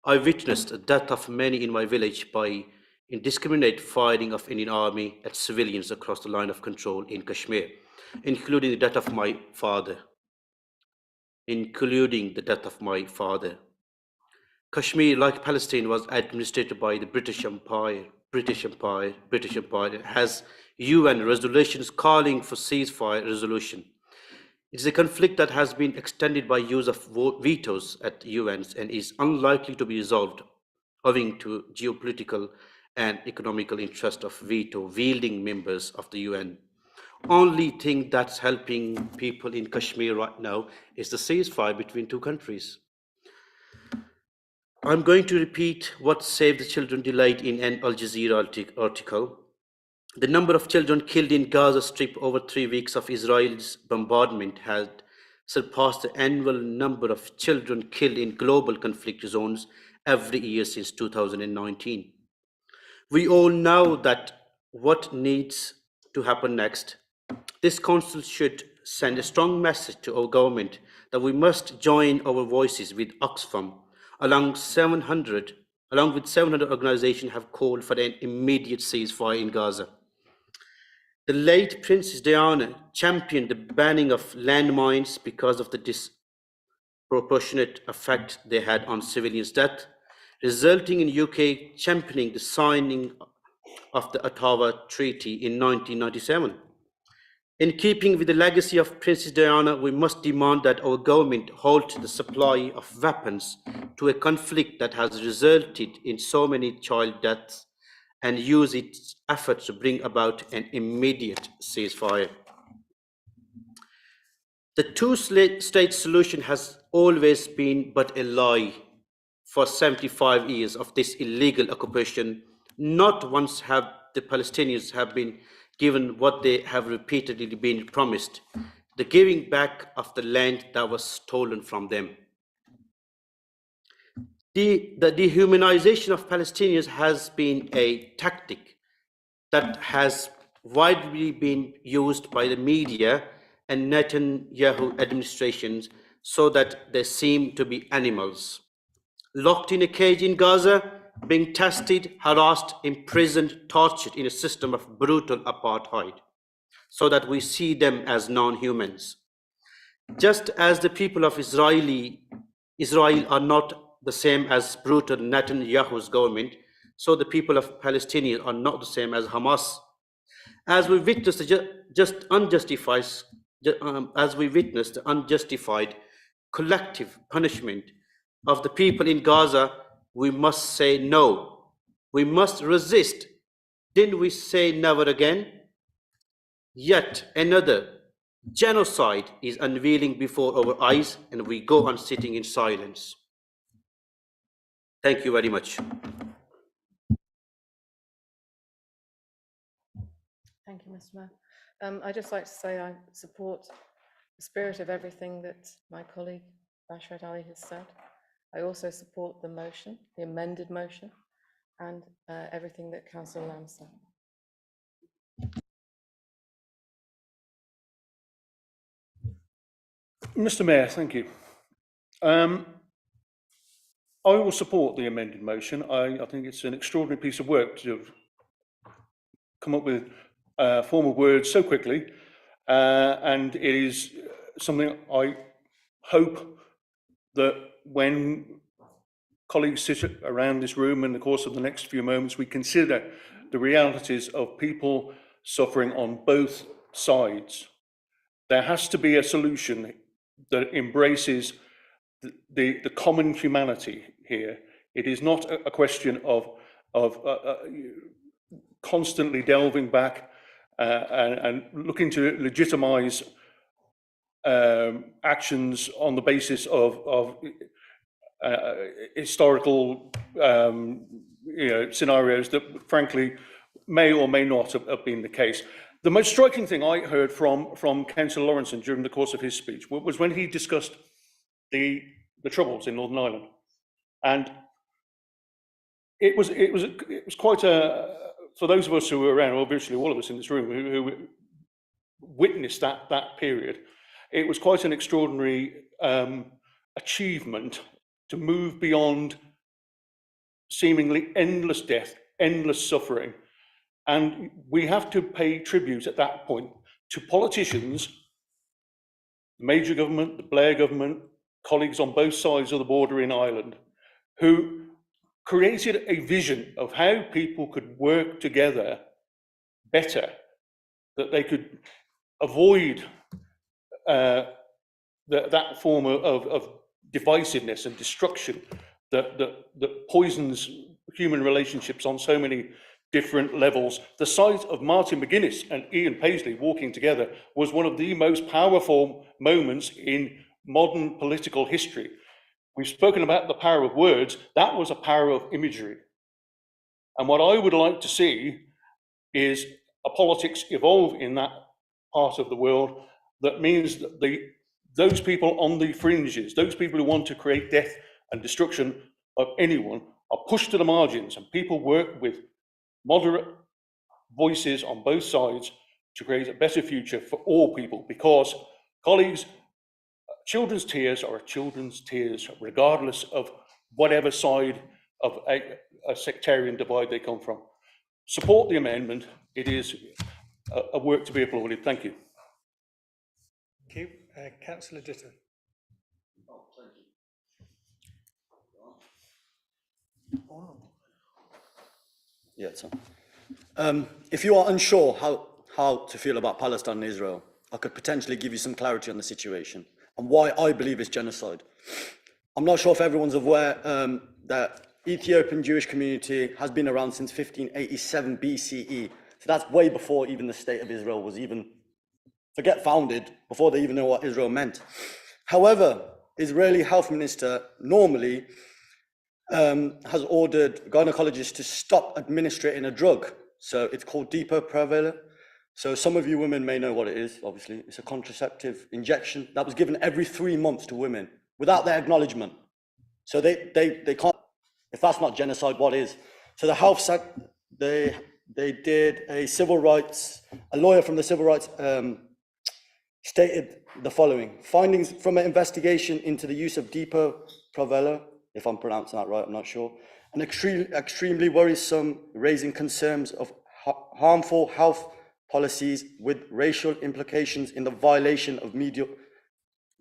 K: I witnessed the death of many in my village by indiscriminate firing of Indian Army at civilians across the line of control in Kashmir, including the death of my father. Kashmir, like Palestine, was administered by the British Empire, has UN resolutions calling for ceasefire resolution. It is a conflict that has been extended by use of vetoes at UN and is unlikely to be resolved owing to geopolitical and economical interest of veto-wielding members of the UN. Only thing that's helping people in Kashmir right now is the ceasefire between two countries. I'm going to repeat what Save the Children delayed in an Al Jazeera article. The number of children killed in Gaza Strip over 3 weeks of Israel's bombardment has surpassed the annual number of children killed in global conflict zones every year since 2019. We all know that what needs to happen next. This council should send a strong message to our government that we must join our voices with Oxfam, along with 700 organizations have called for an immediate ceasefire in Gaza. The late Princess Diana championed the banning of landmines because of the disproportionate effect they had on civilians' death, resulting in UK championing the signing of the Ottawa Treaty in 1997. In keeping with the legacy of Princess Diana, we must demand that our government halt the supply of weapons to a conflict that has resulted in so many child deaths and use its efforts to bring about an immediate ceasefire. The two-state solution has always been but a lie. For 75 years of this illegal occupation, not once have the Palestinians have been given what they have repeatedly been promised, the giving back of the land that was stolen from them. The dehumanization of Palestinians has been a tactic that has widely been used by the media and Netanyahu administrations so that they seem to be animals. Locked in a cage in Gaza, being tested, harassed, imprisoned, tortured in a system of brutal apartheid, so that we see them as non-humans. Just as the people of Israel are not the same as brutal Netanyahu's government, so the people of Palestine are not the same as Hamas. As we witness the unjustified collective punishment of the people in Gaza, we must say no. We must resist. Didn't we say never again? Yet another genocide is unveiling before our eyes, and we go on sitting in silence. Thank you very much.
D: Thank you, Mr. Mayor. I'd just like to say I support the spirit of everything that my colleague Bashir Ali has said. I also support the motion, the amended motion, and everything that Councillor Lamb said.
G: Mr. Mayor, thank you. I will support the amended motion. I think it's an extraordinary piece of work to have come up with form of words so quickly, and it is something I hope that when colleagues sit around this room in the course of the next few moments, we consider the realities of people suffering on both sides. There has to be a solution that embraces the common humanity here. It is not a question of constantly delving back and looking to legitimize actions on the basis of historical scenarios that frankly may or may not have been the case. The most striking thing I heard from Councillor Lawrenson during the course of his speech was when he discussed the Troubles in Northern Ireland, and it was quite a, for those of us who were around, or virtually all of us in this room who witnessed that period, it was quite an extraordinary achievement to move beyond seemingly endless death, endless suffering. And we have to pay tribute at that point to politicians, the Major government, the Blair government, colleagues on both sides of the border in Ireland, who created a vision of how people could work together better, that they could avoid that form of divisiveness and destruction that poisons human relationships on so many different levels. The sight of Martin McGuinness and Ian Paisley walking together was one of the most powerful moments in modern political history. We've spoken about the power of words. That was a power of imagery. And what I would like to see is a politics evolve in that part of the world that means that those people on the fringes, those people who want to create death and destruction of anyone, are pushed to the margins, and people work with moderate voices on both sides to create a better future for all people. Because, colleagues, children's tears are children's tears, regardless of whatever side of a sectarian divide they come from. Support the amendment. It is a work to be applauded. Thank you.
A: Thank you. Councillor Ditton.
L: Yeah, so if you are unsure how to feel about Palestine and Israel, I could potentially give you some clarity on the situation and why I believe it's genocide. I'm not sure if everyone's aware that Ethiopian Jewish community has been around since 1587 BCE. So that's way before even the state of Israel was even, founded, before they even know what Israel meant. However, Israeli health minister normally has ordered gynecologists to stop administering a drug. So it's called Depo-Provera. So some of you women may know what it is, obviously. It's a contraceptive injection that was given every 3 months to women without their acknowledgement. So they can't If that's not genocide, what is? So the health sector, they did a lawyer from the civil rights stated the following: findings from an investigation into the use of Depo-Provera, if I'm pronouncing that right, I'm not sure, and extremely worrisome, raising concerns of harmful health policies with racial implications in the violation of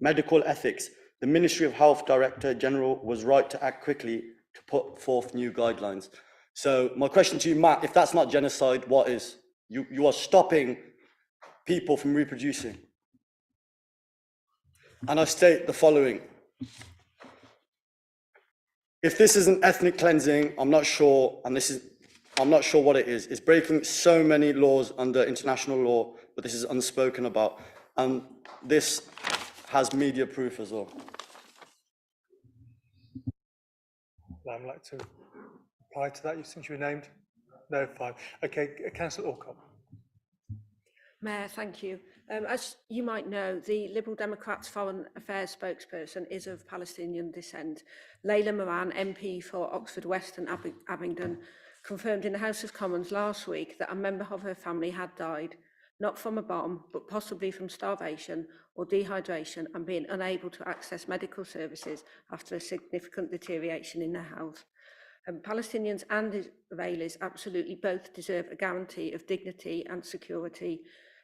L: medical ethics. The Ministry of Health Director General was right to act quickly to put forth new guidelines. So my question to you, Matt, if that's not genocide, what is? You are stopping people from reproducing. And I state the following: if this isn't ethnic cleansing, I'm not sure, I'm not sure what it is. It's breaking so many laws under international law, but this is unspoken about. And this has media proof as well.
A: I'd like to reply to that, since you were named. No, fine. Okay, Councillor Alcott.
B: Mayor, thank you. As you might know, the Liberal Democrats Foreign Affairs spokesperson is of Palestinian descent. Layla Moran, MP for Oxford West and Abingdon, confirmed in the House of Commons last week that a member of her family had died, not from a bomb, but possibly from starvation or dehydration, and being unable to access medical services after a significant deterioration in their health. Palestinians and Israelis absolutely both deserve a guarantee of dignity and security.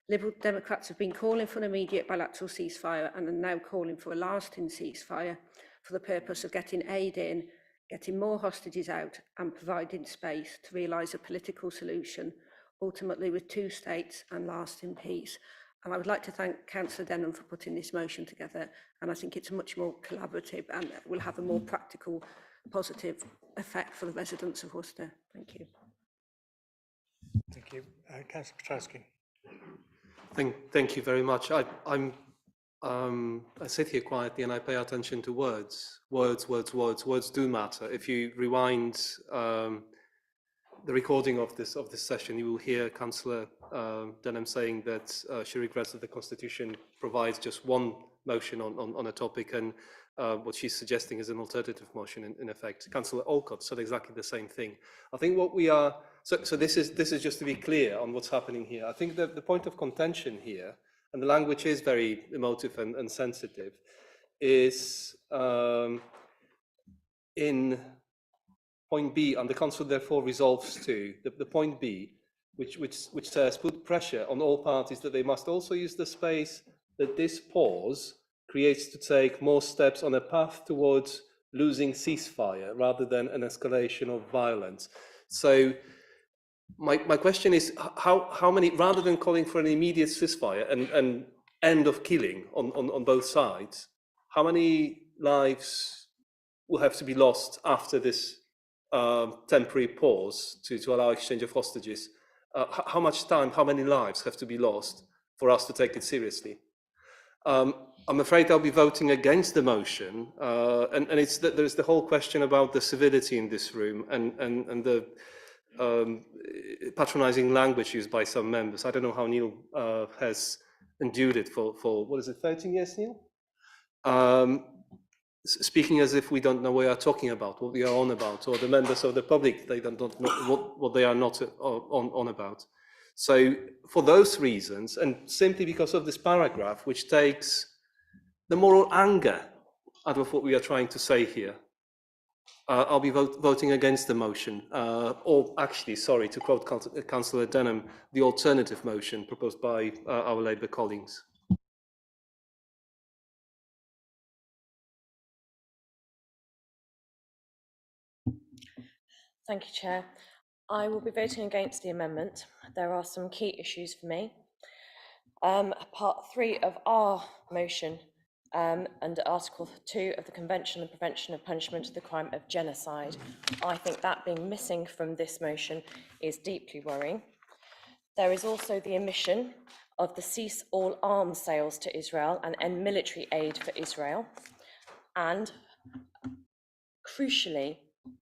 B: Liberal Democrats have been calling for an immediate bilateral ceasefire and are now calling for a lasting ceasefire for the purpose of getting aid in, getting more hostages out, and providing space to realise a political solution, ultimately with two states and lasting peace. And I would like to thank Councillor Denham for putting this motion together, and I think it's much more collaborative and will have a more practical, positive effect for the residents of Worcester. Thank you.
A: Thank you. Councillor Petrowski.
Q: Thank you very much. I sit here quietly and I pay attention to words. Words do matter. If you rewind the recording of this session, you will hear Councillor Denham saying that she regrets that the Constitution provides just one motion on a topic, and what she's suggesting is an alternative motion in effect. Councillor Alcott said exactly the same thing. I think what we are, so this is just to be clear on what's happening here. I think that the point of contention here, and the language is very emotive and sensitive, is in point B, and the Council therefore resolves to the point B, which says put pressure on all parties that they must also use the space that this pause creates to take more steps on a path towards losing ceasefire rather than an escalation of violence. So my question is, how many, rather than calling for an immediate ceasefire and end of killing on both sides, how many lives will have to be lost after this temporary pause to allow exchange of hostages? How much time, how many lives have to be lost for us to take it seriously? I'm afraid I'll be voting against the motion, and it's that there's the whole question about the civility in this room and the patronising language used by some members. I don't know how Neil has endured it for what is it, 13 years, Neil? Speaking as if we don't know what we are talking about, what we are on about, or the members of the public, they don't know what they are not on about. So for those reasons, and simply because of this paragraph, which takes the moral anger out of what we are trying to say here, I'll be voting against the motion, or actually, sorry, to quote Councillor Denham, the alternative motion proposed by our Labour colleagues.
D: Thank you, Chair. I will be voting against the amendment. There are some key issues for me. Part 3 of our motion under Article 2 of the Convention on the Prevention of Punishment of the Crime of Genocide. I think that being missing from this motion is deeply worrying. There is also the omission of the cease all arms sales to Israel and end military aid for Israel. And crucially,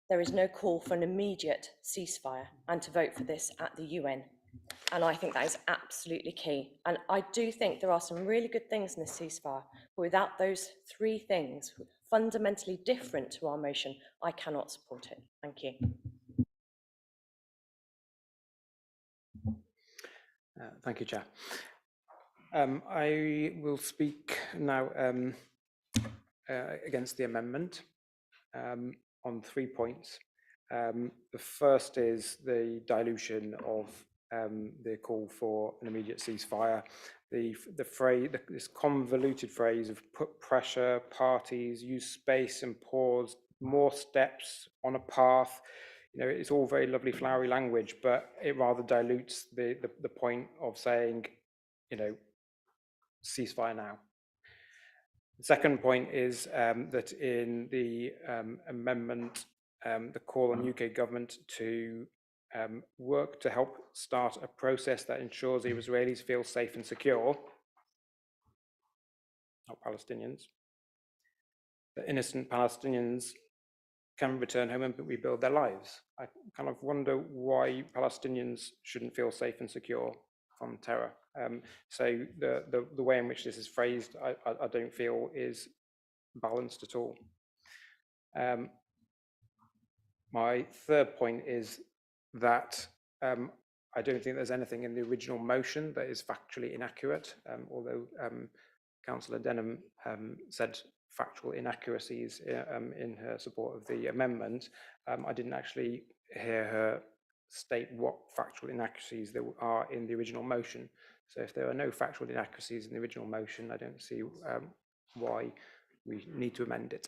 D: there is no call for an immediate ceasefire and to vote for this at the UN. And I think that is absolutely key. And I do think there are some really good things in this ceasefire, but without those 3 things, fundamentally different to our motion, I cannot support it. Thank you.
M: Thank you, Chair. I will speak now against the amendment on 3 points. The first is the dilution of the call for an immediate ceasefire. The phrase, this convoluted phrase of put pressure, parties, use space and pause, more steps on a path. You know, it's all very lovely, flowery language, but it rather dilutes the point of saying, you know, ceasefire now. The second point is that in the amendment, the call on UK government to work to help start a process that ensures the Israelis feel safe and secure, not Palestinians, that innocent Palestinians can return home and rebuild their lives. I kind of wonder why Palestinians shouldn't feel safe and secure from terror. So the way in which this is phrased, I don't feel is balanced at all. My third point is that I don't think there's anything in the original motion that is factually inaccurate, although Councillor Denham said factual inaccuracies in her support of the amendment. I didn't actually hear her state what factual inaccuracies there are in the original motion. So if there are no factual inaccuracies in the original motion, I don't see why we need to amend it.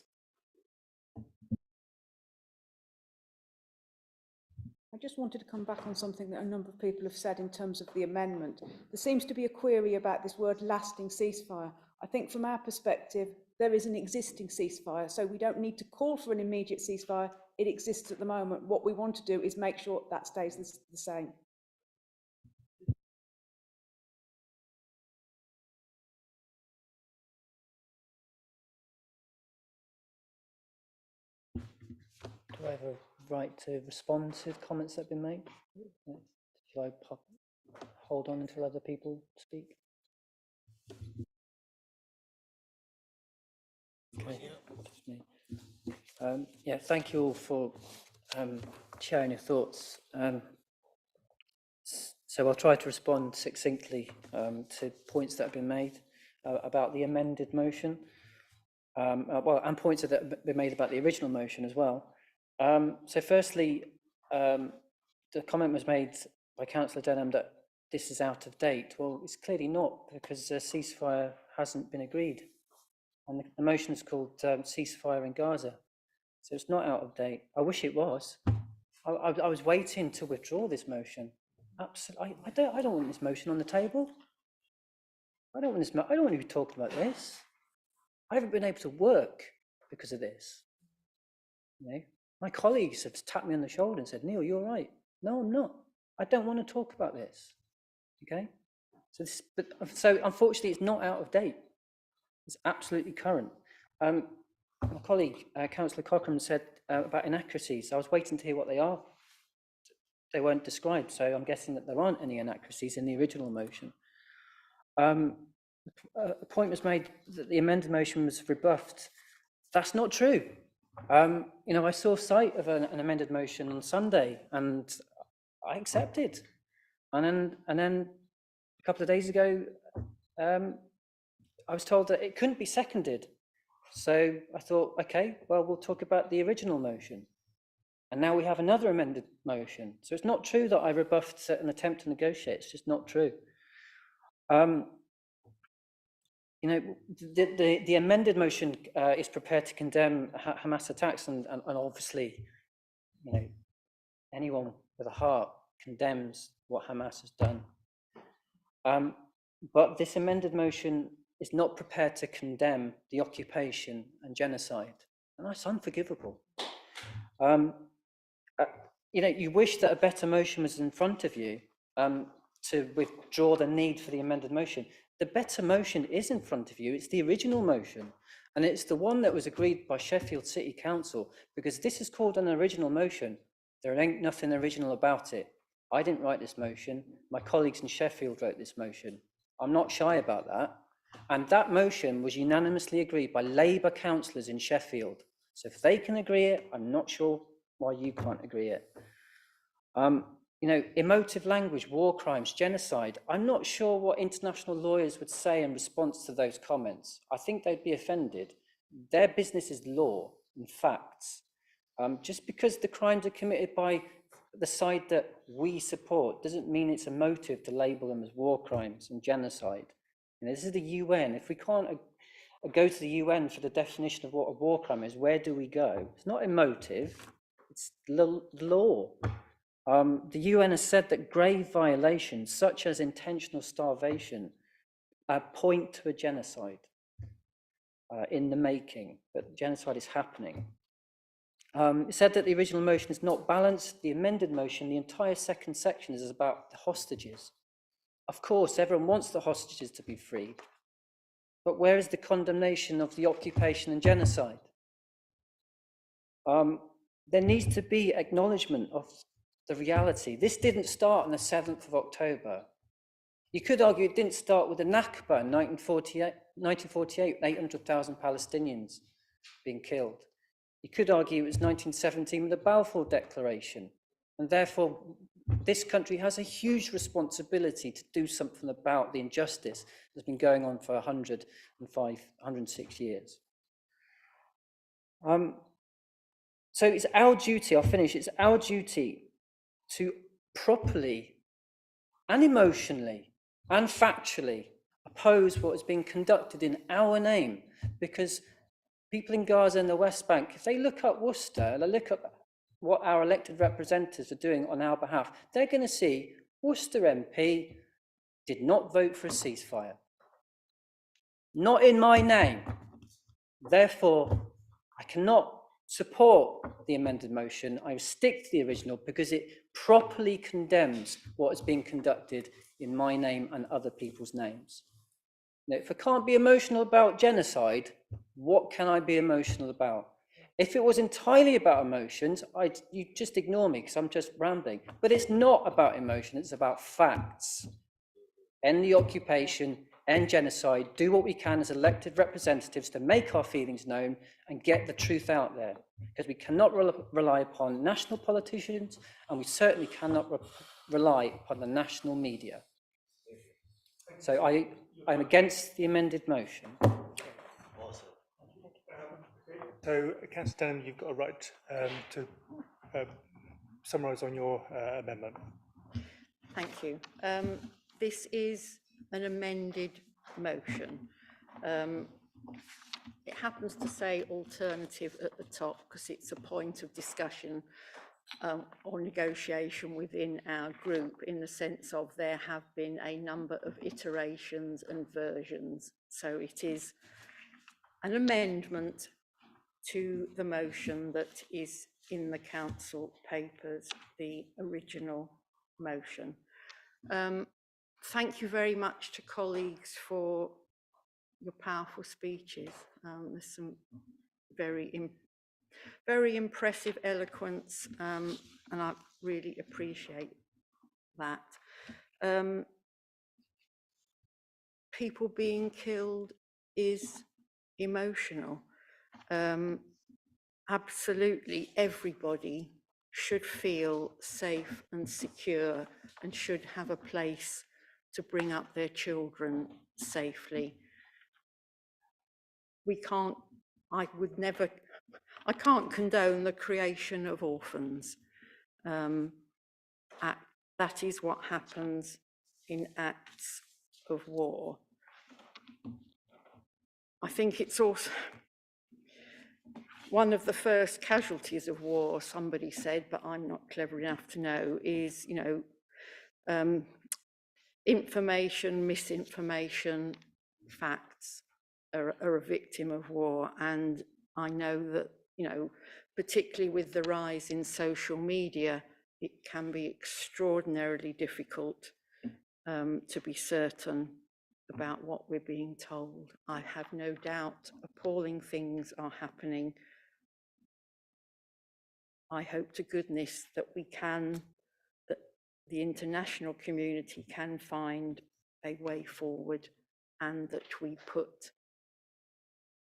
F: I just wanted to come back on something that a number of people have said in terms of the amendment. There seems to be a query about this word lasting ceasefire. I think from our perspective, there is an existing ceasefire, so we don't need to call for an immediate ceasefire. It exists at the moment. What we want to do is make sure that stays the same.
S: Do I have a right to respond to the comments that have been made? Shall I hold on until other people speak? Okay. Yeah, thank you all for sharing your thoughts. So I'll try to respond succinctly to points that have been made about the amended motion, and points that have been made about the original motion as well. So firstly, the comment was made by Councillor Denham that this is out of date. Well, it's clearly not, because a ceasefire hasn't been agreed. And the motion is called ceasefire in Gaza. So it's not out of date. I wish it was. I was waiting to withdraw this motion. Absolutely. I don't want this motion on the table. I don't want to be talking about this. I haven't been able to work because of this. You know, my colleagues have tapped me on the shoulder and said, Neil, you're right. No, I'm not. I don't want to talk about this. Okay? So unfortunately, it's not out of date. It's absolutely current. My colleague, Councillor Cochrane, said about inaccuracies. I was waiting to hear what they are. They weren't described, so I'm guessing that there aren't any inaccuracies in the original motion. A point was made that the amended motion was rebuffed. That's not true. You know, I saw sight of an amended motion on Sunday, and I accepted. And then a couple of days ago, I was told that it couldn't be seconded. So I thought, okay, well, we'll talk about the original motion. And now we have another amended motion. So it's not true that I rebuffed an attempt to negotiate. It's just not true. You know, the amended motion is prepared to condemn Hamas attacks, and obviously, you know, anyone with a heart condemns what Hamas has done. But this amended motion is not prepared to condemn the occupation and genocide, and that's unforgivable. You know, you wish that a better motion was in front of you to withdraw the need for the amended motion. The better motion is in front of you. It's the original motion, and it's the one that was agreed by Sheffield City Council, because this is called an original motion. There ain't nothing original about it. I didn't write this motion. My colleagues in Sheffield wrote this motion. I'm not shy about that. And that motion was unanimously agreed by Labour councillors in Sheffield. So if they can agree it, I'm not sure why you can't agree it. You know, emotive language, war crimes, genocide. I'm not sure what international lawyers would say in response to those comments. I think they'd be offended. Their business is law and facts. Just because the crimes are committed by the side that we support doesn't mean it's a motive to label them as war crimes and genocide. You know, this is the UN. If we can't go to the UN for the definition of what a war crime is, where do we go? It's not emotive, it's law. The UN has said that grave violations, such as intentional starvation, point to a genocide in the making, that genocide is happening. It said that the original motion is not balanced. The amended motion, the entire second section is about the hostages. Of course, everyone wants the hostages to be freed, but where is the condemnation of the occupation and genocide? There needs to be acknowledgement of the reality. This didn't start on the 7th of October. You could argue it didn't start with the Nakba in 1948, 800,000 Palestinians being killed. You could argue it was 1917 with the Balfour Declaration. And therefore, this country has a huge responsibility to do something about the injustice that's been going on for 106 years. So it's our duty, I'll finish, it's our duty to properly and emotionally and factually oppose what is being conducted in our name, because people in Gaza and the West Bank, if they look up Worcester and they look up what our elected representatives are doing on our behalf, they're going to see Worcester MP did not vote for a ceasefire. Not in my name. Therefore, I cannot support the amended motion. I will stick to the original because it properly condemns what is being conducted in my name and other people's names. Now, if I can't be emotional about genocide, what can I be emotional about? If it was entirely about emotions, you just ignore me because I'm just rambling. But it's not about emotion, it's about facts. End the occupation, end genocide, do what we can as elected representatives to make our feelings known and get the truth out there. Because we cannot rely upon national politicians, and we certainly cannot rely upon the national media. So I'm against the amended motion.
A: So, Councillor Denham, you've got a right to summarise on your amendment.
O: Thank you. This is an amended motion. It happens to say alternative at the top because it's a point of discussion or negotiation within our group, in the sense of there have been a number of iterations and versions. So it is an amendment to the motion that is in the council papers, the original motion. Thank you very much to colleagues for your powerful speeches. There's some very impressive eloquence, and I really appreciate that. People being killed is emotional. Absolutely everybody should feel safe and secure and should have a place to bring up their children safely. I can't condone the creation of orphans. That is what happens in acts of war. I think it's also one of the first casualties of war, somebody said, but I'm not clever enough to know, is, information, misinformation, facts are a victim of war. And I know that, particularly with the rise in social media, it can be extraordinarily difficult to be certain about what we're being told. I have no doubt appalling things are happening. I hope to goodness that that the international community can find a way forward and that we put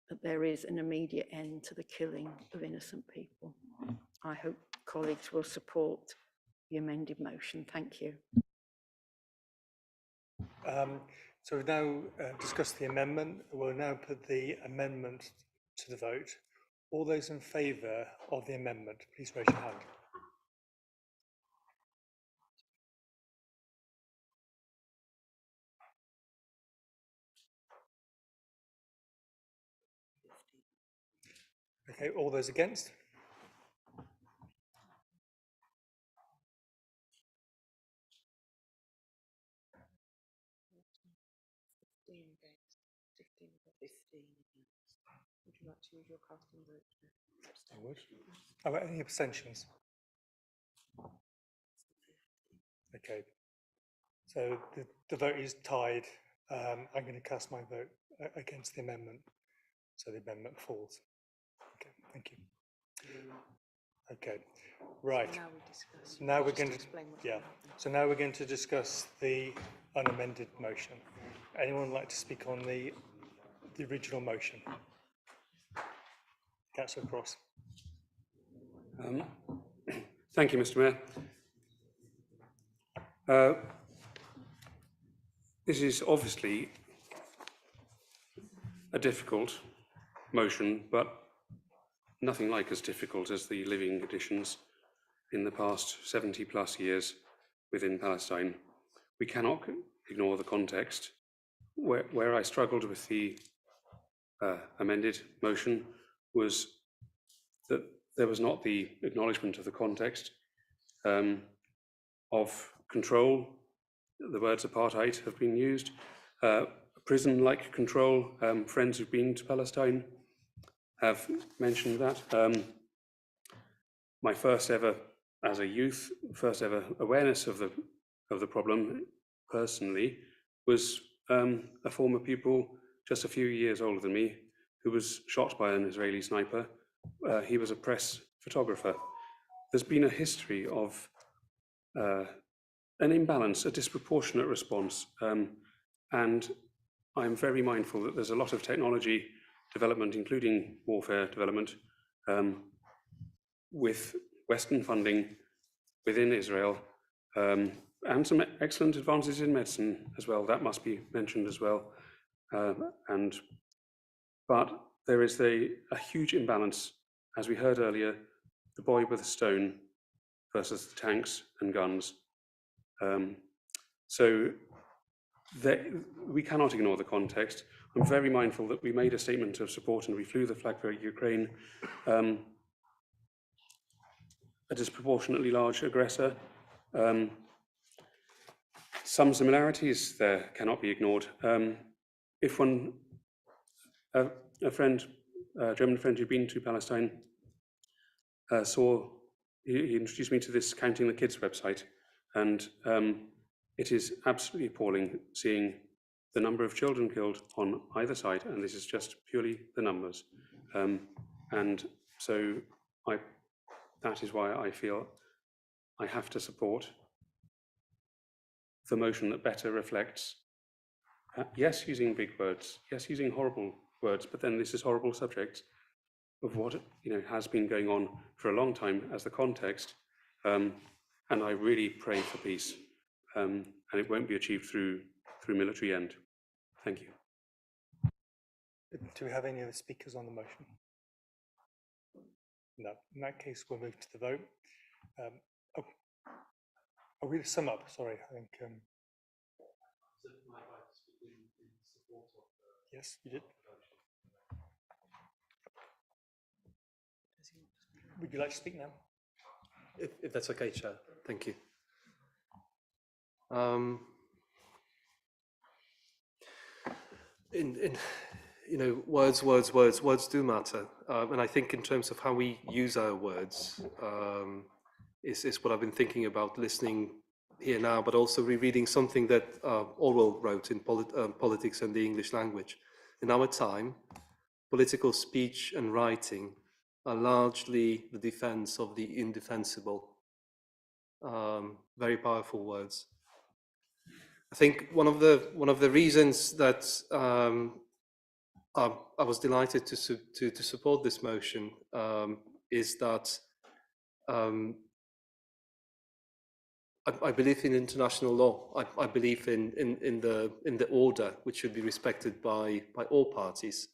O: that there is an immediate end to the killing of innocent people. I hope colleagues will support the amended motion. Thank you.
A: So we've now discussed the amendment. We'll now put the amendment to the vote. All those in favour of the amendment, please raise your hand. Okay, all those against?
C: Would you like to use your casting vote?
A: I would. Are there any abstentions? Okay, so the vote is tied. I'm going to cast my vote against the amendment, so the amendment falls. Okay, thank you. Okay, right. Now we're going to, yeah. So now we're going to discuss the unamended motion. Anyone like to speak on the original motion? Councillor Cross.
I: Thank you, Mr. Mayor. This is obviously a difficult motion, but nothing like as difficult as the living conditions in the past 70 plus years within Palestine. We cannot ignore the context. Where I struggled with the amended motion was that there was not the acknowledgement of the context of control. The words apartheid have been used. Prison-like control. Friends who've been to Palestine have mentioned that. My first ever, as a youth, first ever awareness of the problem personally was a former pupil just a few years older than me who was shot by an Israeli sniper. He was a press photographer. There's been a history of an imbalance, a disproportionate response, and I'm very mindful that there's a lot of technology development, including warfare development, with Western funding within Israel, and some excellent advances in medicine as well. That must be mentioned as well. But there is a huge imbalance, as we heard earlier, the boy with a stone versus the tanks and guns. So we cannot ignore the context. I'm very mindful that we made a statement of support and we flew the flag for Ukraine, a disproportionately large aggressor. Some similarities there cannot be ignored. If one, a friend, a German friend who'd been to Palestine, he introduced me to this Counting the Kids website, and it is absolutely appalling seeing the number of children killed on either side, and this is just purely the numbers. And so that is why I feel I have to support the motion that better reflects, yes, using big words, yes, using horrible words, but then this is horrible subject of what has been going on for a long time as the context. And I really pray for peace, and it won't be achieved through military end. Thank you.
A: Do we have any other speakers on the motion? No. In that case, we'll move to the vote. I'll read a sum up. Sorry, I think. Yes, you did. Would you like to speak now?
Q: If that's okay, Chair. Thank you. Words do matter, and I think in terms of how we use our words, is what I've been thinking about listening here now, but also rereading something that Orwell wrote in Politics and the English Language. In our time, political speech and writing are largely the defense of the indefensible. Very powerful words. I think one of the reasons that I was delighted to support this motion is that I believe in international law. I believe in the order which should be respected by all parties.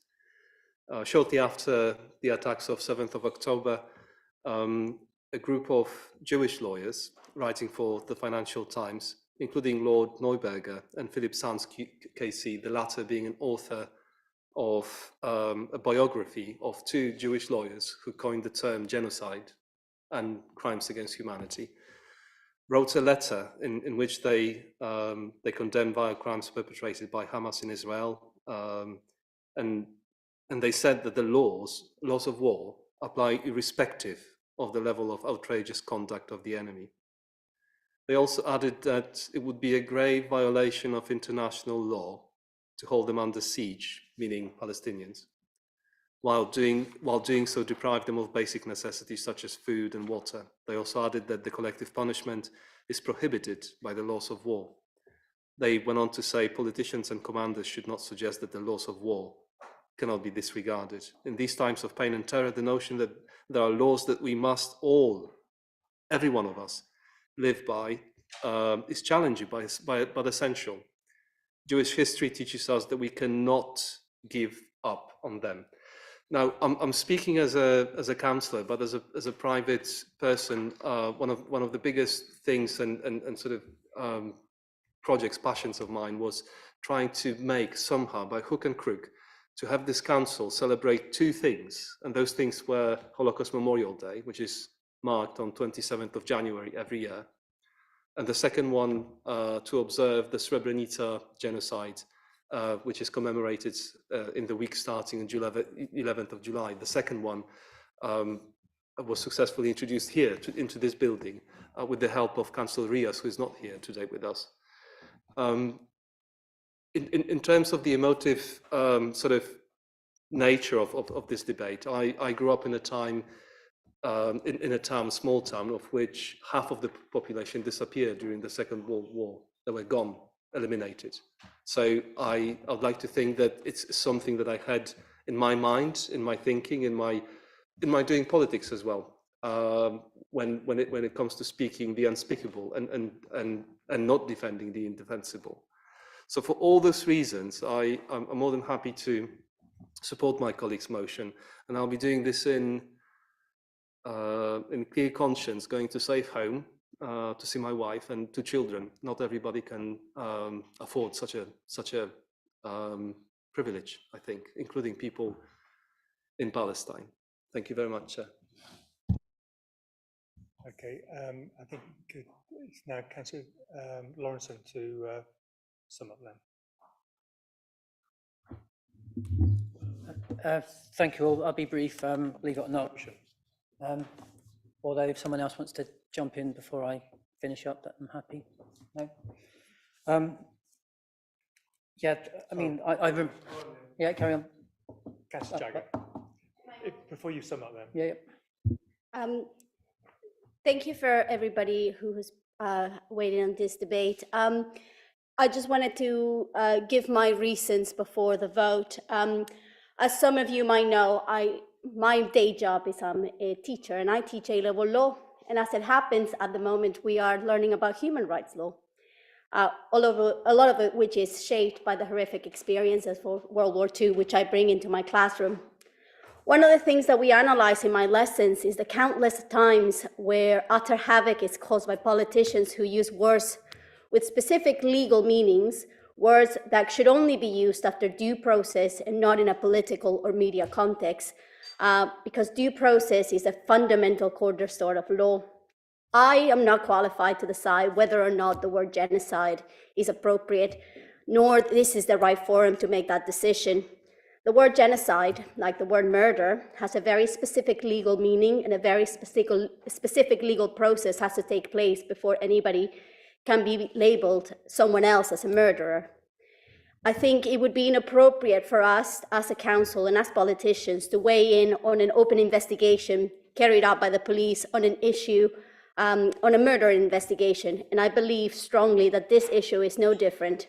Q: Shortly after the attacks of 7th of October, a group of Jewish lawyers writing for the Financial Times, including Lord Neuberger and Philip Sands KC, the latter being an author of a biography of two Jewish lawyers who coined the term genocide and crimes against humanity, wrote a letter in which they condemned violent crimes perpetrated by Hamas in Israel, and they said that the laws of war apply irrespective of the level of outrageous conduct of the enemy. They also added that it would be a grave violation of international law to hold them under siege, meaning Palestinians, while doing so deprive them of basic necessities such as food and water. They also added that the collective punishment is prohibited by the laws of war. They went on to say politicians and commanders should not suggest that the laws of war cannot be disregarded. In these times of pain and terror, the notion that there are laws that we must all, every one of us, live by is challenging but essential. Jewish history teaches us that we cannot give up on them. Now, I'm speaking as a councillor, but as a private person, one of the biggest things and sort of projects, passions of mine was trying to make somehow, by hook and crook, to have this council celebrate two things, and those things were Holocaust Memorial Day, which is marked on 27th of January every year, and the second one to observe the Srebrenica genocide, which is commemorated in the week starting on 11th of July. The second one was successfully introduced here into this building with the help of Councillor Rias, who is not here today with us. In terms of the emotive sort of nature of this debate, I grew up in a time, in a town, small town, of which half of the population disappeared during the Second World War. They were gone, eliminated. So I'd like to think that it's something that I had in my mind, in my thinking, in my doing politics as well. When it comes to speaking the unspeakable and not defending the indefensible. So for all those reasons, I'm more than happy to support my colleague's motion, and I'll be doing this in clear conscience, going to safe home to see my wife and two children. Not everybody can afford such a privilege, I think, including people in Palestine. Thank you very much, Chair.
A: Okay, I think it's now Councillor Lawrenson to sum up then.
S: Thank you all. I'll be brief, believe it or not. Although if someone else wants to jump in before I finish up, that I'm happy. No? Yeah, I mean, yeah, carry on.
A: Councillor Jagger, before you sum up then.
S: Yeah.
U: Thank you for everybody who has waited on this debate. I just wanted to give my reasons before the vote. As some of you might know, my day job is I'm a teacher and I teach A-level law. And as it happens at the moment, we are learning about human rights law. A lot of it which is shaped by the horrific experiences for World War II, which I bring into my classroom. One of the things that we analyze in my lessons is the countless times where utter havoc is caused by politicians who use words with specific legal meanings, words that should only be used after due process and not in a political or media context, because due process is a fundamental cornerstone of law. I am not qualified to decide whether or not the word genocide is appropriate, nor this is the right forum to make that decision. The word genocide, like the word murder, has a very specific legal meaning, and a very specific legal process has to take place before anybody can be labeled someone else as a murderer. I think it would be inappropriate for us as a council and as politicians to weigh in on an open investigation carried out by the police on an issue on a murder investigation, and I believe strongly that this issue is no different.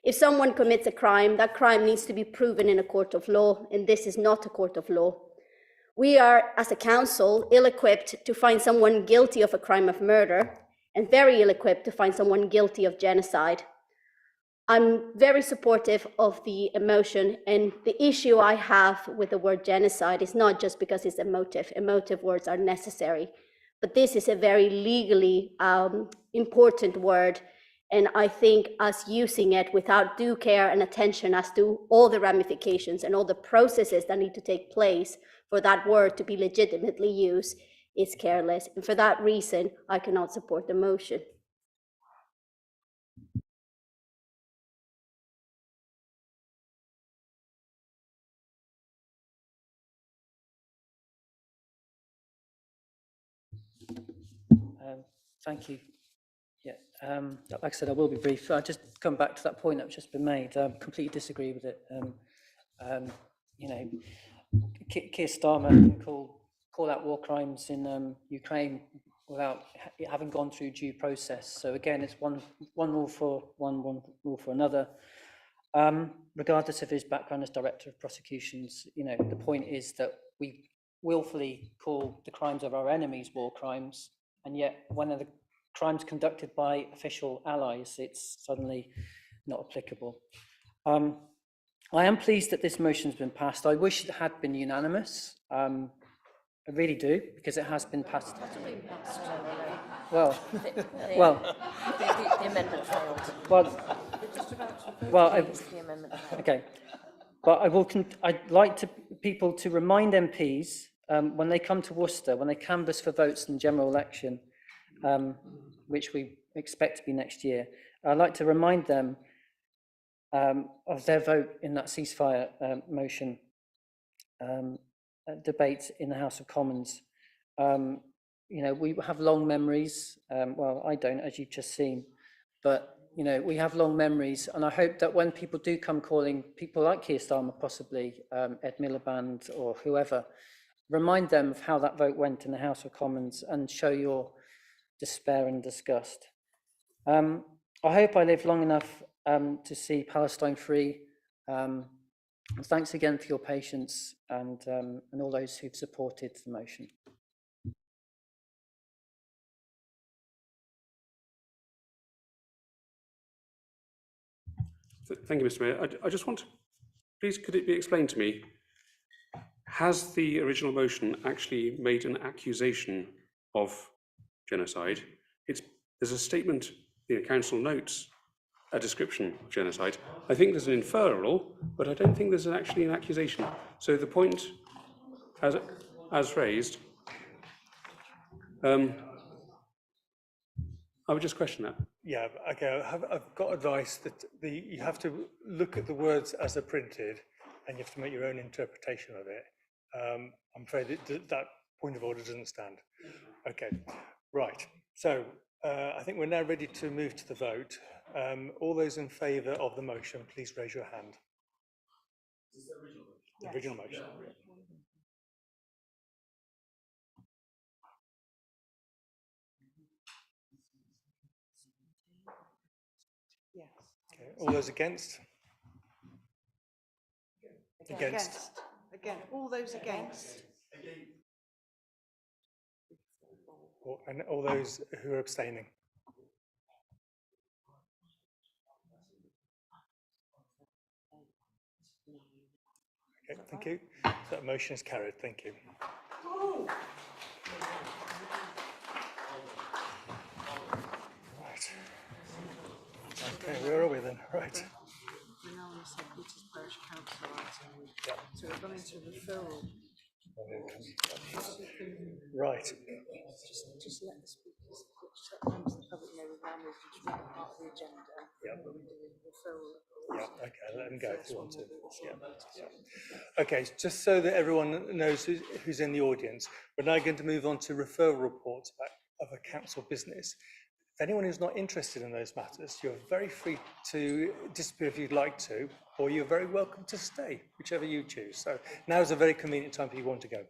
U: If someone commits a crime, that crime needs to be proven in a court of law, and this is not a court of law. We are, as a council, ill-equipped to find someone guilty of a crime of murder, and very ill-equipped to find someone guilty of genocide. I'm very supportive of the emotion, and the issue I have with the word genocide is not just because it's emotive. Emotive words are necessary, but this is a very legally important word, and I think us using it without due care and attention as to all the ramifications and all the processes that need to take place for that word to be legitimately used is careless, and for that reason, I cannot support the motion.
S: Thank you. Yeah, like I said, I will be brief. I'll just come back to that point that's just been made. I completely disagree with it. You know, Keir Starmer can call out war crimes in Ukraine without it having gone through due process. So again, it's one rule for one rule for another. Regardless of his background as Director of Prosecutions, you know, the point is that we willfully call the crimes of our enemies war crimes, and yet when the crimes conducted by official allies, it's suddenly not applicable. I am pleased that this motion has been passed. I wish it had been unanimous. I really do, because it has been passed. Well,
D: the amendment failed.
S: Okay. But I'd like people to remind MPs when they come to Worcester, when they canvass for votes in the general election, which we expect to be next year, I'd like to remind them of their vote in that ceasefire motion debate in the House of Commons. You know, we have long memories. Well, I don't, as you've just seen, but you know, we have long memories, and I hope that when people do come calling, people like Keir Starmer, possibly Ed Miliband or whoever, remind them of how that vote went in the House of Commons and show your despair and disgust. I hope I live long enough to see Palestine free. Thanks again for your patience and all those who've supported the motion.
I: Thank you, Mr. Mayor. I just want to, please, could it be explained to me, has the original motion actually made an accusation of genocide? There's a statement in the council notes, a description of genocide. I think there's an inferral, but I don't think there's actually an accusation. So the point, as raised, I would just question that.
A: Yeah, okay, I've got advice that you have to look at the words as they're printed and you have to make your own interpretation of it. I'm afraid that point of order doesn't stand. Okay, right. So I think we're now ready to move to the vote. All those in favour of the motion, please raise your hand. Is this the original motion? The original motion. Yeah.
V: Yes.
A: Okay. All those against? Against.
V: Again, all those against.
A: And all those who are abstaining? Okay, thank you. So that motion is carried. Thank you. Right. Okay, where are we then? Right.
O: We're now on the St Peter's Parish Council item. So we're going to referral.
A: Right.
O: Just let the speakers, members of the public know we've now moved to another part of the agenda.
A: Yep.
O: We're doing referral.
A: Yeah, okay, let them go if you want to. Yeah. Okay, just so that everyone knows who's in the audience, we're now going to move on to referral reports of a council business. If anyone who's not interested in those matters, you're very free to disappear if you'd like to, or you're very welcome to stay, whichever you choose. So now is a very convenient time for you want to go.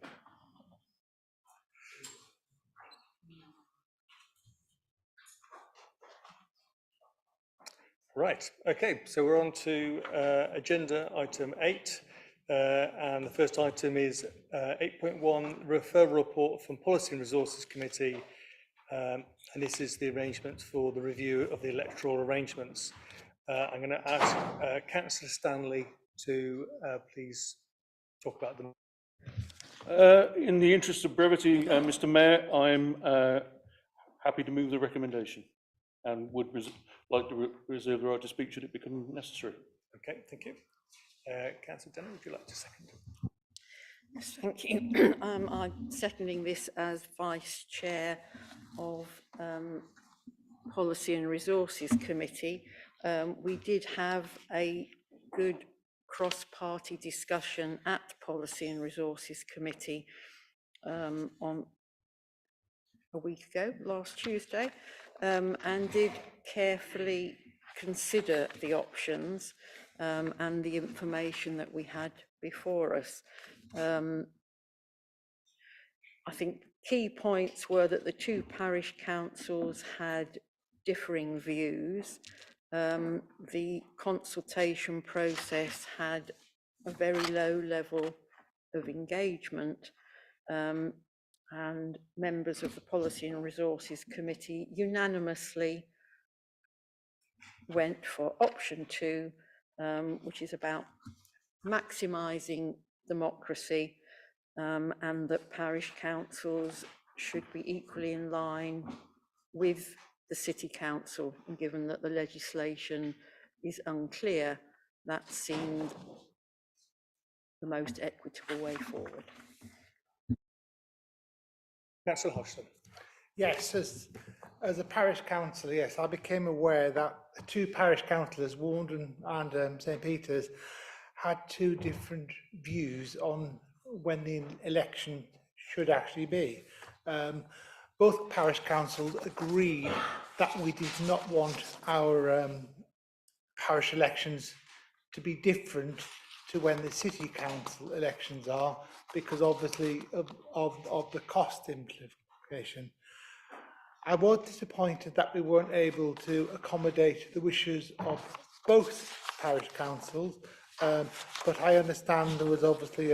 A: Right, okay, so we're on to agenda item 8. And the first item is 8.1, referral report from Policy and Resources Committee. And this is the arrangements for the review of the electoral arrangements. I'm going to ask Councillor Stanley to please talk about them.
G: In the interest of brevity, Mr. Mayor, I'm happy to move the recommendation and would like to reserve the right to speak should it become necessary.
A: Okay, thank you. Councillor Denner, would you like to second?
O: Yes, thank you. I'm seconding this as Vice Chair of Policy and Resources Committee. We did have a good cross-party discussion at Policy and Resources Committee on a week ago, last Tuesday, and did carefully consider the options and the information that we had before us. I think key points were that the two parish councils had differing views. The consultation process had a very low level of engagement, and members of the Policy and Resources Committee unanimously went for option 2, which is about maximising democracy, and that parish councils should be equally in line with the City Council. And given that the legislation is unclear, that seemed the most equitable way forward.
A: Councillor Hodgson.
E: Yes, as a parish councillor, yes, I became aware that the two parish councillors, Warden and St Peter's, had two different views on when the election should actually be. Both parish councils agreed that we did not want our parish elections to be different to when the City Council elections are, because obviously of the cost implication. I was disappointed that we weren't able to accommodate the wishes of both parish councils, but I understand there was obviously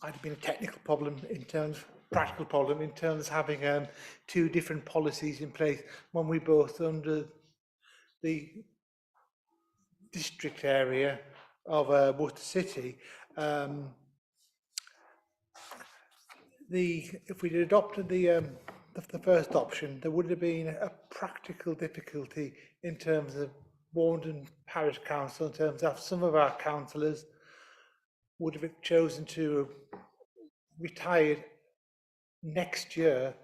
E: might have been a technical problem in terms, practical problem in terms of having two different policies in place when we both under the district area of Worcester City. If we'd adopted the first option, there would have been a practical difficulty in terms of Warden Parish Council, in terms of some of our councillors would have chosen to retire next year,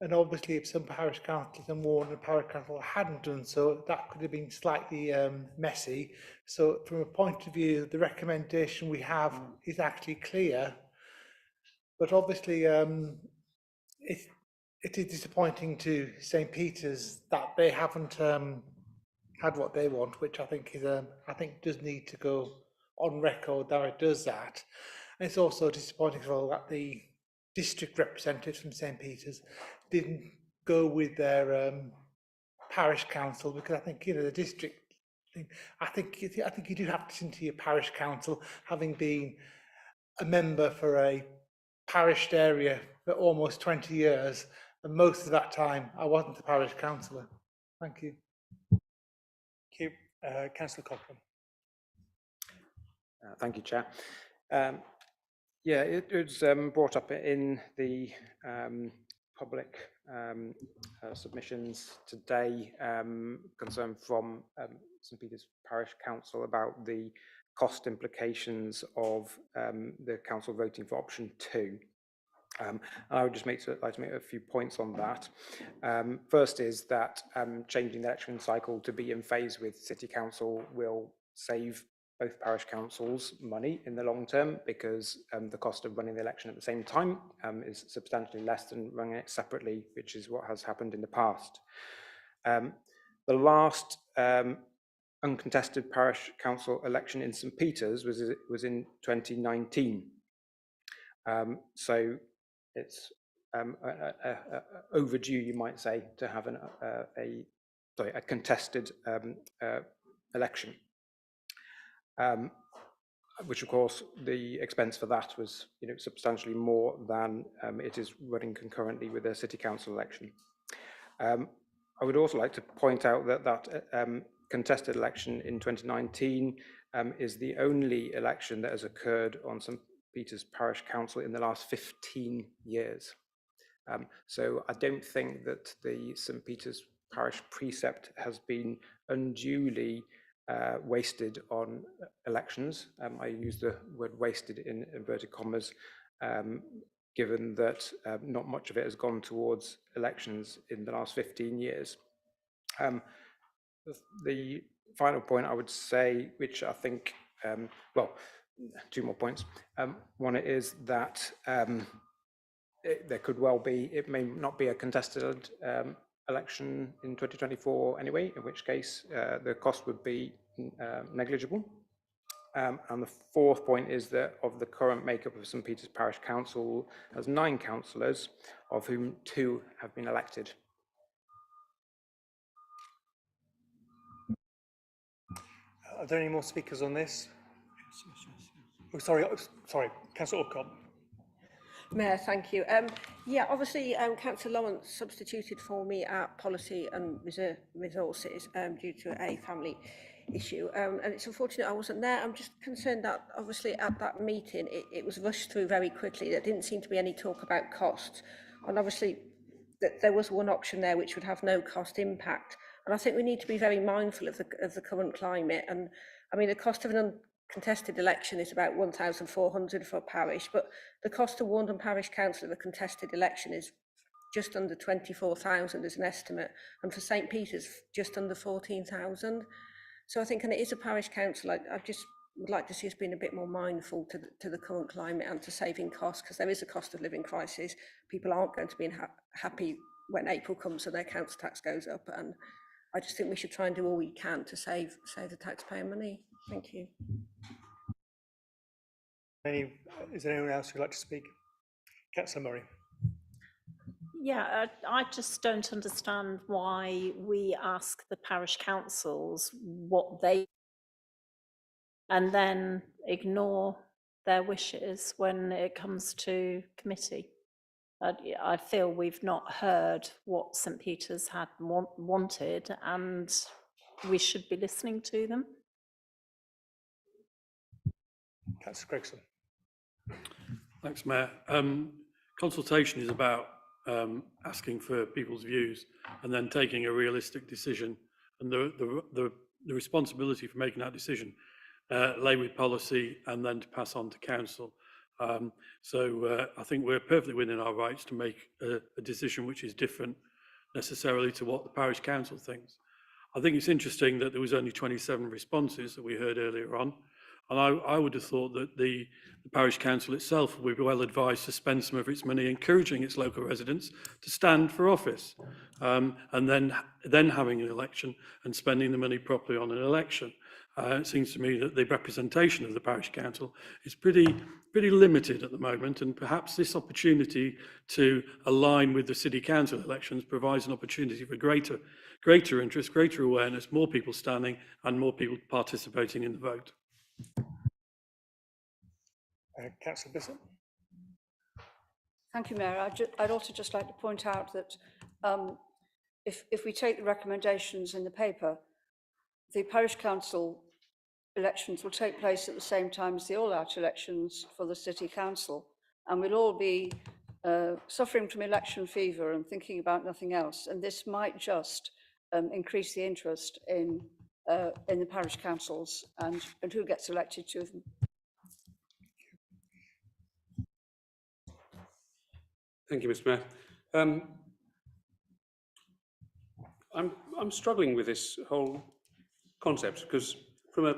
E: and obviously if some parish councils and Warden Parish Council hadn't done so, that could have been slightly messy. So from a point of view, the recommendation we have is actually clear, but obviously it is disappointing to St Peter's that they haven't had what they want, which I think is I think does need to go on record that it does that. And it's also disappointing as well that the district representatives from St Peter's didn't go with their parish council, because I think, you know, the district thing, I think you do have to listen to your parish council, having been a member for a parished area for almost 20 years, and most of that time I wasn't a parish councillor. Thank you.
A: Thank you. Councillor Cochrane.
M: Thank you, Chair. Yeah, it was brought up in the public submissions today, concern from St Peter's Parish Council about the cost implications of the council voting for option 2. I would just like to make a few points on that. First is that changing the election cycle to be in phase with City Council will save both parish councils money in the long term, because the cost of running the election at the same time is substantially less than running it separately, which is what has happened in the past. The last uncontested parish council election in St Peter's was in 2019. So it's overdue, you might say, to have a a contested election. Which of course the expense for that was substantially more than it is running concurrently with a city council election. I would also like to point out that contested election in 2019 is the only election that has occurred on St Peter's Parish Council in the last 15 years. So I don't think that the St Peter's Parish precept has been unduly wasted on elections. I use the word wasted in inverted commas, given that not much of it has gone towards elections in the last 15 years. The final point I would say, which I think, well, two more points. One is that there could well be, it may not be a contested election in 2024 anyway, in which case the cost would be negligible. And the fourth point is that of the current makeup of St Peter's Parish Council has 9 councillors, of whom 2 have been elected.
A: Are there any more speakers on this? Oh, sorry, Councillor Orcott.
B: Mayor, thank you. Yeah, obviously, Councillor Lawrence substituted for me at Policy and Resources due to a family issue. And it's unfortunate I wasn't there. I'm just concerned that obviously at that meeting, it was rushed through very quickly. There didn't seem to be any talk about costs. And obviously, there was one option there which would have no cost impact. And I think we need to be very mindful of the current climate. And I mean, the cost of an uncontested election is about 1,400 for a parish, but the cost of Warndon Parish Council of a contested election is just under 24,000 as an estimate, and for St Peter's just under 14,000. So I think, and it is a parish council, I just would like to see us being a bit more mindful to the current climate and to saving costs, because there is a cost of living crisis. People aren't going to be happy when April comes, so their council tax goes up, and I just think we should try and do all we can to save the taxpayer money. Thank you.
A: Is there anyone else who'd like to speak? Councillor Murray.
T: Yeah, I just don't understand why we ask the parish councils what they and then ignore their wishes when it comes to committee. I feel we've not heard what St Peter's had wanted, and we should be listening to them.
A: Councillor Gregson.
H: Thanks, Mayor. Consultation is about asking for people's views and then taking a realistic decision, and the responsibility for making that decision lay with policy and then to pass on to council. So I think we're perfectly within our rights to make a decision which is different necessarily to what the parish council thinks. I think it's interesting that there was only 27 responses that we heard earlier on. And I would have thought that the parish council itself would be well advised to spend some of its money encouraging its local residents to stand for office, and then having an election and spending the money properly on an election. It seems to me that the representation of the parish council is pretty limited at the moment, and perhaps this opportunity to align with the city council elections provides an opportunity for greater interest, greater awareness, more people standing and more people participating in the vote.
A: Councillor Bissett.
N: Thank you, Mayor. I'd also just like to point out that if we take the recommendations in the paper, the parish council elections will take place at the same time as the all-out elections for the city council, and we'll all be suffering from election fever and thinking about nothing else. And this might just increase the interest in the parish councils and who gets elected to them.
I: Thank you, Mr. Mayor. I'm struggling with this whole concept because, from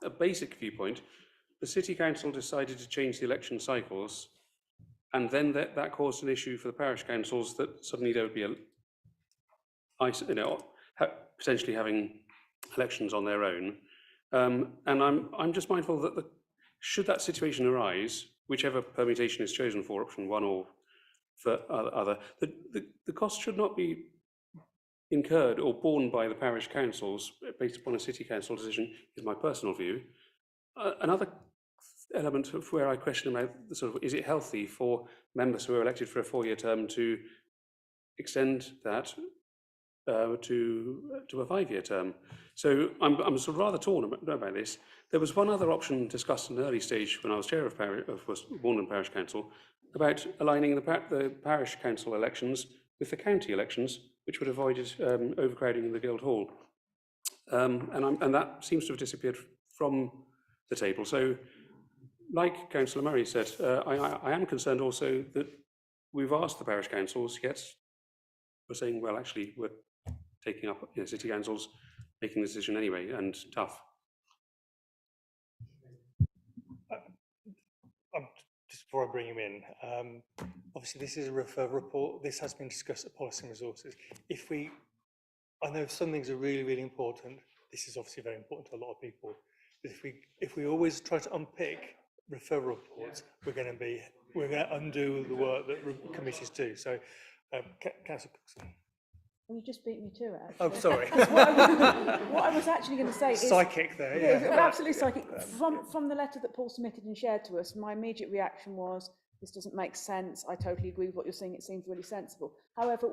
I: a basic viewpoint, the City Council decided to change the election cycles, and then that caused an issue for the parish councils that suddenly there would be potentially having elections on their own. And I'm just mindful that should that situation arise, whichever permutation is chosen for option 1 or for other, the cost should not be incurred or borne by the parish councils based upon a city council decision is my personal view. Another element of where I question about the sort of, is it healthy for members who are elected for a 4-year term to extend that to a 5-year term? So I'm sort of rather torn about this. There was one other option discussed in an early stage when I was chair of Warnden Parish Council about aligning the parish council elections with the county elections, which would have avoided overcrowding in the Guildhall. And that seems to have disappeared from the table. So, like Councillor Murray said, I am concerned also that we've asked the parish councils, yet we're saying, well, actually, we're taking up city councils making the decision anyway, and tough.
A: Just before I bring him in, obviously this is a refer report. This has been discussed at Policy and Resources. I know some things are really, really important. This is obviously very important to a lot of people. But if we always try to unpick refer reports, we're going to undo the work that committees do. So, Councillor Cookson.
F: Well, you just beat me to it.
A: Oh, sorry.
F: What I was actually going to say is
A: psychic there. Yeah,
F: absolutely psychic. From the letter that Paul submitted and shared to us, my immediate reaction was, this doesn't make sense. I totally agree with what you're saying. It seems really sensible. However,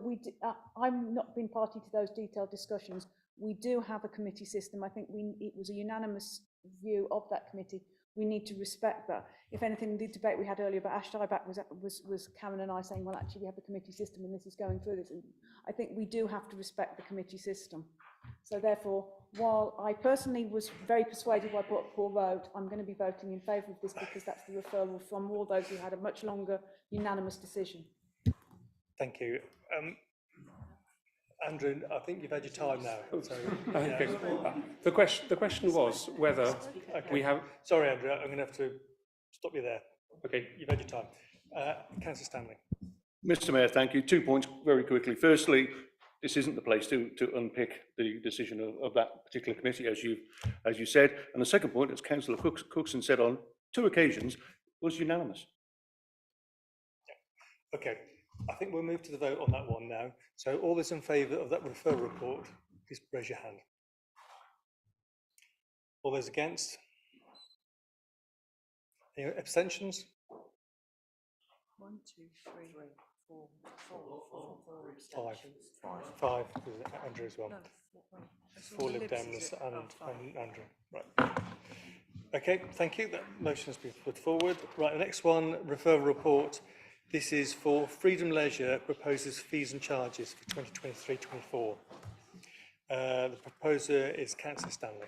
F: I'm not been party to those detailed discussions. We do have a committee system. I think it was a unanimous view of that committee. We need to respect that. If anything, the debate we had earlier about Ash Dieback was Karen and I saying, well, actually, we have a committee system and this is going through this. And I think we do have to respect the committee system. So therefore, while I personally was very persuaded by what Paul wrote, I'm going to be voting in favour of this because that's the referral from all those who had a much longer unanimous decision.
A: Thank you. Andrew, I think you've had your time now. So,
I: Okay. The question was whether we have...
A: Sorry, Andrew, I'm going to have to stop you there.
I: Okay.
A: You've had your time. Councillor Stanley.
G: Mr. Mayor, thank you. 2 points very quickly. Firstly, this isn't the place to unpick the decision of that particular committee, as you said. And the second point, as Councillor Cookson said on 2 occasions, was unanimous.
A: Okay, I think we'll move to the vote on that one now. So all those in favour of that referral report, please raise your hand. All those against? Any abstentions?
O: 1, 2, 3, 4,
A: 5. 5, Andrew as well. 4 Lib Dems and Andrew. Right. Okay, thank you. That motion has been put forward. Right, the next one, referral report. This is for Freedom Leisure proposes fees and charges for 2023-24. The proposer is Councillor Stanley.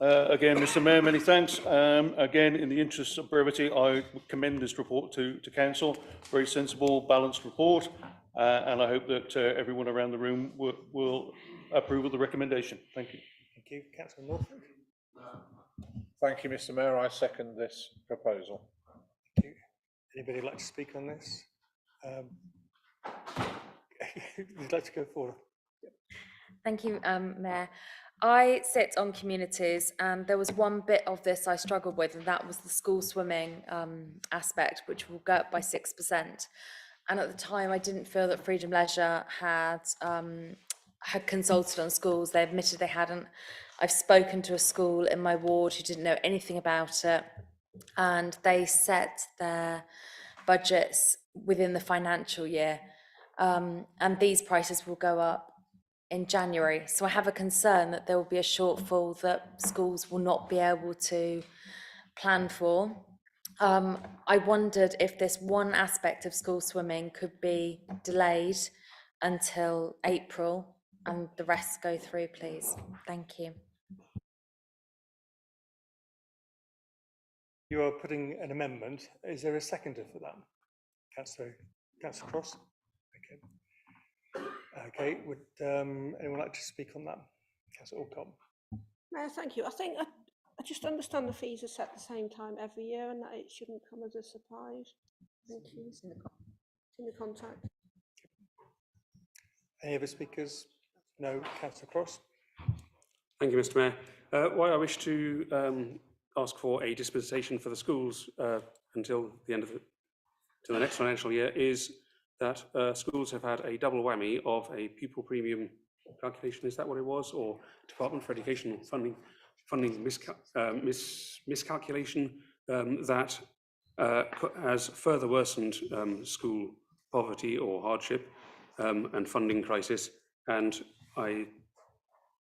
G: Again, Mr. Mayor, many thanks. Again, in the interest of brevity, I commend this report to Council. Very sensible, balanced report, and I hope that everyone around the room will approve of the recommendation. Thank you.
A: Thank you. Councillor Norfolk.
P: Thank you, Mr. Mayor. I second this proposal.
A: Thank you. Anybody like to speak on this? You'd like to go forward?
R: Thank you, Mayor. I sit on communities, and there was one bit of this I struggled with, and that was the school swimming aspect, which will go up by 6%. And at the time, I didn't feel that Freedom Leisure had consulted on schools. They admitted they hadn't. I've spoken to a school in my ward who didn't know anything about it, and they set their budgets within the financial year, and these prices will go up in January. So I have a concern that there will be a shortfall that schools will not be able to plan for. I wondered if this one aspect of school swimming could be delayed until April and the rest go through, please. Thank you.
A: You are putting an amendment. Is there a seconder for that? Councillor Cross? Okay. Okay, would anyone like to speak on that? Councillor Alcott.
B: Mayor, thank you. I think I just understand the fees are set at the same time every year and that it shouldn't come as a surprise. Thank you. It's in the contract.
A: Any other speakers? No. Councillor Cross.
I: Thank you, Mr. Mayor. Why I wish to ask for a dispensation for the schools until the end of the next financial year is that schools have had a double whammy of a pupil premium calculation, is that what it was, or Department for Education funding miscalculation that has further worsened school poverty or hardship and funding crisis, and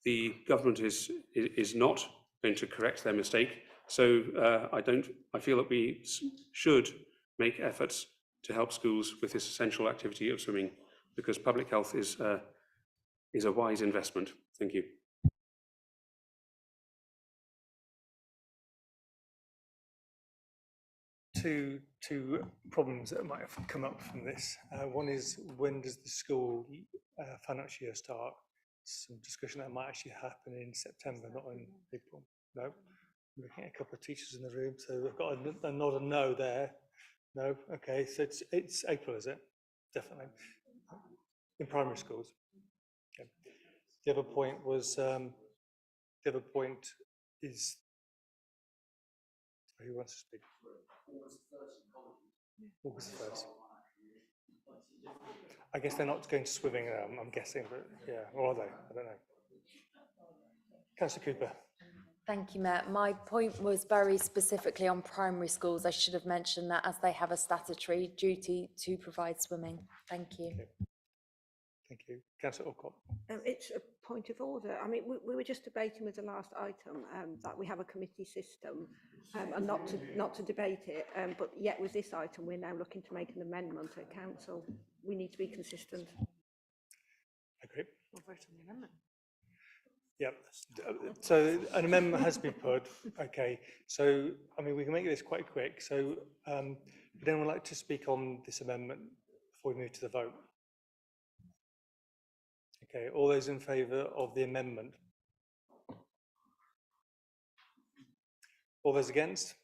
I: the government is not going to correct their mistake. So I feel that we should make efforts to help schools with this essential activity of swimming, because public health is a wise investment. Thank you.
A: Two problems that might have come up from this. One is, when does the school financial year start? Some discussion that might actually happen in September, not in April. No, I'm looking at a couple of teachers in the room, so I've got a nod and no there. No, okay, so it's April, is it? Definitely in primary schools. Okay. The other point was is, who wants to speak? August 1st. I guess they're not going to swimming, I'm guessing, but yeah, or are they? I don't know. Councillor Cooper.
R: Thank you, Mayor. My point was very specifically on primary schools. I should have mentioned that, as they have a statutory duty to provide swimming. Thank you.
A: Okay. Thank you. Councillor Alcott.
B: It's a point of order. I mean, we were just debating with the last item that we have a committee system and not to debate it. But yet with this item, we're now looking to make an amendment at council. We need to be consistent.
A: Okay.
B: We'll vote on the amendment.
A: Yeah, so an amendment has been put. Okay, so I mean, we can make this quite quick. So would anyone like to speak on this amendment before we move to the vote? Okay, all those in favour of the amendment? All those against?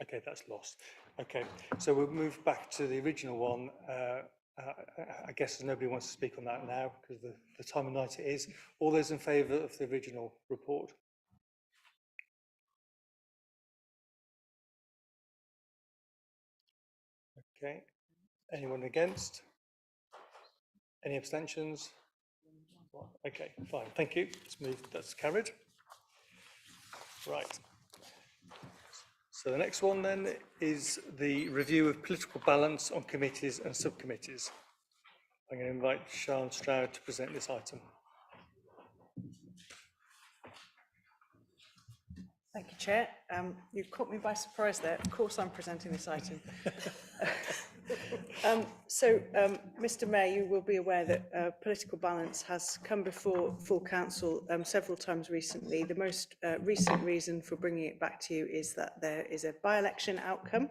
A: Okay, that's lost. Okay, so we'll move back to the original one. I guess nobody wants to speak on that now because the time of night it is. All those in favour of the original report? Okay. Anyone against? Any abstentions? Okay, fine. Thank you. Let's move. That's carried. Right. So the next one then is the review of political balance on committees and subcommittees. I'm going to invite Sian Stroud to present this item.
V: Thank you, Chair. You've caught me by surprise there. Of course, I'm presenting this item. Mr. Mayor, you will be aware that political balance has come before full council several times recently. The most recent reason for bringing it back to you is that there is a by-election outcome.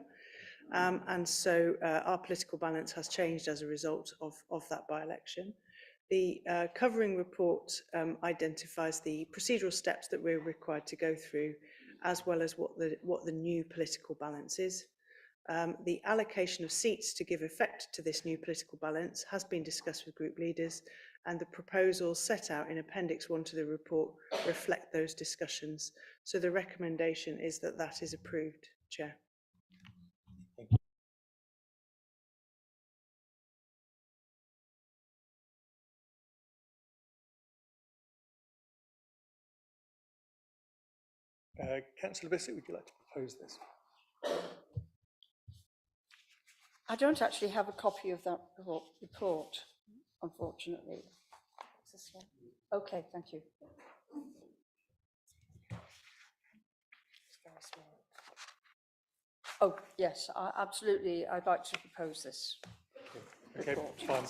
V: And so our political balance has changed as a result of that by-election. The covering report identifies the procedural steps that we're required to go through, as well as what the new political balance is. The allocation of seats to give effect to this new political balance has been discussed with group leaders, and the proposals set out in Appendix 1 to the report reflect those discussions. So the recommendation is that that is approved, Chair.
A: Thank you. Councillor Bissett, would you like to propose this?
N: I don't actually have a copy of that report, unfortunately. This one? Okay, thank you. It's very small. Oh, yes, absolutely. I'd like to propose this.
A: Okay, fine.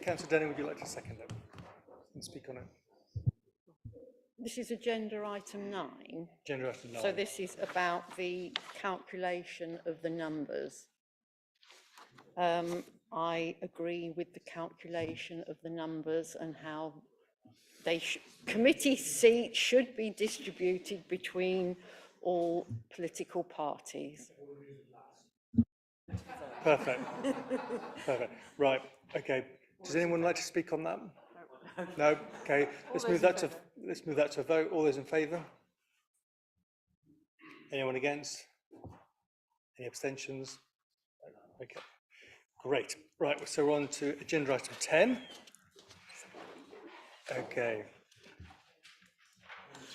A: Councillor Denning, would you like to second it and speak on it?
O: This is agenda item 9.
A: Agenda item 9.
O: So this is about the calculation of the numbers. I agree with the calculation of the numbers and how they committee seats should be distributed between all political parties.
A: Perfect. Perfect. Right. Okay. Does anyone like to speak on that? No. Okay. Let's move that to a vote. All those in favour? Anyone against? Any abstentions? Okay, great. Right, so we're on to agenda item 10. Okay,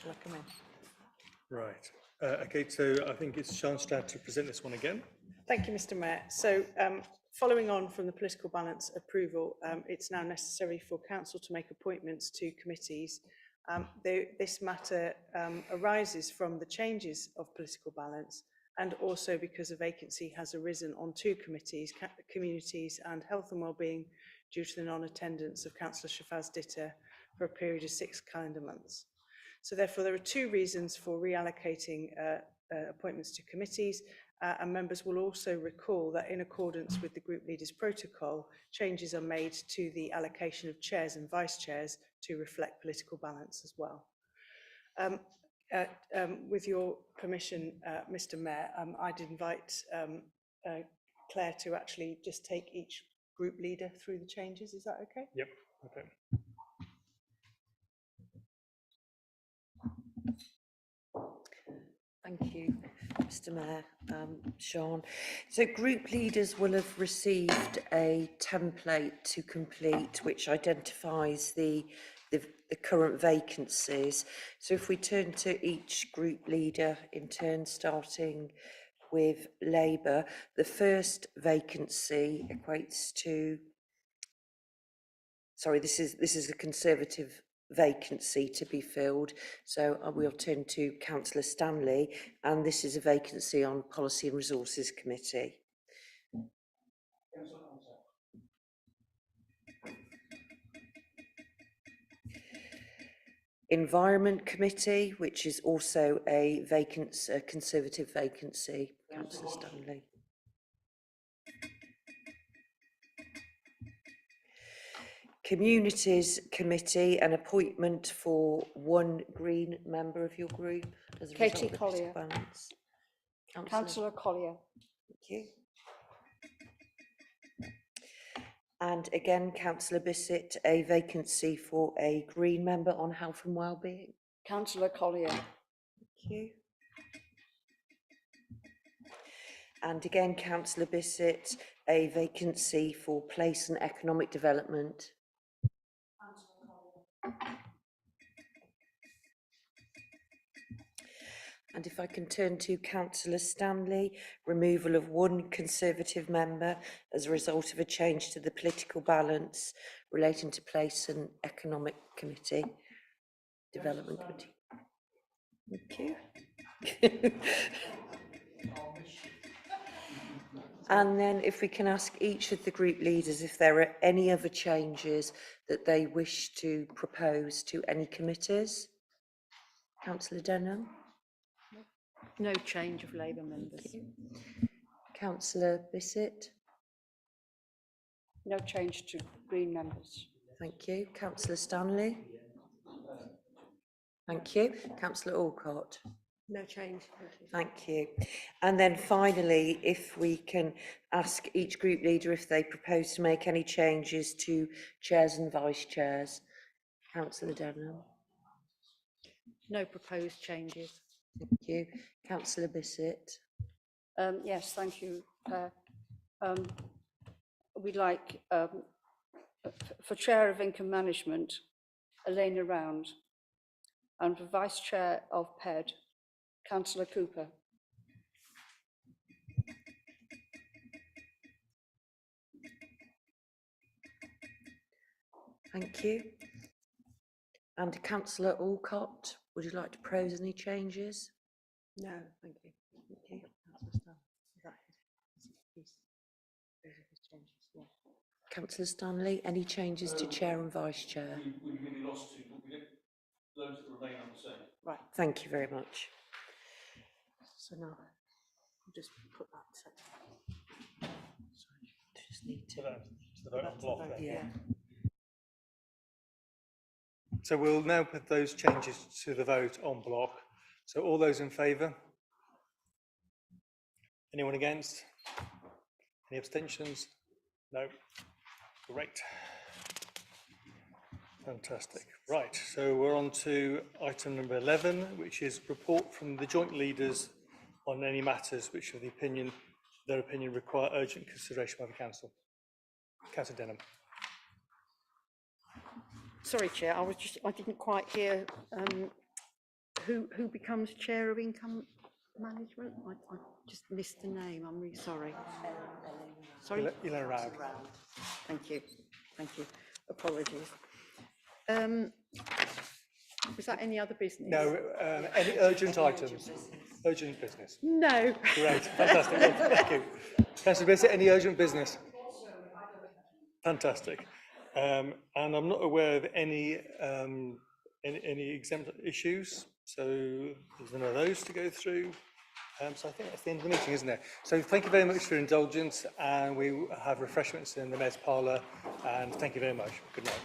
C: Shall I come in?
A: right. Okay, so I think it's Sian Strad to present this one again.
V: Thank you, Mr. Mayor. So following on from the political balance approval, it's now necessary for council to make appointments to committees. This matter arises from the changes of political balance and also because a vacancy has arisen on two committees, Communities and Health and Wellbeing, due to the non-attendance of Councillor Shafaz Ditter for a period of 6 calendar months. So therefore, there are two reasons for reallocating appointments to committees, and members will also recall that in accordance with the Group Leaders Protocol, changes are made to the allocation of chairs and vice chairs to reflect political balance as well. With your permission, Mr. Mayor, I'd invite Claire to actually just take each group leader through the changes. Is that okay?
A: Yep, okay.
J: Thank you, Mr. Mayor, Sian. So group leaders will have received a template to complete which identifies the current vacancies. So if we turn to each group leader in turn, starting with Labour, the first vacancy equates to, sorry, this is a Conservative vacancy to be filled. So we'll turn to Councillor Stanley, and this is a vacancy on Policy and Resources Committee. Environment Committee, which is also a Conservative vacancy, Councillor Stanley. Communities Committee, an appointment for one Green member of your group as a
N: Katie
J: result of
N: Collier.
J: balance.
N: Councillor Collier.
J: Thank you. And again, Councillor Bissett, a vacancy for a Green member on Health and Wellbeing.
N: Councillor Collier.
J: Thank you. And again, Councillor Bissett, a vacancy for Place and Economic Development. And if I can turn to Councillor Stanley, removal of one Conservative member as a result of a change to the political balance relating to Place and Economic Committee, Development Committee. Thank you. And then if we can ask each of the group leaders if there are any other changes that they wish to propose to any committees. Councillor Denham.
O: No change of Labour members.
J: Councillor Bissett.
N: No change to Green members.
J: Thank you. Councillor Stanley. Thank you. Councillor Alcott.
B: No change.
J: Thank you. And then finally, if we can ask each group leader if they propose to make any changes to chairs and vice chairs. Councillor Denham.
O: No proposed changes.
J: Thank you. Councillor Bissett.
N: Yes, thank you, Claire. We'd like, for Chair of Income Management, Elena Round, and for Vice Chair of PED, Councillor Cooper.
J: Thank you. And Councillor Alcott, would you like to propose any changes?
B: No, thank you.
J: Thank you. Councillor Stanley, any changes to chair and vice chair?
G: We really lost two, but we get those that remain on the same.
B: Right.
J: Thank you very much.
B: So now I'll just put that.
J: Just need to
A: the vote on block then.
J: Yeah.
A: So we'll now put those changes to the vote on block. So all those in favour? Anyone against? Any abstentions? No. Great. Fantastic. Right, so we're on to item number 11, which is report from the joint leaders on any matters which of their opinion require urgent consideration by the council. Councillor Denham.
O: Sorry, Chair, I didn't quite hear who becomes Chair of Income Management? I just missed the name, I'm really sorry. Sorry?
A: Elaine Rowd.
O: Thank you, apologies. Was that any other business?
A: No, any urgent items? Urgent business?
O: No.
A: Great, fantastic, well, thank you. Councillor Bissett, any urgent business? Fantastic. And I'm not aware of any exempt issues, so there's none of those to go through. So I think that's the end of the meeting, isn't it? So thank you very much for your indulgence, and we have refreshments in the Mayor's Parlour, and thank you very much. Good night.